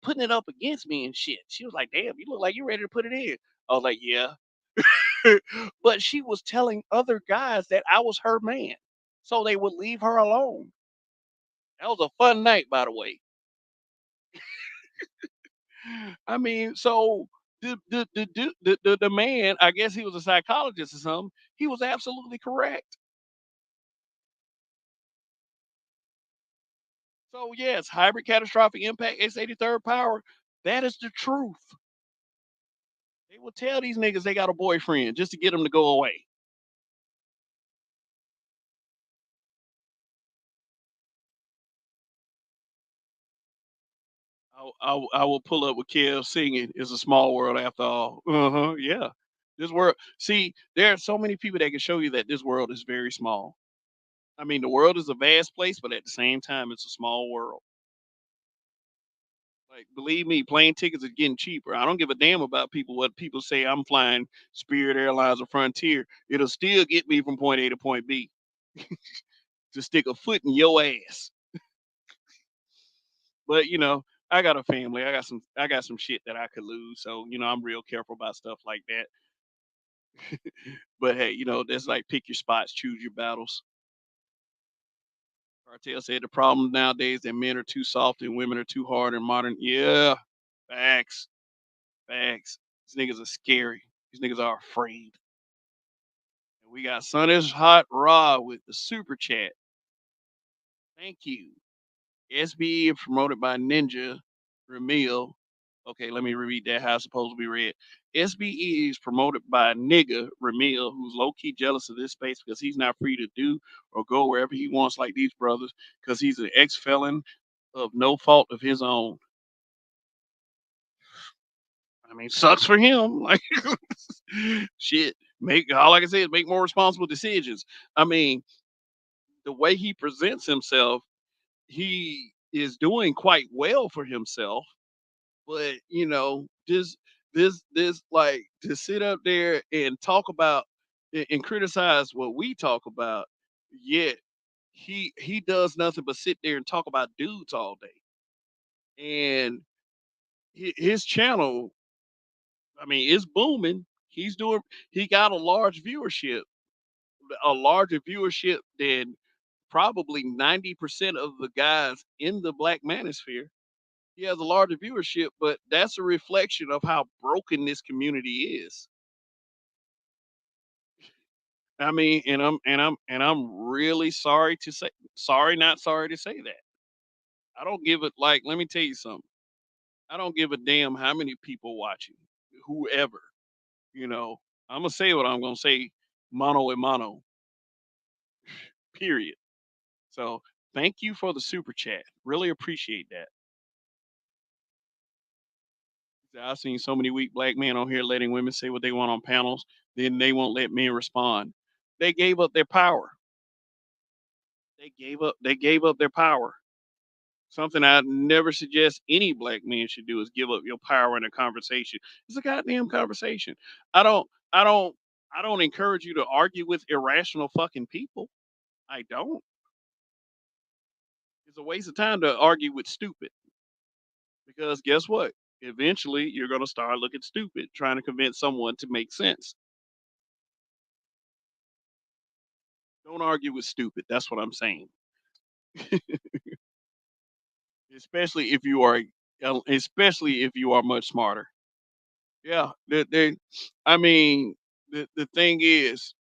putting it up against me and shit. She was like, "Damn, you look like you ready to put it in." I was like, "Yeah," but she was telling other guys that I was her man, so they would leave her alone. That was a fun night, by the way. I mean, so the man, I guess he was a psychologist or something. He was absolutely correct. So yes, hybrid catastrophic impact X83rd power. That is the truth. They will tell these niggas they got a boyfriend just to get them to go away. I will pull up with Kev singing. It's a small world after all. Uh huh. Yeah. This world. See, there are so many people that can show you that this world is very small. I mean, the world is a vast place, but at the same time, it's a small world. Like, believe me, plane tickets are getting cheaper. I don't give a damn about people what people say. I'm flying Spirit Airlines or Frontier. It'll still get me from point A to point B to stick a foot in your ass. But I got a family. I got some shit that I could lose. So I'm real careful about stuff like that. But hey, that's like pick your spots, choose your battles. Cartel said the problem nowadays that men are too soft and women are too hard and modern. Yeah, facts, facts. These niggas are scary. These niggas are afraid. And we got Sun is Hot Raw with the super chat. Thank you. SBE promoted by Ninja Ramil. Okay, let me read that how it's supposed to be read. SBE is promoted by nigga Ramil, who's low key jealous of this space because he's not free to do or go wherever he wants like these brothers because he's an ex felon of no fault of his own. I mean, sucks for him. Like, shit. Make all I can say is make more responsible decisions. I mean, the way he presents himself, he is doing quite well for himself. But this like to sit up there and talk about and criticize what we talk about, yet he does nothing but sit there and talk about dudes all day. And his channel, I mean, it's booming. He got a large viewership, a larger viewership than probably 90% of the guys in the black manosphere. He has a larger viewership, but that's a reflection of how broken this community is. I mean, and I'm really sorry, not sorry to say that. I don't give it like let me tell you something. I don't give a damn how many people watching, whoever, you know. I'm gonna say what I'm gonna say, mono and mono, period. So thank you for the super chat. Really appreciate that. I've seen so many weak black men on here letting women say what they want on panels, then they won't let men respond. They gave up their power. They gave up their power. Something I never suggest any black man should do is give up your power in a conversation. It's a goddamn conversation. I don't I don't I don't encourage you to argue with irrational fucking people. I don't. It's a waste of time to argue with stupid because guess what? Eventually you're going to start looking stupid trying to convince someone to make sense. Don't argue with stupid. That's what I'm saying. Especially if you are much smarter. Yeah, I mean, the thing is,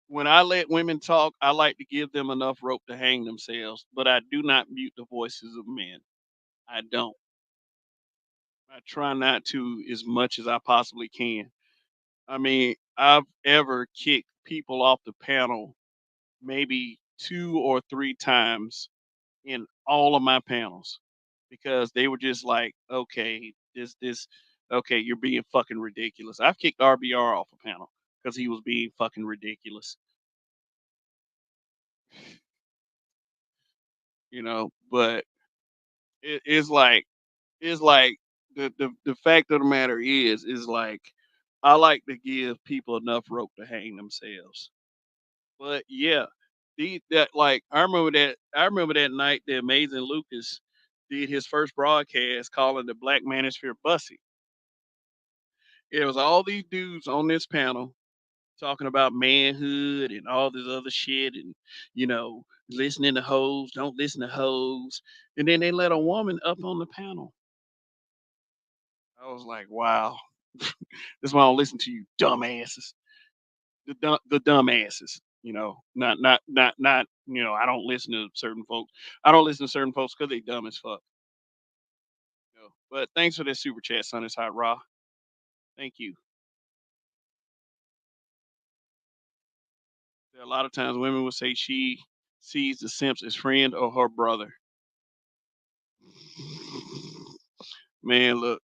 when I let women talk, I like to give them enough rope to hang themselves, but I do not mute the voices of men. I don't. I try not to as much as I possibly can. I mean, I've ever kicked people off the panel maybe 2 or 3 times in all of my panels because they were just like, okay, okay, you're being fucking ridiculous. I've kicked RBR off a panel because he was being fucking ridiculous, but it's like, it's like the fact of the matter is like, I like to give people enough rope to hang themselves. But yeah, that like I remember that night the amazing Lucas did his first broadcast calling the Black Manosphere Bussy. It was all these dudes on this panel talking about manhood and all this other shit and listening to hoes, don't listen to hoes. And then they let a woman up on the panel. I was like, wow. That's why I don't listen to you dumbasses. The dumbasses. Not. I don't listen to certain folks. I don't listen to certain folks because they dumb as fuck. But thanks for that super chat, son. It's hot raw. Thank you. A lot of times women will say she sees the simps as friend or her brother. Man, look,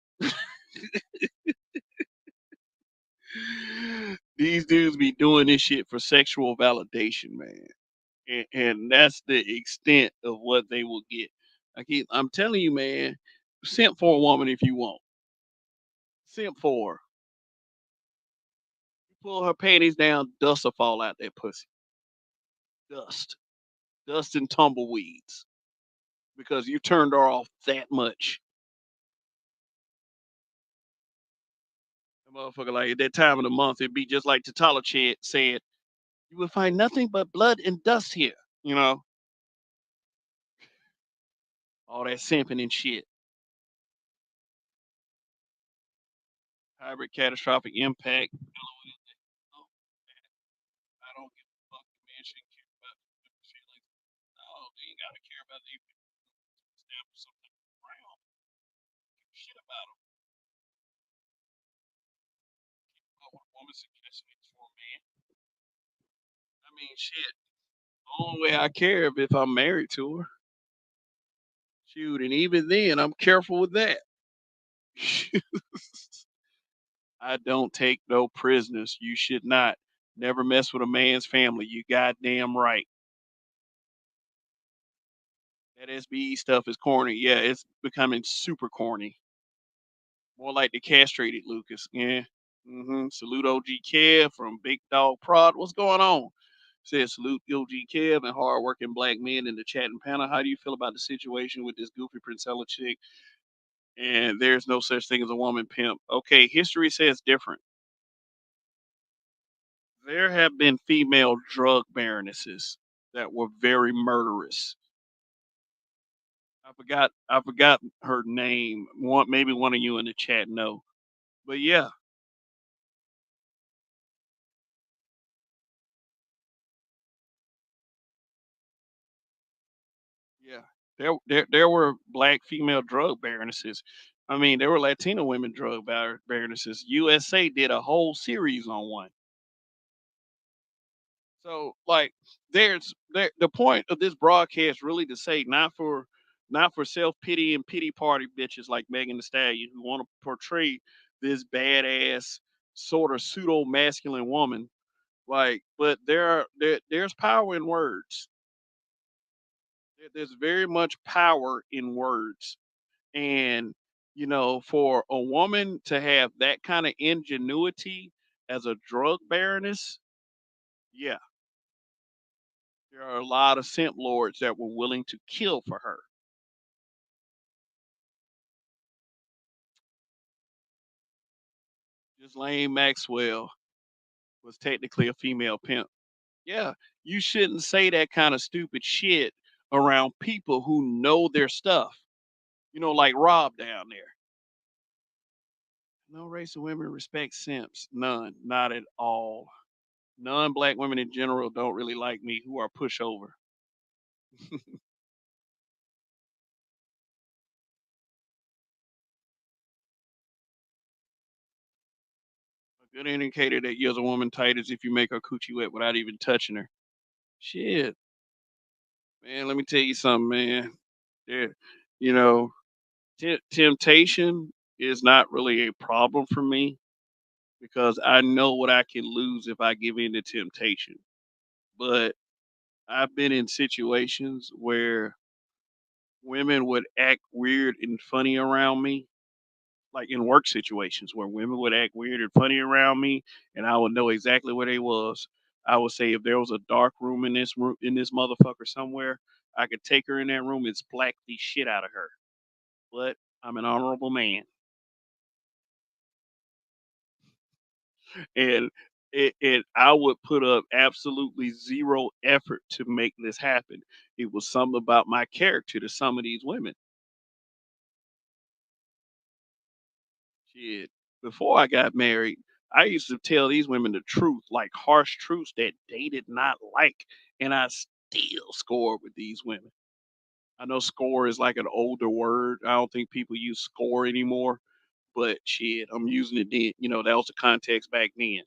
these dudes be doing this shit for sexual validation, man. And that's the extent of what they will get. I'm telling you, man, simp for a woman if you want. Simp for her. You pull her panties down, dust will fall out that pussy. Dust. Dust and tumbleweeds. Because you turned her off that much. The motherfucker, like at that time of the month, it'd be just like T'Challa said, you will find nothing but blood and dust here. You know, all that simping and shit. Hybrid catastrophic impact. I don't give a fuck. The man shouldn't care about women's feelings. No, they ain't gotta care about the establish some type of ground. Give a shit about them. What a woman suggesting it's for a man. I mean, shit. The only way I care if I'm married to her. Shoot, and even then, I'm careful with that. I don't take no prisoners. You should not. Never mess with a man's family. You goddamn right. That SBE stuff is corny. Yeah, it's becoming super corny. More like the castrated Lucas. Yeah. Salute OG Kev from Big Dog Prod. What's going on? Says salute OG Kev and hardworking black men in the chatting panel. How do you feel about the situation with this goofy Princella chick? And there's no such thing as a woman pimp. Okay, history says different. There have been female drug baronesses that were very murderous. I forgot her name. Maybe one of you in the chat know. But yeah, yeah. There were black female drug baronesses. I mean, there were Latino women drug baronesses. USA did a whole series on one. So like the point of this broadcast really to say not for self pity and pity party bitches like Megan Thee Stallion who want to portray this badass sort of pseudo masculine woman. Like, but there's power in words. There's very much power in words. And for a woman to have that kind of ingenuity as a drug baroness, yeah, there are a lot of simp lords that were willing to kill for her. Just Lane Maxwell was technically a female pimp. Yeah, you shouldn't say that kind of stupid shit around people who know their stuff. Like Rob down there. No race of women respect simps. None. Not at all. Non-black women in general don't really like me who are pushover. A good indicator that you're a woman tight is if you make her coochie wet without even touching her. Shit. Man, let me tell you something, man. There, you know, temptation is not really a problem for me because I know what I can lose if I give in to temptation. But I've been in situations where women would act weird and funny around me, like in work situations where women would act weird and funny around me, and I would know exactly where they was. I would say if there was a dark room in this motherfucker somewhere, I could take her in that room and splack the shit out of her. But I'm an honorable man, and I would put up absolutely zero effort to make this happen. It was something about my character to some of these women. Shit. Before I got married, I used to tell these women the truth, like harsh truths that they did not like, and I still scored with these women. I know score is like an older word. I don't think people use score anymore, but shit, I'm using it then. That was the context back then.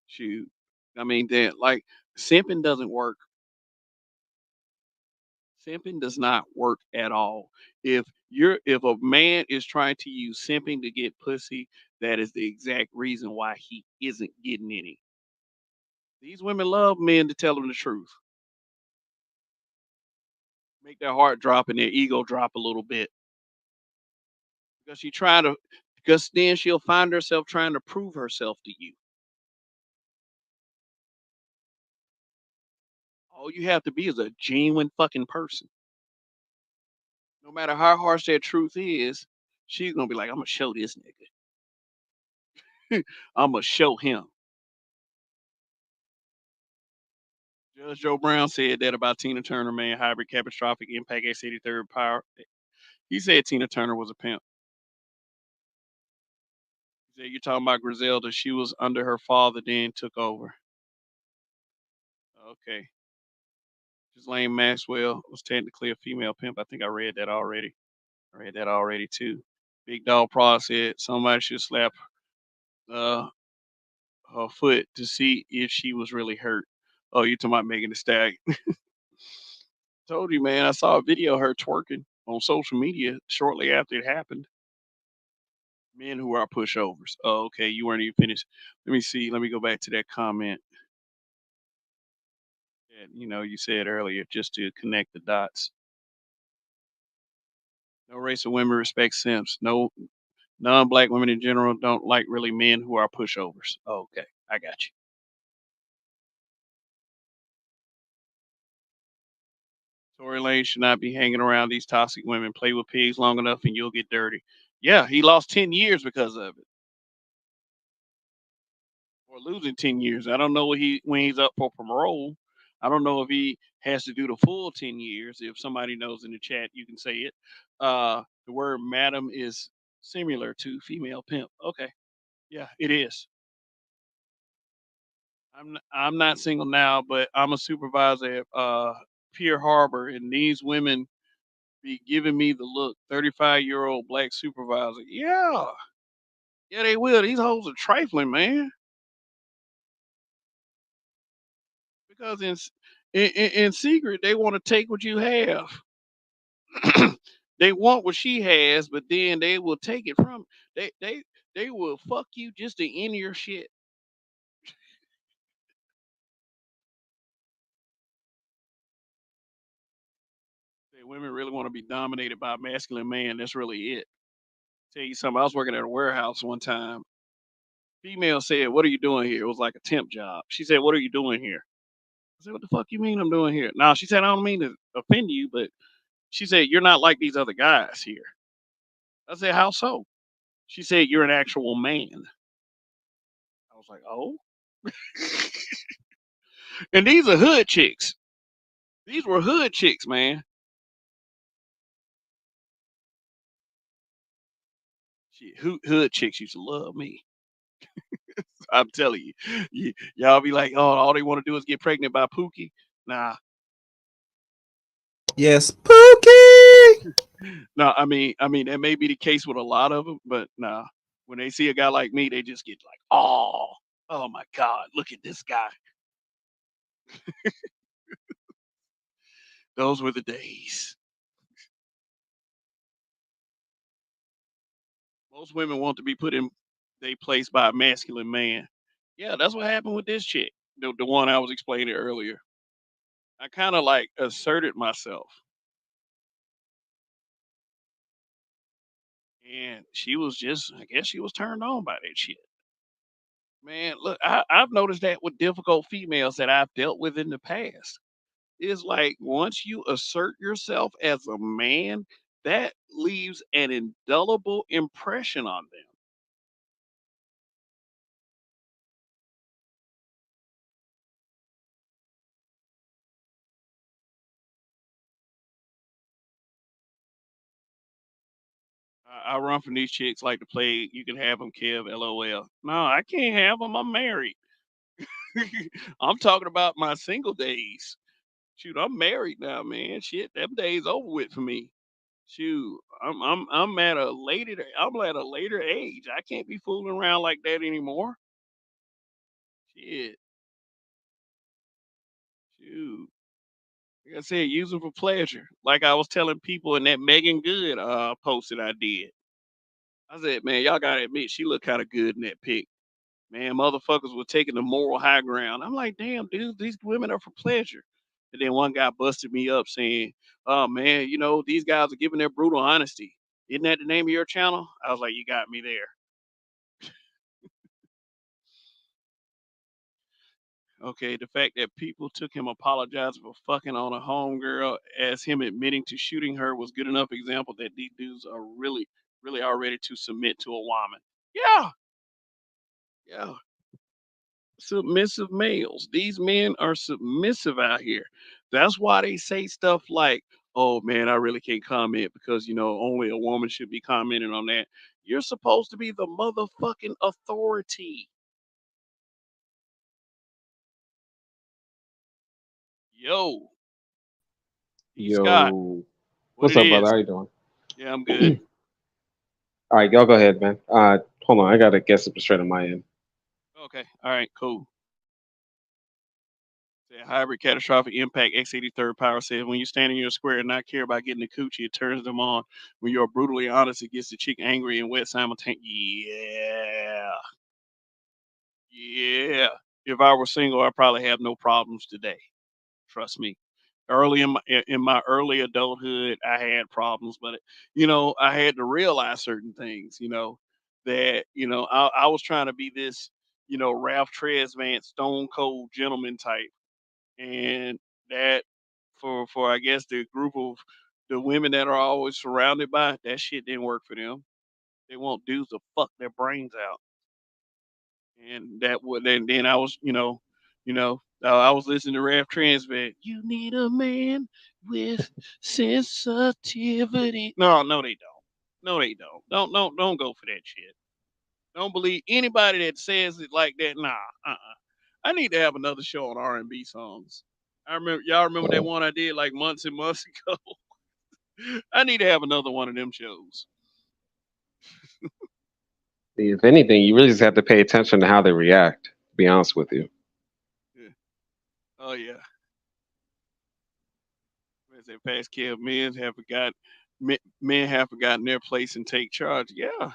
Shoot. I mean, then like simping doesn't work. Simping does not work at all. If a man is trying to use simping to get pussy, that is the exact reason why he isn't getting any. These women love men to tell them the truth. Make their heart drop and their ego drop a little bit. Because she trying to because then she'll find herself trying to prove herself to you. All you have to be is a genuine fucking person. No matter how harsh that truth is, she's gonna be like, I'm gonna show this nigga. I'm gonna show him. Judge Joe Brown said that about Tina Turner, man. Hybrid catastrophic impact X83rd power. He said Tina Turner was a pimp. He said you're talking about Griselda. She was under her father, then took over. Okay. Ghislaine Maxwell was technically a female pimp. I think I read that already. I read that already too. Big Dog Pro said somebody should slap uh, her foot to see if she was really hurt. Oh, you talking about Megan Thee Stallion? Told you, man. I saw a video of her twerking on social media shortly after it happened. Men who are pushovers. Oh, okay. You weren't even finished. Let me see. Let me go back to that comment that you said earlier, just to connect the dots. No race of women respects simps. No non-black women in general don't like really men who are pushovers. Oh, okay, I got you. Tory Lane should not be hanging around these toxic women. Play with pigs long enough and you'll get dirty. Yeah, he lost 10 years because of it, or losing 10 years. I don't know what he when he's up for parole. I don't know if he has to do the full 10 years. If somebody knows in the chat, you can say it. The word "madam" is similar to female pimp. Okay, yeah, it is. I'm not single now, but I'm a supervisor at Pier Harbor, and these women be giving me the look. 35-year-old black supervisor. Yeah, yeah, they will. These hoes are trifling, man. Because in secret they want to take what you have. They want what she has, but then they will take it from they will fuck you just to end your shit. Women really want to be dominated by a masculine man. That's really it. Tell you something. I was working at a warehouse one time. Female said, "What are you doing here?" It was like a temp job. She said, "What are you doing here?" I said, "What the fuck you mean I'm doing here?" Now she said, "I don't mean to offend you, but she said you're not like these other guys here." I said, "How so?" She said, "You're an actual man." I was like, "Oh." And these are hood chicks. These were hood chicks, man. Shit, hood chicks used to love me. I'm telling you, y'all be like, "Oh, all they want to do is get pregnant by Pookie." Nah, Yes, Pookie. no. I mean, that may be the case with a lot of them, but nah. When they see a guy like me, they just get like, oh my God, look at this guy. Those were the days. Most women want to be put in their place by a masculine man. Yeah, that's what happened with this chick, the one I was explaining earlier. I kind of like asserted myself, and she was just, I guess she was turned on by that shit. Man, look, I've noticed that with difficult females that I've dealt with in the past. It's like once you assert yourself as a man, that leaves an indelible impression on them. I run from these chicks like to play. You can have them, Kev. LOL. No, I can't have them. I'm married. I'm talking about my single days. Shoot, I'm married now, man. Shit, them days over with for me. Shoot, I'm at a later age. I can't be fooling around like that anymore. Shit, shoot. Like I said, use them for pleasure. Like I was telling people in that Megan Good post that I did. I said, man, y'all gotta admit she looked kind of good in that pic. Man, motherfuckers were taking the moral high ground. I'm like, damn, dude, these women are for pleasure. And then one guy busted me up saying, oh man, these guys are giving their brutal honesty. Isn't that the name of your channel? I was like, you got me there. Okay, the fact that people took him apologizing for fucking on a homegirl as him admitting to shooting her was good enough example that these dudes are really, really are ready to submit to a woman. Yeah, yeah. Submissive males. These men are submissive out here. That's why they say stuff like, oh man, I really can't comment because, only a woman should be commenting on that. You're supposed to be the motherfucking authority. Yo, D. Scott, Yo, what what's it up, brother? is. How you doing? Yeah, I'm good. All right, y'all go ahead, man. Hold on, I gotta get something straight on my end. Okay. All right, cool. Said hybrid catastrophic impact X83rd power says when you stand in your square and not care about getting the coochie, it turns them on. When you're brutally honest, it gets the chick angry and wet simultaneously. Yeah. Yeah. If I were single, I'd probably have no problems today. Trust me. Early in my early adulthood, I had problems, but I had to realize certain things. That I was trying to be this Ralph Tresvant Stone Cold gentleman type, and that for I guess the group of the women that are always surrounded by that shit didn't work for them. They want dudes to fuck their brains out, and that would then I was I was listening to Rap Transvet. You need a man with sensitivity. No, no, they don't. No, they don't. Don't go for that shit. Don't believe anybody that says it like that. Nah, I need to have another show on R&B songs. Y'all remember that one I did like months and months ago. I need to have another one of them shows. If anything, you really just have to pay attention to how they react. To be honest with you, Yeah. Oh yeah. As they past care, men have forgotten their place and take charge. Yeah.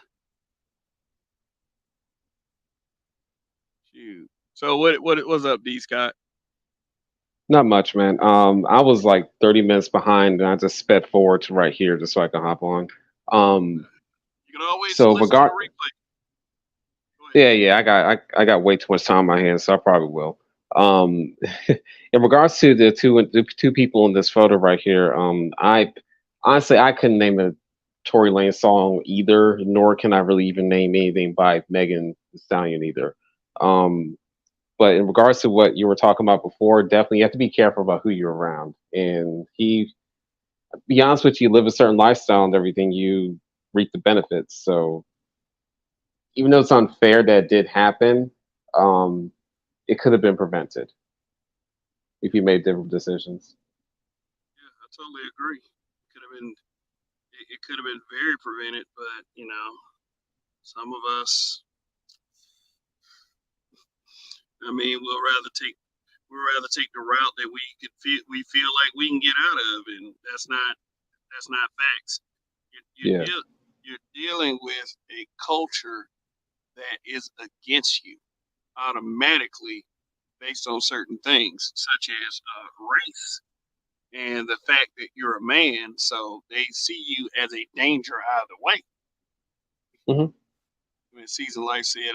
Shoot. So what's up, D Scott? not much, man. I was like 30 minutes behind, and I just sped forward to right here just so I can hop on. Um, You can always so listen to the regard, replay. Go ahead. yeah, I got way too much time on my hands, so I probably will. Um, in regards to the two people in this photo right here, I honestly I couldn't name a Tory Lane song either, nor can I really even name anything by Megan Thee Stallion either. Um, but in regards to what you were talking about before, definitely you have to be careful about who you're around. And be honest with you, live a certain lifestyle and everything, you reap the benefits. So even though it's unfair that it did happen, um, it could have been prevented if you made different decisions. Yeah, I totally agree. It could have been very prevented, but some of us, I mean, We'd rather take the route that we feel like we can get out of, and that's not facts. You're, Yeah. you're, you're dealing with a culture that is against you automatically based on certain things, such as race and the fact that you're a man, so they see you as a danger either way. Hmm. I mean, Season Life said,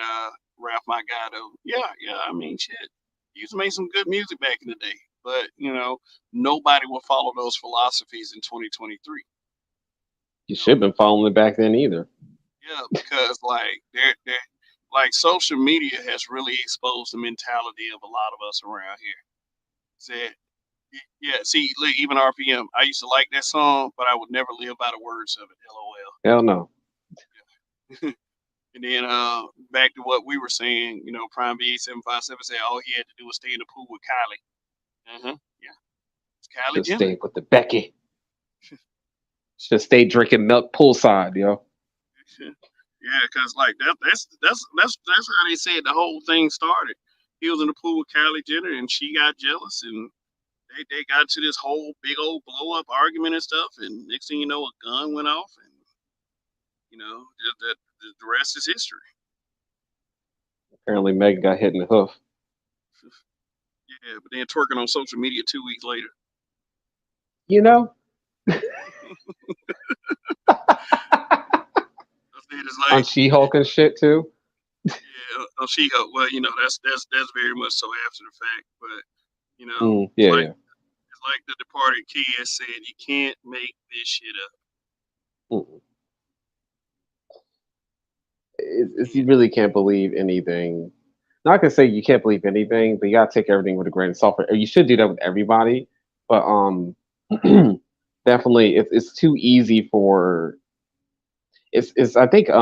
Ralph, my guy, though, yeah, yeah, I mean, shit. He used to make some good music back in the day, but, nobody will follow those philosophies in 2023. You You should know, have been following it back then either. yeah, because, like, like, social media has really exposed the mentality of a lot of us around here. Said, yeah, see, look, even RPM, I used to like that song, but I would never live by the words of it, LOL. Hell no. And then back to what we were saying, Prime V8757 said all he had to do was stay in the pool with Kylie. Yeah, it's Kylie Should Jenner. stay with the Becky. Should stay drinking milk poolside, yo. Yeah, because like that's how they said the whole thing started. He was in the pool with Kylie Jenner, and she got jealous, and they got to this whole big old blow up argument and stuff. And next thing you know, a gun went off, and the rest is history. Apparently Megan got hit in the hoof. Yeah, but then twerking on social media 2 weeks later. You know? I said it's On like, She-Hulk and shit too. yeah, She-Hulk. Well, that's very much so after the fact, but it's Yeah, like yeah. it's like the departed kid said, you can't make this shit up. Mm. You really can't believe anything. Not gonna say you can't believe anything, but you gotta take everything with a grain of salt. Or you should do that with everybody, but definitely it's too easy for it's I think it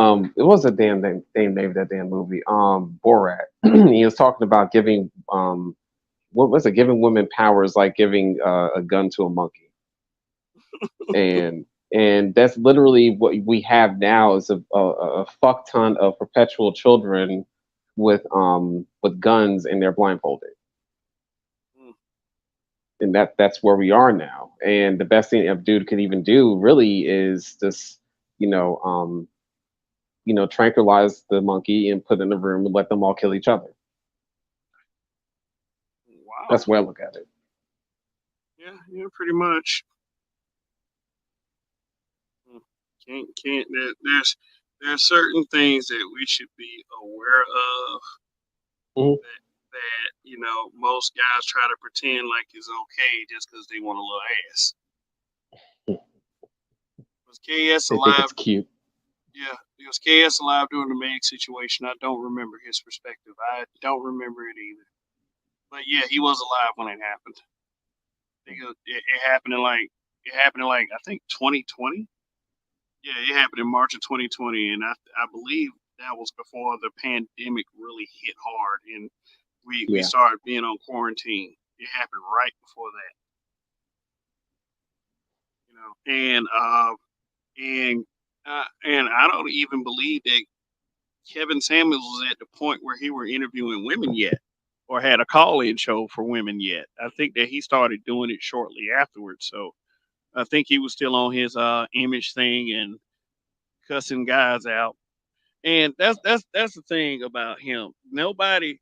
was a damn name of that damn movie Borat. He was talking about giving what was it, giving women powers like giving a gun to a monkey, and that's literally what we have now is a fuck ton of perpetual children with guns and they're blindfolded, Mm. and that's where we are now. And the best thing a dude could even do really is just you know um tranquilize the monkey and put in a room and let them all kill each other. Wow. That's the way I look at it. Yeah, pretty much. Mm. Can't. There's certain things that we should be aware of Mhm. that most guys try to pretend like it's okay just because they want a little ass. Was KS They think alive? it's cute. Yeah, was KS alive during the Meg situation? I don't remember his perspective. I don't remember it either. But yeah, he was alive when it happened. I think it happened in like I think 2020. Yeah, it happened in March of 2020, and I believe that was before the pandemic really hit hard, and we Yeah. started being on quarantine. It happened right before that, and I don't even believe that Kevin Samuels was at the point where he were interviewing women yet, or had a call-in show for women yet. I think that he started doing it shortly afterwards. So I think he was still on his image thing and cussing guys out. And that's the thing about him. Nobody,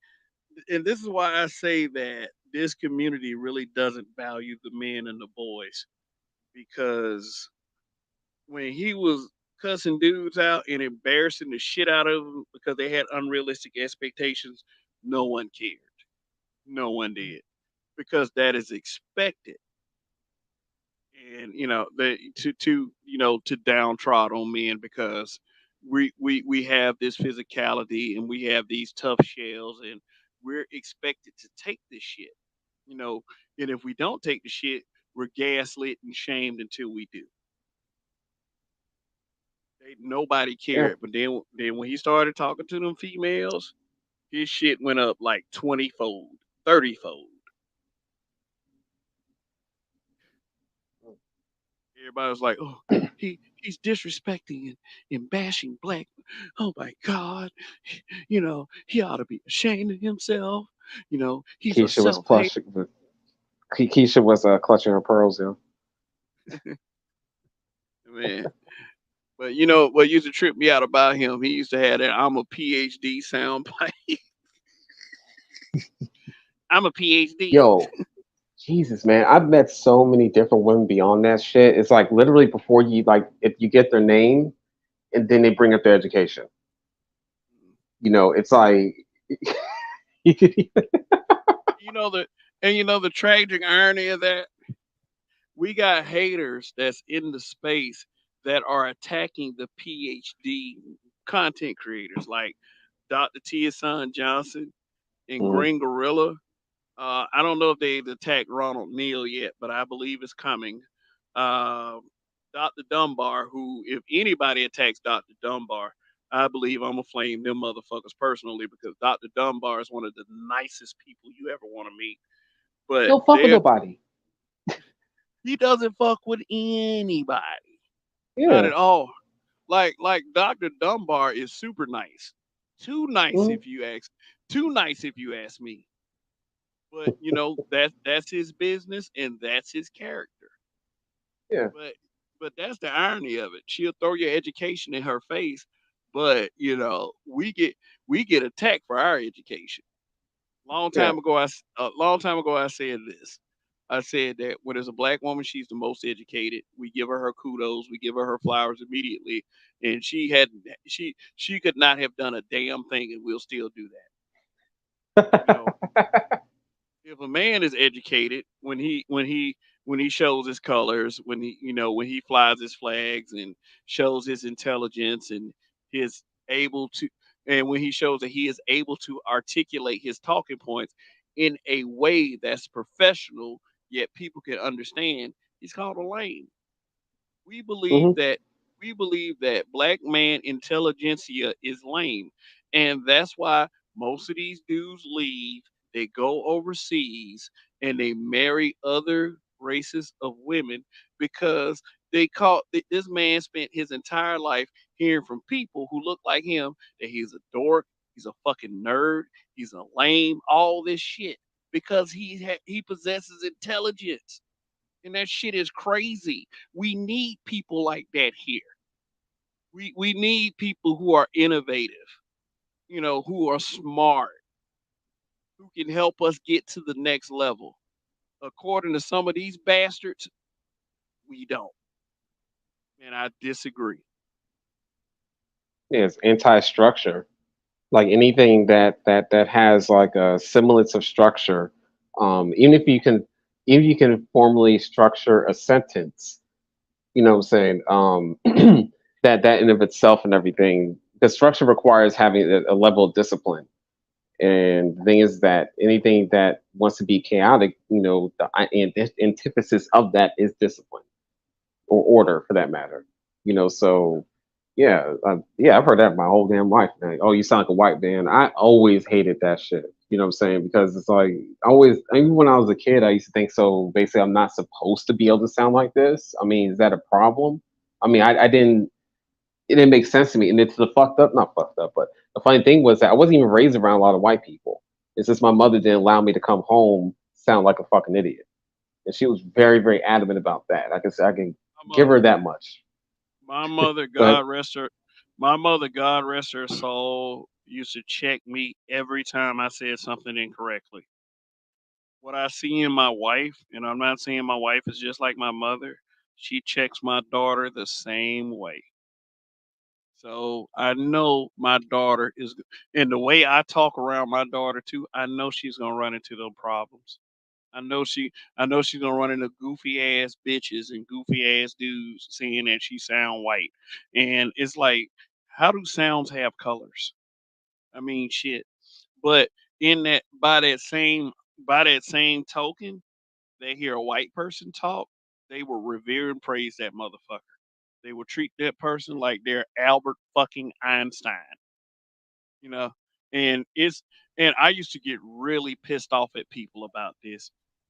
and this is why I say that this community really doesn't value the men and the boys, because when he was cussing dudes out and embarrassing the shit out of them because they had unrealistic expectations, no one cared. No one did, because that is expected. And the to downtrod on men, because we have this physicality and we have these tough shells, and we're expected to take this shit. You know, and if we don't take the shit, we're gaslit and shamed until we do. Nobody Yeah. cared. But then when he started talking to them females, his shit went up like 20-fold, 30-fold. Everybody was like, "Oh, he's disrespecting and bashing black. Oh my God, he ought to be ashamed of himself." He's a Keisha was self-hate clutching. Keisha was clutching her pearls. Yeah. man. But what used to trip me out about him, he used to have that "I'm a PhD" soundbite. I'm a PhD. Yo, Jesus, man, I've met so many different women beyond that shit. It's like literally before you like if you get their name and then they bring up their education. It's like You know the the tragic irony of that, we got haters that's in the space that are attacking the PhD content creators like Dr. Tia Son Johnson and Mhm. Green Gorilla. I don't know if they've attacked Ronald Neal yet, but I believe it's coming. Uh, Dr. Dunbar, who, if anybody attacks Dr. Dunbar, I believe I'm gonna flame them motherfuckers personally because Dr. Dunbar is one of the nicest people you ever want to meet. He But don't fuck with nobody. he doesn't fuck with anybody, not Yeah. at all. Like Dr. Dunbar is super nice, too nice Mhm. if you ask, too nice if you ask me. But that's his business and that's his character. Yeah. But that's the irony of it. She'll throw your education in her face, but we get attacked for our education. Yeah. A long time ago I said this. I said that when there's a black woman, she's the most educated. We give her kudos, we give her flowers immediately, and she could not have done a damn thing, and we'll still do that. You know, if a man is educated when he shows his colors, when he flies his flags and shows his intelligence and his able to and when he shows that he is able to articulate his talking points in a way that's professional yet people can understand, he's called a lame. we believe Hmm. that we believe that black man intelligentsia is lame, and that's why most of these dudes leave. They go overseas and they marry other races of women because this man spent his entire life hearing from people who look like him that he's a dork, he's a fucking nerd, he's a lame, all this shit because he possesses intelligence, and that shit is crazy. We need people like that here. We need people who are innovative, who are smart, who can help us get to the next level. According to some of these bastards, we don't. And I disagree. Yeah, it's anti-structure. Like anything that has like a semblance of structure. Even if you can formally structure a sentence, you know what I'm saying? That in of itself and everything, the structure requires having a level of discipline. And the thing is that anything that wants to be chaotic, the antithesis of that is discipline or order for that matter. So yeah, yeah, I've heard that my whole damn life, man. Oh, you sound like a white man. I always hated that shit. You know what I'm saying? Because it's like always, even when I was a kid, I used to think so. Basically, I'm not supposed to be able to sound like this. I mean, is that a problem? I mean, I didn't. It didn't make sense to me, and it's the fucked up, not fucked up, but the funny thing was that I wasn't even raised around a lot of white people. It's just my mother didn't allow me to come home sound like a fucking idiot, and she was very, very adamant about that. I can My give mother, her that much. my mother, But God rest her soul, used to check me every time I said something incorrectly. What I see in my wife, and I'm not saying my wife is just like my mother, she checks my daughter the same way. So I know my daughter is, and the way I talk around my daughter too, I know she's gonna run into those problems. I know I know she's gonna run into goofy ass bitches and goofy ass dudes saying that she sound white, and it's like, how do sounds have colors? I mean, shit. But in that by that same token, they hear a white person talk, they will revere and praise that motherfucker. They will treat that person like they're Albert fucking Einstein, you know. And I used to get really pissed off at people about this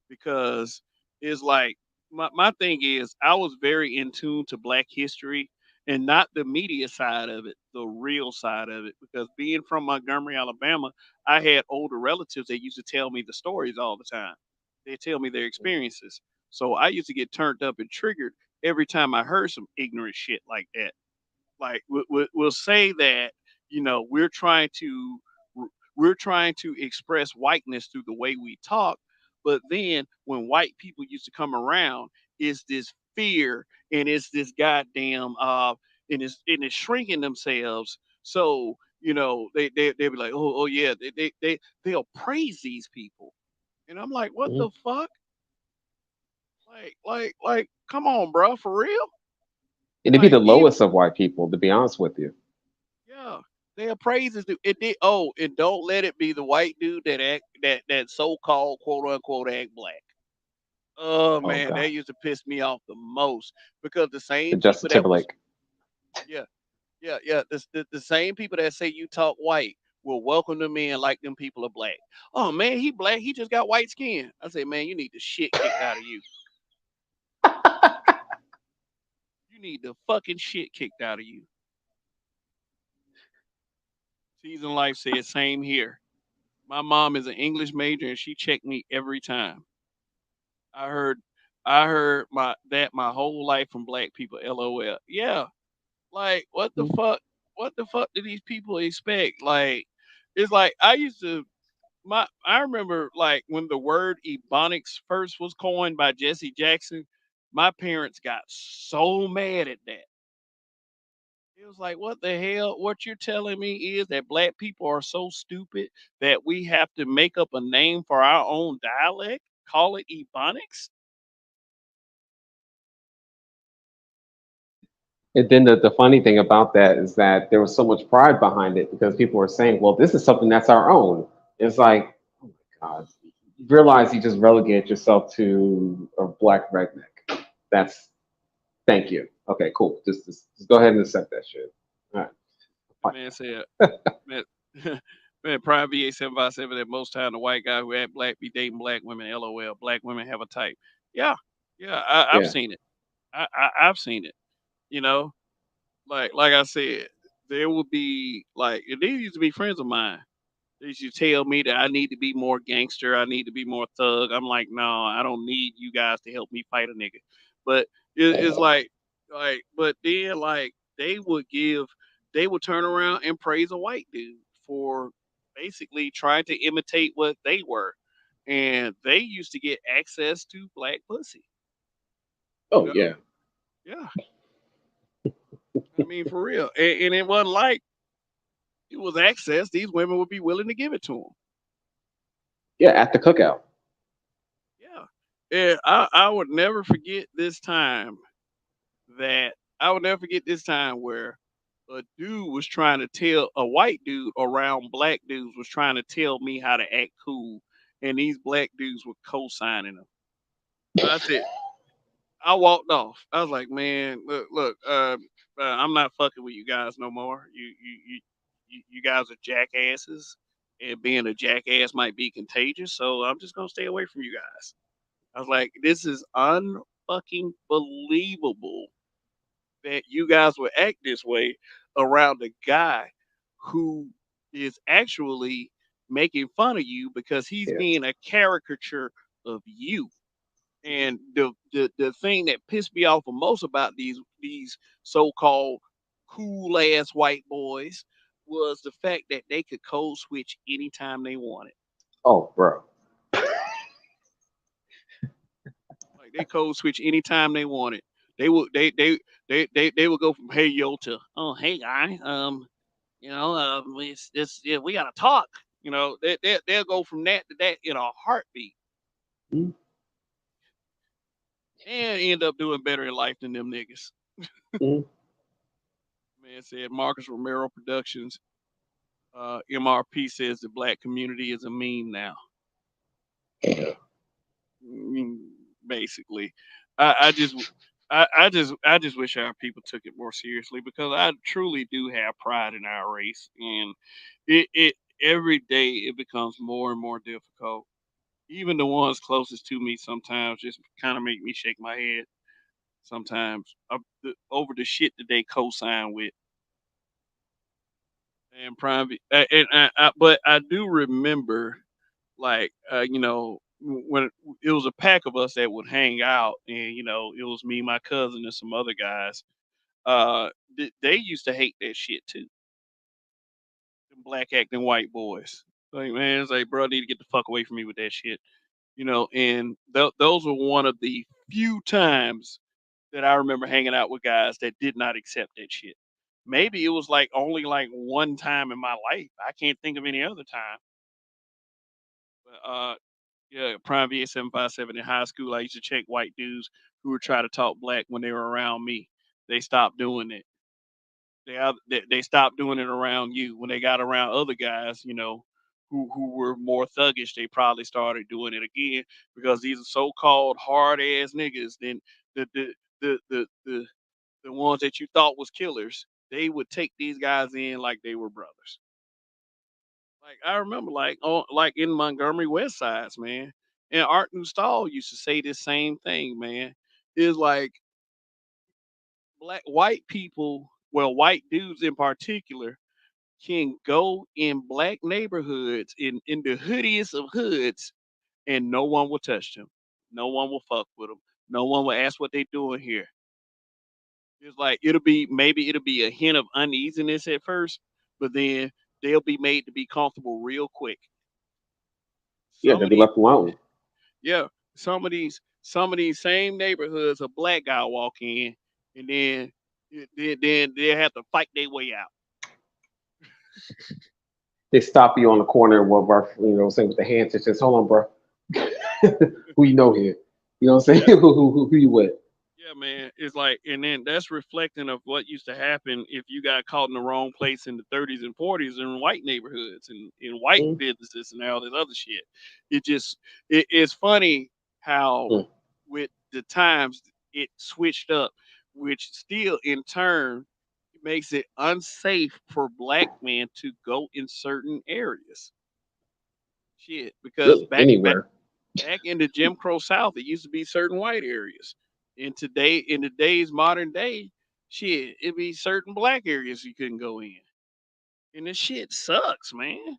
because it's like my thing is I was very in tune to black history and not the media side of it, the real side of it. Because being from Montgomery, Alabama, I had older relatives that used to tell me the stories all the time. They tell me their experiences. So I used to get turned up and triggered every time I heard some ignorant shit like that. Like we'll say that we're trying to express whiteness through the way we talk, but then when white people used to come around, is this fear and it's this goddamn and it's shrinking themselves. So they'll be like, oh yeah, they'll praise these people, and I'm like, what Mhm. the fuck? Like, come on, bro, for real? It'd be Like, the lowest of white people, to be honest with you. yeah, their praises do it. Did, oh, and don't let it be the white dude that act that so called quote unquote act black. Oh Oh man, that God, used to piss me off the most because the the same Justin people that was Timberlake. yeah the same people that say you talk white will welcome them in like them people are black. Oh man, he black. He just got white skin. I say, man, you need the shit kicked out of you. You need the fucking shit kicked out of you. Season Life said same here. My mom is an English major and she checked me every time. I heard I heard my whole life from black people. LOL. Yeah. Like what the Mhm. fuck? What the fuck do these people expect? Like it's like I used to my I remember like when the word ebonics first was coined by Jesse Jackson, my parents got so mad at that. It was like, what the hell? What you're telling me is that black people are so stupid that we have to make up a name for our own dialect, call it ebonics? And then the funny thing about that is that there was so much pride behind it because people were saying, well, this is something that's our own. It's like, oh my God, you realize you just relegated yourself to a black redneck. That's, thank you. Okay, cool. Just go ahead and accept that shit. All The right. man said, man, man, Prime VA757 that most time the white guy who act black be dating black women. LOL. Black women have a type. Yeah, yeah, I've Yeah. seen it. I've seen it. You know, like I said, there will be like these used to be friends of mine. They used to tell me that I need to be more gangster. I need to be more thug. I'm like, no, I don't need you guys to help me fight a nigga. But it's but then like they would turn around and praise a white dude for basically trying to imitate what they were, and they used to get access to black pussy. You Oh, know, yeah. yeah. I mean, for real, and it wasn't like it was access. These women would be willing to give it to them. Yeah, at the cookout. Yeah. And I would never forget this time that I would never forget this time where a dude was trying to tell a white dude around black dudes was trying to tell me how to act cool, and these black dudes were co-signing them. I said, I walked off. I was like, man, look, I'm not fucking with you guys no more. You guys are jackasses, and being a jackass might be contagious. So I'm just gonna stay away from you guys. I was like, this is unfucking believable that you guys would act this way around a guy who is actually making fun of you because he's Yeah. being a caricature of you. And the thing that pissed me off the most about these so called cool ass white boys was the fact that they could code switch anytime they wanted. Oh, bro. Like they code switch anytime they wanted. They would they would go from hey yo to oh hey guy yeah, we gotta talk. They'll go from that to that in a heartbeat Mhm. and end up doing better in life than them niggas. Mhm. Man said Marcus Romero Productions. MRP says the black community is a meme now. Yeah, mm, basically. I just I just wish our people took it more seriously because I truly do have pride in our race, and it every day it becomes more and more difficult. Even the ones closest to me sometimes just kind of make me shake my head. sometimes over the shit that they co-sign with and private. But I do remember, like, when it was a pack of us that would hang out, and it was me, my cousin, and some other guys. They used to hate that shit too. Them black acting white boys. Like, man, it's like, bro, I need to get the fuck away from me with that shit. And those were one of the few times that I remember hanging out with guys that did not accept that shit. Maybe it was like only like one time in my life. I can't think of any other time. But yeah, Prime VA 757 in high school, I used to check white dudes who would try to talk black when they were around me. They stopped doing it. They stopped doing it around you. When they got around other guys, who were more thuggish, they probably started doing it again because these are so-called hard ass niggas. Then the the the the the, the ones that you thought was killers, they would take these guys in like they were brothers. Like I remember, like in Montgomery West Sides, man, and Art Newstall used to say this same thing, man. Is like white people, well, white dudes in particular, can go in black neighborhoods in the hoodiest of hoods, and no one will touch them. No one will fuck with them. No one will ask what they doing here. It's like it'll be a hint of uneasiness at first, but then they'll be made to be comfortable real quick. Yeah, Some they'll of be these, left alone. yeah, some of these same neighborhoods, a black guy walk in, and then they have to fight their way out. They stop you on the corner with our, saying with the hands. It says, "Hold on, bro. Who you know here? You know what I'm saying? Yeah. Who you with?" Yeah, man. It's like, and then that's reflecting of what used to happen if you got caught in the wrong place in the 30s and 40s in white neighborhoods and in white Mm, businesses and all this other shit. It's funny how mm. with the times it switched up, which still in turn makes it unsafe for black men to go in certain areas. Shit, because Really, anywhere. back in the Jim Crow South, it used to be certain white areas. In today's modern day, shit, it be certain black areas you couldn't go in. And this shit sucks, man.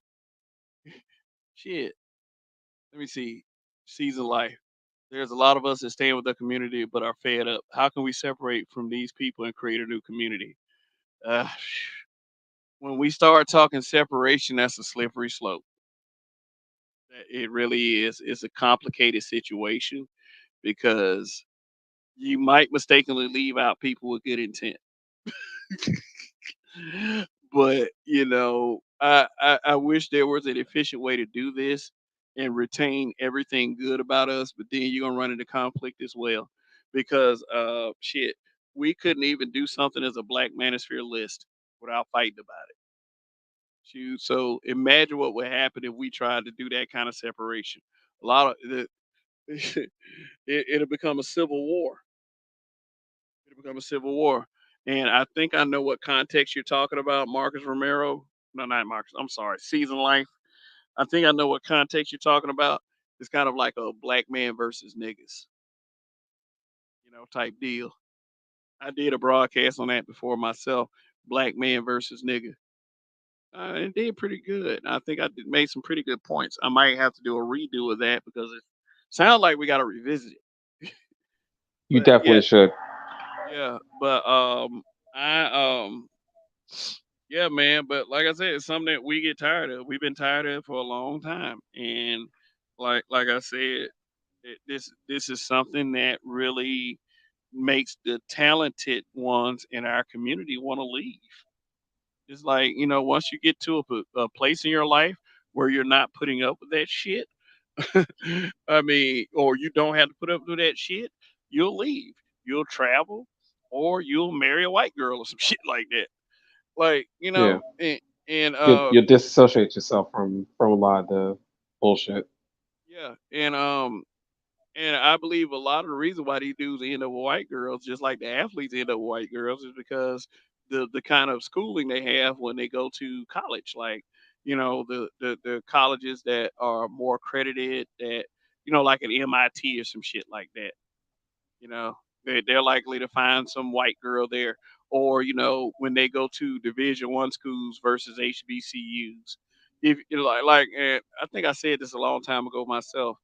Shit. Let me see. Season life. There's a lot of us that stand with the community but are fed up. How can we separate from these people and create a new community? Uh, when we start talking separation, that's a slippery slope. It really is. It's a complicated situation because you might mistakenly leave out people with good intent. But I wish there was an efficient way to do this and retain everything good about us, but then you're gonna run into conflict as well. Because shit, we couldn't even do something as a black manosphere list without fighting about it. Shoot, so imagine what would happen if we tried to do that kind of separation. A lot of it'll become a civil war. It'll become a civil war. And I think I know what context you're talking about, Marcus Romero. No, not Marcus. I'm sorry. Season Life. I think I know what context you're talking about. It's kind of like a black man versus niggas, type deal. I did a broadcast on that before myself. Black man versus nigga. It did pretty good. I think made some pretty good points. I might have to do a redo of that because it sounds like we got to revisit it. You But yeah, definitely should. yeah. But I yeah, man. But like I said, it's something that we get tired of. We've been tired of it for a long time, and like I said, this is something that really makes the talented ones in our community want to leave. It's like once you get to a place in your life where you're not putting up with that shit, I mean, or you don't have to put up with that shit, you'll leave. You'll travel, or you'll marry a white girl or some shit like that. Like, Yeah, and you disassociate yourself from a lot of the bullshit. yeah, and I believe a lot of the reason why these dudes end up with white girls, just like the athletes end up with white girls, is because the kind of schooling they have when they go to college. Like, the colleges that are more accredited, that like an MIT or some shit like that. You know, They're likely to find some white girl there, or when they go to Division 1 schools versus HBCUs. If and I think I said this a long time ago myself,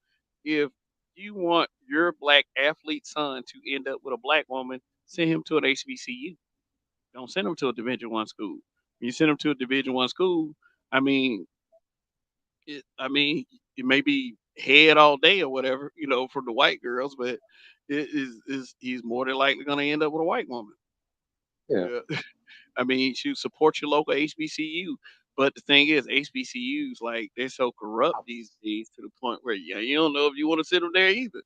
if you want your black athlete son to end up with a black woman, send him to an HBCU. Don't send him to a Division 1 school. When you send him to a Division 1 school, I mean, it may be head all day or whatever, for the white girls, but is he's more than likely going to end up with a white woman. Yeah. Yeah. I mean, you support your local HBCU, but the thing is, HBCUs they're so corrupt these days to the point where you don't know if you want to sit them there either.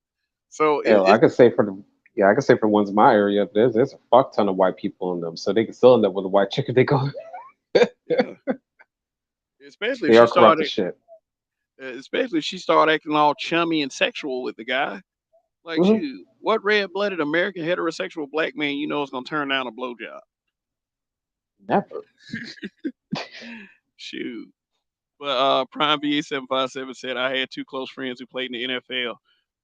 So Yeah, I could say for the I could say for ones in my area, there's a fuck ton of white people in them, so they can still end up with a white chick if they go. yeah, especially if They she are corrupt as started, shit. especially if she started acting all chummy and sexual with the guy. Like, Hmm. shoot, what red-blooded American heterosexual black man is gonna turn down a blowjob? Never. Shoot. But Prime BA757 said I had two close friends who played in the NFL.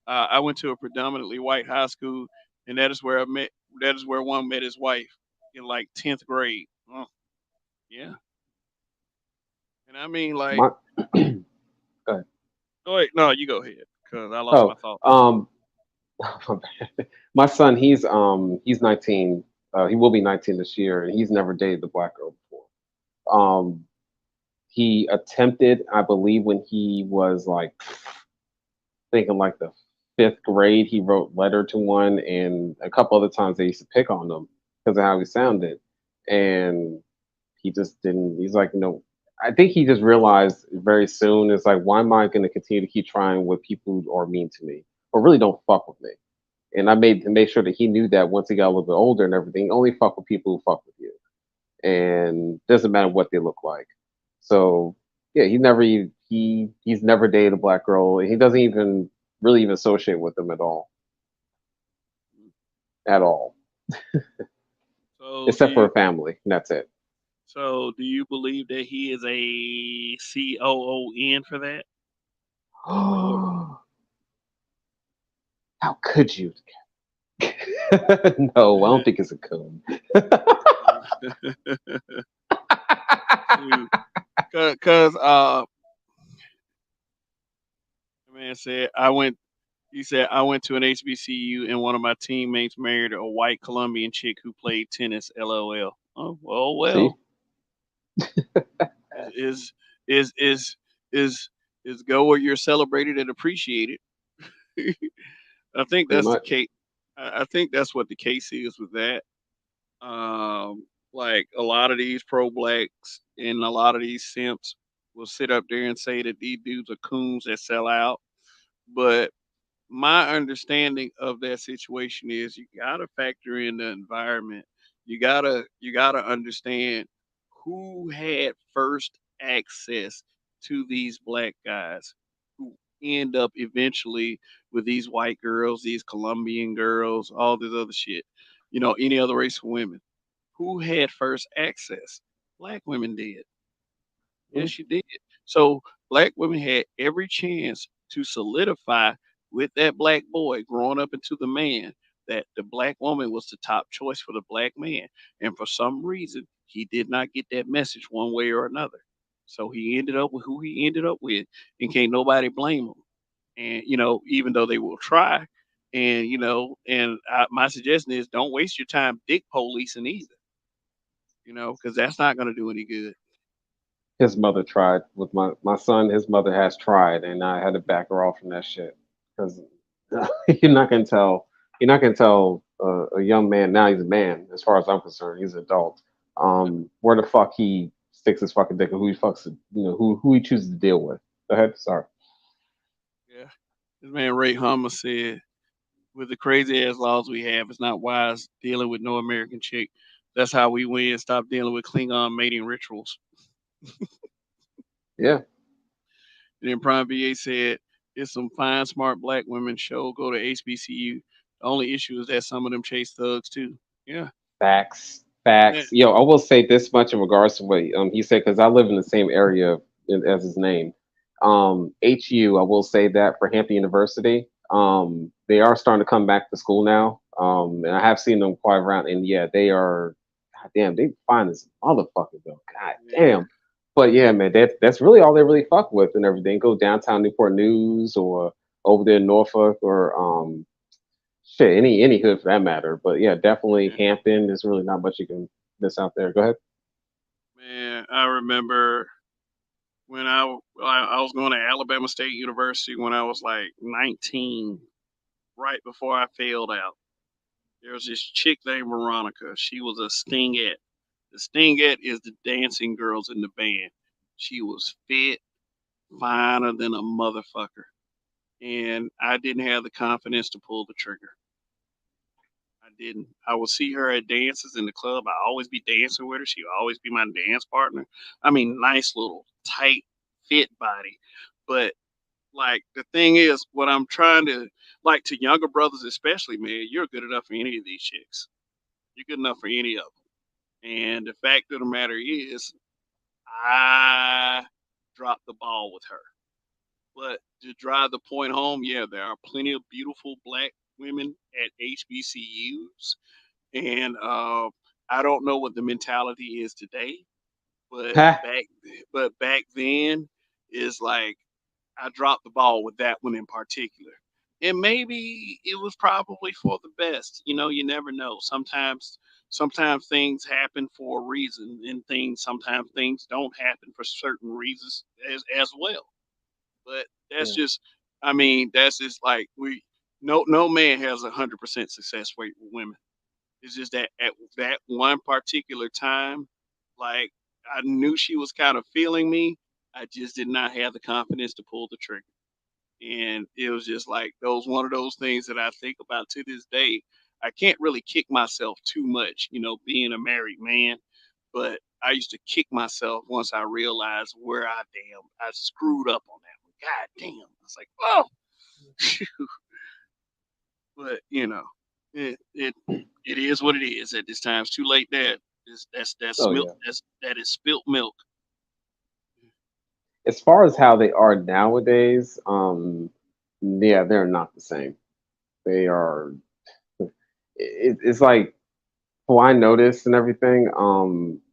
I went to a predominantly white high school, and that is where I met. That is where one met his wife in 10th grade. Oh, yeah, and I mean My Go ahead. go ahead. No, you go ahead because I lost my Oh, thought. my son, he's 19. He will be 19 this year, and he's never dated a black girl before. He attempted, I believe, when he was like thinking like the fifth grade, he wrote letter to one, and a couple other times they used to pick on him because of how he sounded, and he just didn't. He's like, no. I think he just realized very soon. It's like, why am I going to continue to keep trying with people who are mean to me or really don't fuck with me? And I made to make sure that he knew that once he got a little bit older and everything, only fuck with people who fuck with you, and doesn't matter what they look like. So yeah, he's never dated a black girl. He doesn't even really even associate with them at all, So do except for you? a family. And that's it. So do you believe that he is a COON for that? Or How could you? No, I don't think it's a coon. because the man said I went. He said I went to an HBCU and one of my teammates married a white Colombian chick who played tennis. LOL. Oh well, See, is is is is is go where you're celebrated and appreciated. I think pretty that's the much. case. I think that's what the case is with that. Like a lot of these pro blacks and a lot of these simps will sit up there and say that these dudes are coons that sell out. But my understanding of that situation is you gotta factor in the environment. You gotta understand who had first access to these black guys who end up eventually with these white girls, these Colombian girls, all this other shit. Any other race of women. Who had first access? Black women did. Mm, Yes, you did. So black women had every chance to solidify with that black boy growing up into the man that the black woman was the top choice for the black man. And for some reason, he did not get that message one way or another. So he ended up with who he ended up with, and can't nobody blame him. And even though they will try, and my suggestion is don't waste your time dick policing either. Because that's not going to do any good. his mother tried with my son. His mother has tried, and I had to back her off from that shit because you're not gonna tell a young man, now he's a man as far as I'm concerned, he's an adult, where the fuck he sticks his fucking dick and who he fucks, who he chooses to deal with. Go ahead. Sorry. Yeah. This man Ray Hummer said, with the crazy ass laws we have, it's not wise dealing with no American chick. That's how we win. Stop dealing with Klingon mating rituals. Yeah. And then Prime VA said, it's some fine, smart black women show go to HBCU. The only issue is that some of them chase thugs too. Yeah. Facts. Yeah. Facts. Yo, I will say this much in regards to what he said because I live in the same area as his name. HU, I will say that for Hampton University, they are starting to come back to school now. And I have seen them quite around, and yeah, they are. God damn, they fine as motherfucker though. God Yeah. damn. But yeah, man, that's really all they really fuck with and everything. Go downtown Newport News or over there in Norfolk or shit, any hood for that matter. But yeah, definitely Yeah. Hampton. There's really not much you can miss out there. Go ahead. Man, I remember when I was going to Alabama State University when I was like 19, right before I failed out. There was this chick named Veronica. She was a stingette. The stingette is the dancing girls in the band. She was fit, finer than a motherfucker, and I didn't have the confidence to pull the trigger. I didn't. I would see her at dances in the club. I always be dancing with her. She would always be my dance partner. I mean, nice little tight fit body. But like the thing is, what I'm trying to like to younger brothers especially, man, you're good enough for any of these chicks. You're good enough for any of them. And the fact of the matter is, I dropped the ball with her. But to drive the point home, yeah, there are plenty of beautiful black women at HBCUs, and I don't know what the mentality is today, but Ha. back then is like I dropped the ball with that one in particular. And maybe it was probably for the best. You know, you never know. Sometimes things happen for a reason and things sometimes things don't happen for certain reasons as well. But that's Yeah, just I mean, that's just like we no man has 100% success rate with women. It's just that at that one particular time, like I knew she was kind of feeling me. I just did not have the confidence to pull the trigger. And it was just like those one of those things that I think about to this day. I can't really kick myself too much, being a married man, but I used to kick myself once I realized where I screwed up on that one. God damn. I was like, oh, but it is what it is at this time. It's too late. That's Oh milk. yeah. That is spilt milk. As far as how they are nowadays, yeah, they're not the same. They are. It's like what I noticed and everything.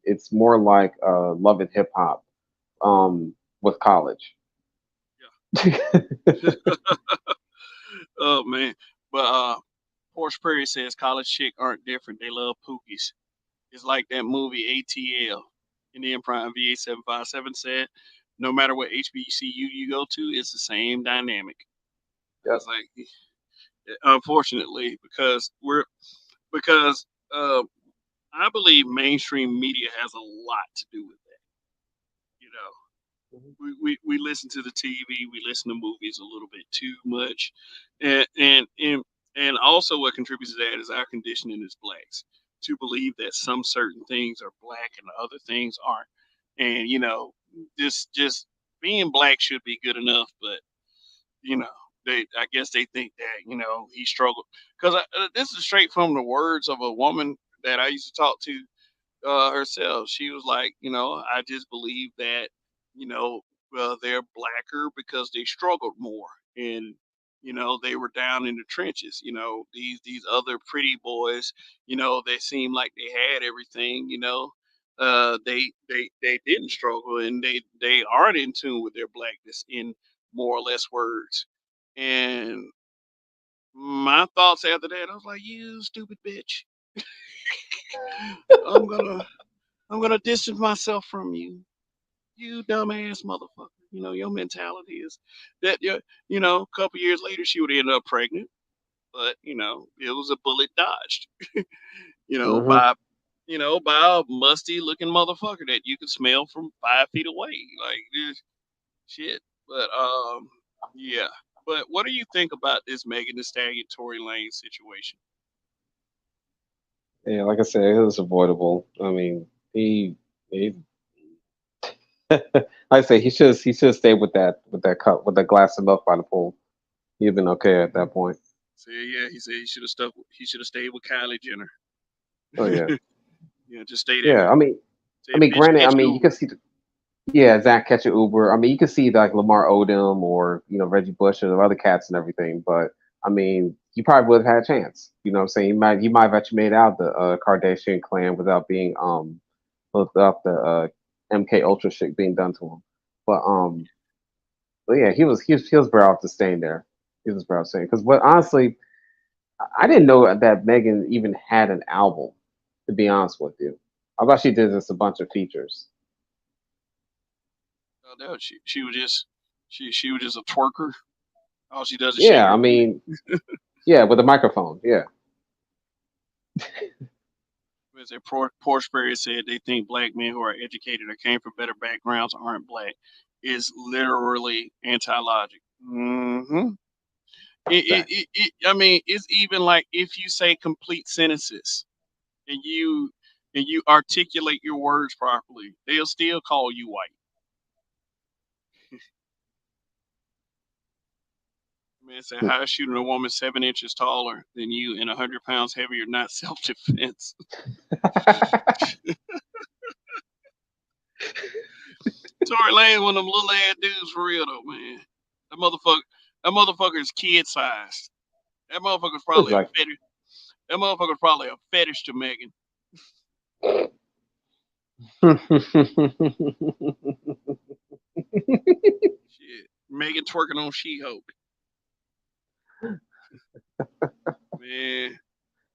It's more like love and hip hop with college. Oh man, but Horse Prairie says college chick aren't different. They love pookies. It's like that movie ATL. Indian Prime VA757 said, no matter what HBCU you go to, it's the same dynamic. I Yep. was like, unfortunately, because uh, I believe mainstream media has a lot to do with that. You know, mhm, we listen to the TV, we listen to movies a little bit too much, and and and and also what contributes to that is our conditioning as blacks to believe that some certain things are black and other things aren't, and just being black should be good enough, but you know. I guess they think that he struggled because this is straight from the words of a woman that I used to talk to herself. She was like, I just believe that, you know, they're blacker because they struggled more and they were down in the trenches. These other pretty boys, they seem like they had everything. They didn't struggle and they aren't in tune with their blackness in more or less words. And my thoughts after that, I was like, you stupid bitch. I'm gonna I'm gonna distance myself from you. You dumbass motherfucker. Your mentality is that a couple years later she would end up pregnant, but it was a bullet dodged. Hmm. By by a musty looking motherfucker that you could smell from 5 feet away. Like this shit. But yeah. But what do you think about this Megan Thee Stallion Tory Lane situation? Yeah, like I said, it was avoidable. I mean, he like I say, he should stay with that cup with that glass of milk by the pool. He'd been okay at mhm. that point. So yeah, he said he should have stuck. He should have stayed with Kylie Jenner. Oh yeah, Yeah, just stay there. yeah. I mean, I Said, mean, bitch, granted, I catch mean, you Uber. could see, yeah, Zach catch an Uber. I mean, you could see like Lamar Odom or Reggie Bush and other cats and everything. But I mean, you probably would have had a chance. You know what I'm saying? You might have actually made out the Kardashian clan without being without the MK Ultra shit being done to him. But yeah, he was better off to staying there. He was better off staying because what honestly, I didn't know that Megan even had an album. To be honest with you, I thought she did just a bunch of features. No, she was just she was just a twerker. All she does is shake Yeah, her I booty. mean, yeah, with a microphone. Yeah. As a Porchberry said, they think black men who are educated or came from better backgrounds aren't black. Is literally anti-logic. Mm-hmm. Facts. I mean, it's even like if you say complete sentences and you articulate your words properly, they'll still call you white. Man said, how is shooting a woman 7 inches taller than you and 100 pounds heavier not self-defense? Tory Lane, one of them little ass dudes for real though, man. That motherfucker, that motherfucker is kid sized. That motherfucker's It's probably a like, fetish. That motherfucker's probably a fetish to Megan. Shit, Megan twerking on She-Hulk. Man,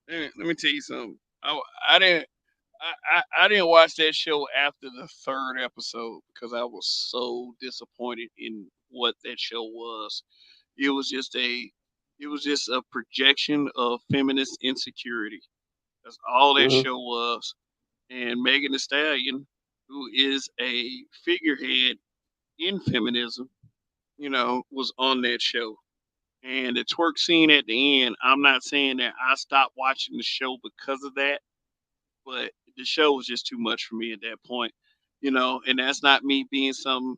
let me tell you something. I didn't I didn't watch that show after the third episode because I was so disappointed in what that show was. It was just a it was just a projection of feminist insecurity. That's all that mhm. show was. And Megan Thee Stallion, who is a figurehead in feminism, was on that show. And the twerk scene at the end, I'm not saying that I stopped watching the show because of that, but the show was just too much for me at that point, and that's not me being some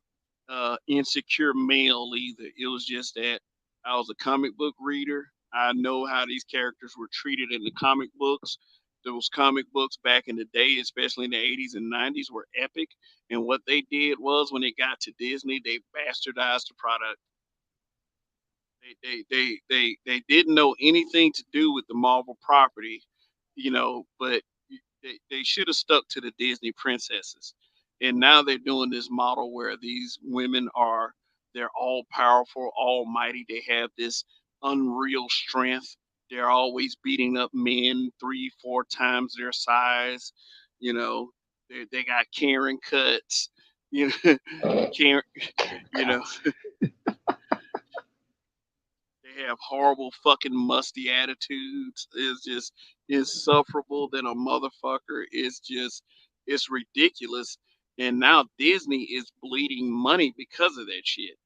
insecure male either. It was just that I was a comic book reader. I know how these characters were treated in the comic books. Those comic books back in the day, especially in the 80s and 90s, were epic. And what they did was when it got to Disney, they bastardized the product. They didn't know anything to do with the Marvel property, but they should have stuck to the Disney princesses. And now they're doing this model where these women they're all powerful, almighty. They have this unreal strength. They're always beating up men 3, 4 times their size. You know, they got Karen cuts. You know, Karen. You know, they have horrible fucking musty attitudes. It's just insufferable than a motherfucker. It's ridiculous. And now Disney is bleeding money because of that shit.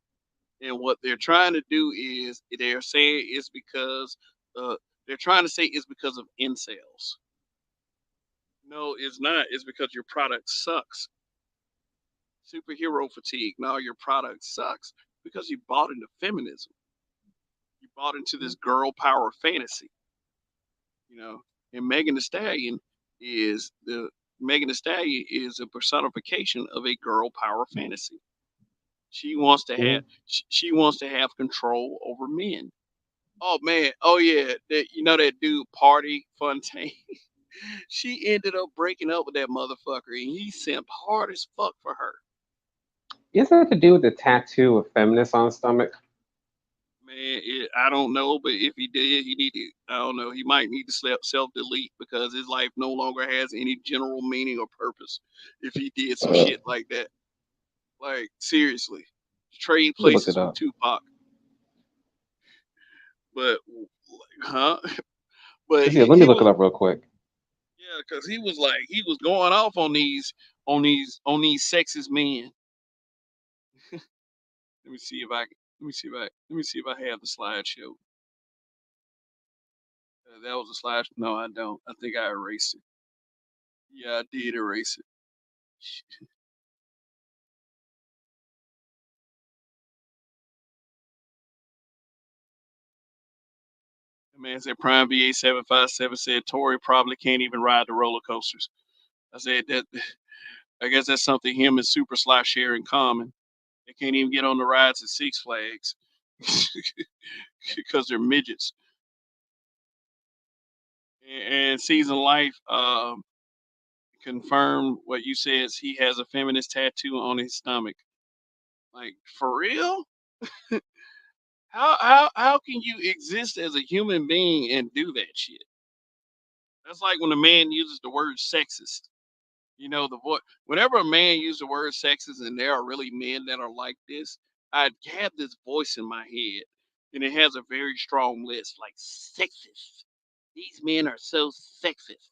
And what they're trying to do is they're saying it's because uh they're trying to say it's because of incels. No, it's not. It's because your product sucks. Superhero fatigue. No, your product sucks because you bought into feminism. You bought into this girl power fantasy. you know. And is the Megan Thee Stallion is a personification of a girl power fantasy. Mhm. She wants to have control over men. Oh man, oh yeah, that dude Party Fontaine. She ended up breaking up with that motherfucker, and he simped hard as fuck for her. Isn't that to do with the tattoo of feminist on his stomach? Man, I don't know, but if he did, he need to. I don't know. He might need to self delete because his life no longer has any general meaning or purpose. If he did some Let shit like that, like seriously, trade me look it places with up. Tupac. But huh? But Yeah, let me he look was it up real quick. yeah, because he was going off on these sexist men. Let me see if I let me see if I have the slideshow. That was a slide. No, I don't. I think I erased it. Yeah, I did erase it. The man said Prime VA757 said Tory probably can't even ride the roller coasters. I said that I guess that's something him and Super Sly share in common. They can't even get on the rides at Six Flags. because they're midgets. And Season Life confirmed what you said. He has a feminist tattoo on his stomach. Like for real? How can you exist as a human being and do that shit? That's like when a man uses the word sexist. You know, the voice. Whenever a man uses the word sexist, and there are really men that are like this, I have this voice in my head, and it has a very strong list, like sexist. These men are so sexist.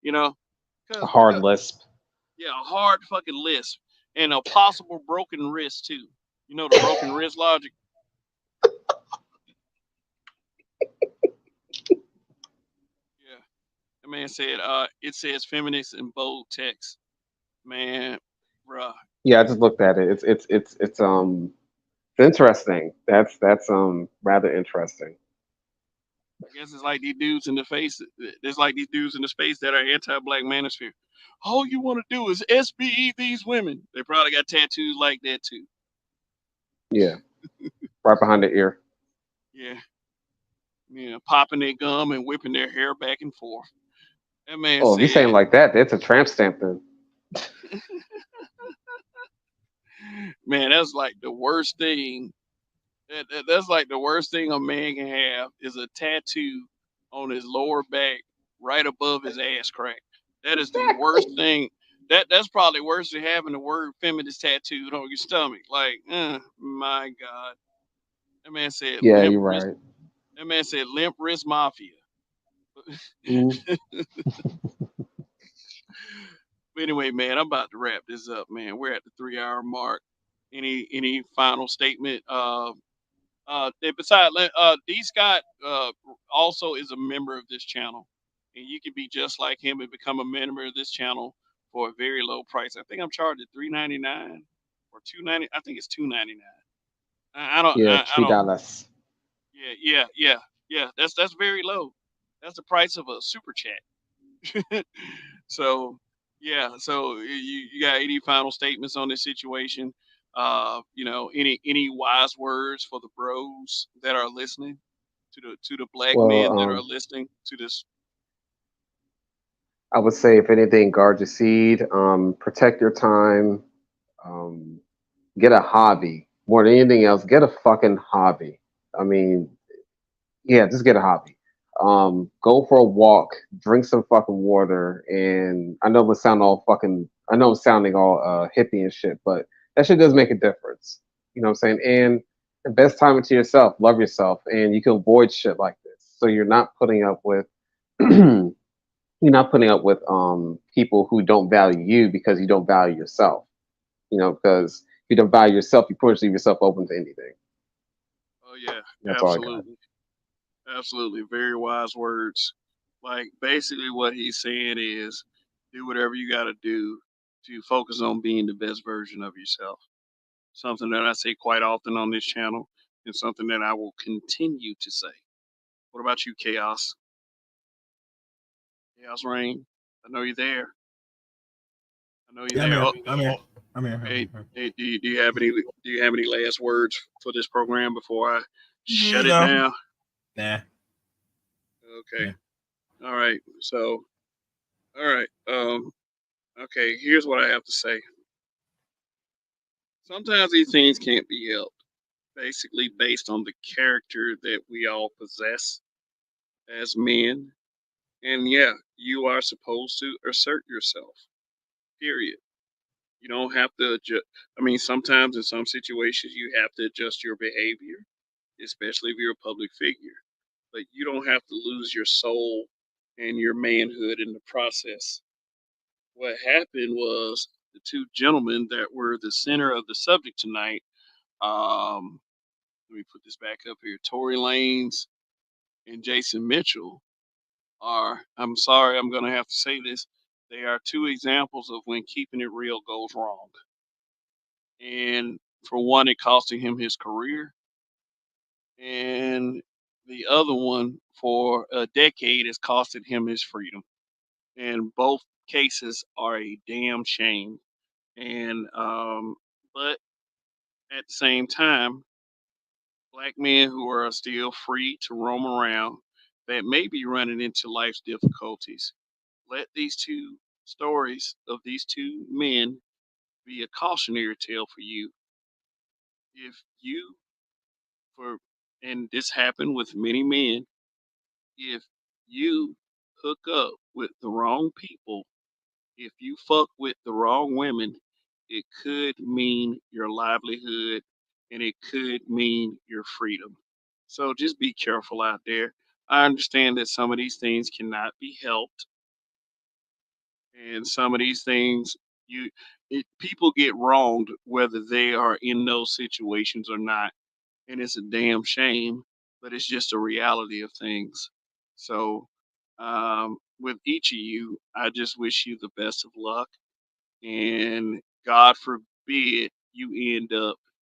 You know, A because hard lisp. yeah, a hard fucking lisp and a possible broken wrist too. You know the broken wrist logic. Yeah, the man said. It says feminist in bold text. Man, bruh. Yeah, I just looked at it. It's interesting. That's rather interesting. I guess it's like these dudes in the face. There's like these dudes in the space that are anti-black manosphere. All you want to do is SBE these women. They probably got tattoos like that too. Yeah, right behind the ear. Yeah, yeah, popping their gum and whipping their hair back and forth. That man Oh, if you're saying said, like that, that's a tramp stamp then. "Man, that's like the worst thing. That's like the worst thing a man can have is a tattoo on his lower back, right above his ass crack. That is the worst Exactly. thing. That's probably worse than having the word feminist tattooed on your stomach. Like, my God." That man said Yeah, limp you're wrist. right. That man said limp wrist mafia. Mhm. But anyway, man, I'm about to wrap this up, man. We're at the 3 hour mark. Any final statement? Besides, D Scott also is a member of this channel, and you can be just like him and become a member of this channel for a very low price. I think I'm charged at $3.99 or $2.90. I think it's $2.99. Yeah, I don't. $3. Yeah, yeah, yeah, yeah. That's very low. That's the price of a super chat. So yeah, so you got any final statements on this situation? Any wise words for the bros that are listening, to the black Well, men that are listening to this? I would say if anything, guard your seed. Protect your time. Um, get a hobby more than anything else. Get a fucking hobby. I mean, yeah, just get a hobby. Go for a walk, drink some fucking water, and I know it's sounding all hippie and shit, but that shit does make a difference. You know what I'm saying? And invest time into yourself, love yourself, and you can avoid shit like this. So you're not putting up with you're not putting up with people who don't value you because you don't value yourself. You know, because if you don't value yourself, you push leave yourself open to anything. Oh yeah, That's all I got. absolutely, absolutely, very wise words. Like basically, what he's saying is, do whatever you got to do to focus on being the best version of yourself. Something that I say quite often on this channel, and something that I will continue to say. What about you, Chaos? Chaos Rain? I know you're there. I know you're Yeah, I'm there. here. Oh, I'm here. I'm here. I'm hey, here. hey, do you have any last words for this program before I shut it No. down? Nah. Okay. Yeah. All right. So, all right. Okay. Here's what I have to say. Sometimes these things can't be helped. Basically, based on the character that we all possess as men. And yeah, you are supposed to assert yourself. Period. You don't have to adjust. I mean, sometimes in some situations you have to adjust your behavior, especially if you're a public figure. But you don't have to lose your soul and your manhood in the process. What happened was the two gentlemen that were the center of the subject tonight. Um, Let me put this back up here. Tory Lanez and Jason Mitchell are. I'm sorry, I'm going to have to say this. They are two examples of when keeping it real goes wrong. And for one, it costing him his career, and the other one for a decade is costing him his freedom. And both cases are a damn shame. And but at the same time, Black men who are still free to roam around that may be running into life's difficulties. Let these two stories of these two men be a cautionary tale for you. If you for and this happened with many men, if you hook up with the wrong people, if you fuck with the wrong women, it could mean your livelihood and it could mean your freedom. So just be careful out there. I understand that some of these things cannot be helped, and some of these things you people get wronged whether they are in those situations or not, and it's a damn shame, but it's just a reality of things. So, with each of you, I just wish you the best of luck, and God forbid you end up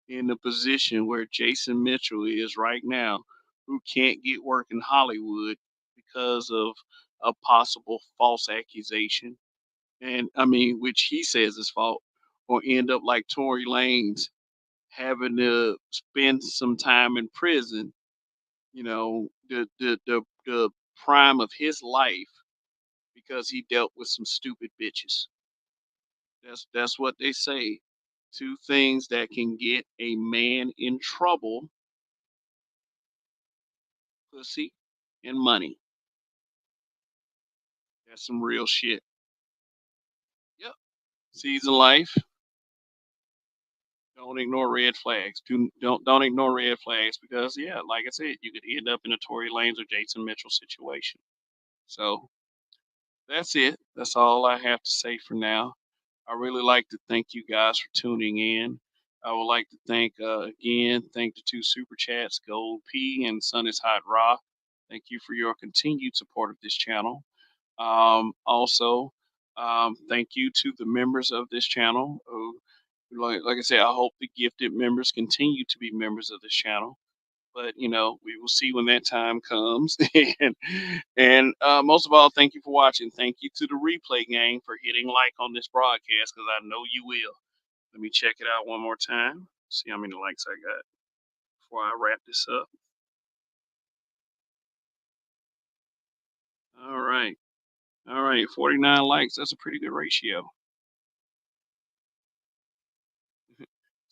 in the position where Jason Mitchell is right now, who can't get work in Hollywood because of a possible false accusation, and I mean, which he says is fault, or end up like Tory Lanez having to spend some time in prison, the prime of his life because he dealt with some stupid bitches. That's what they say. Two things that can get a man in trouble: pussy and money. That's some real shit. Yep. Season life. Don't ignore red flags. Don't ignore red flags because yeah, like I said, you could end up in a Tory Lanez or Jason Mitchell situation. So that's it. That's all I have to say for now. I really like to thank you guys for tuning in. I would like to thank the two super chats, Gold P and Sun is Hot Raw. Thank you for your continued support of this channel. Also, thank you to the members of this channel. Who, like I said, I hope the gifted members continue to be members of this channel. But we will see when that time comes. And most of all, thank you for watching. Thank you to the replay gang for hitting like on this broadcast because I know you will. Let me check it out one more time. See how many likes I got before I wrap this up. All right. All right. 49 likes. That's a pretty good ratio.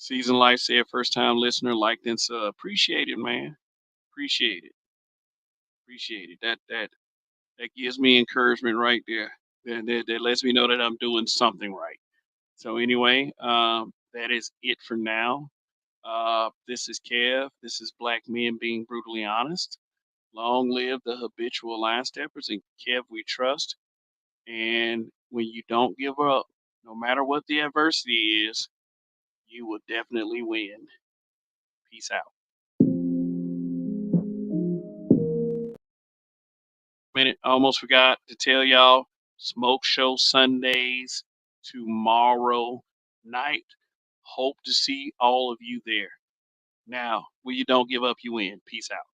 Season Life said first time listener, like then sub. Appreciate it, man. Appreciate it. Appreciate it. That gives me encouragement right there. That lets me know that I'm doing something right. So anyway, that is it for now. This is Kev. This is Black Men Being Brutally Honest. Long live the habitual line steppers and Kev we trust. And when you don't give up, no matter what the adversity is, you will definitely win. Peace out. Minute, almost forgot to tell y'all, Smoke Show Sundays tomorrow night. Hope to see all of you there. Now, when you don't give up, you win. Peace out.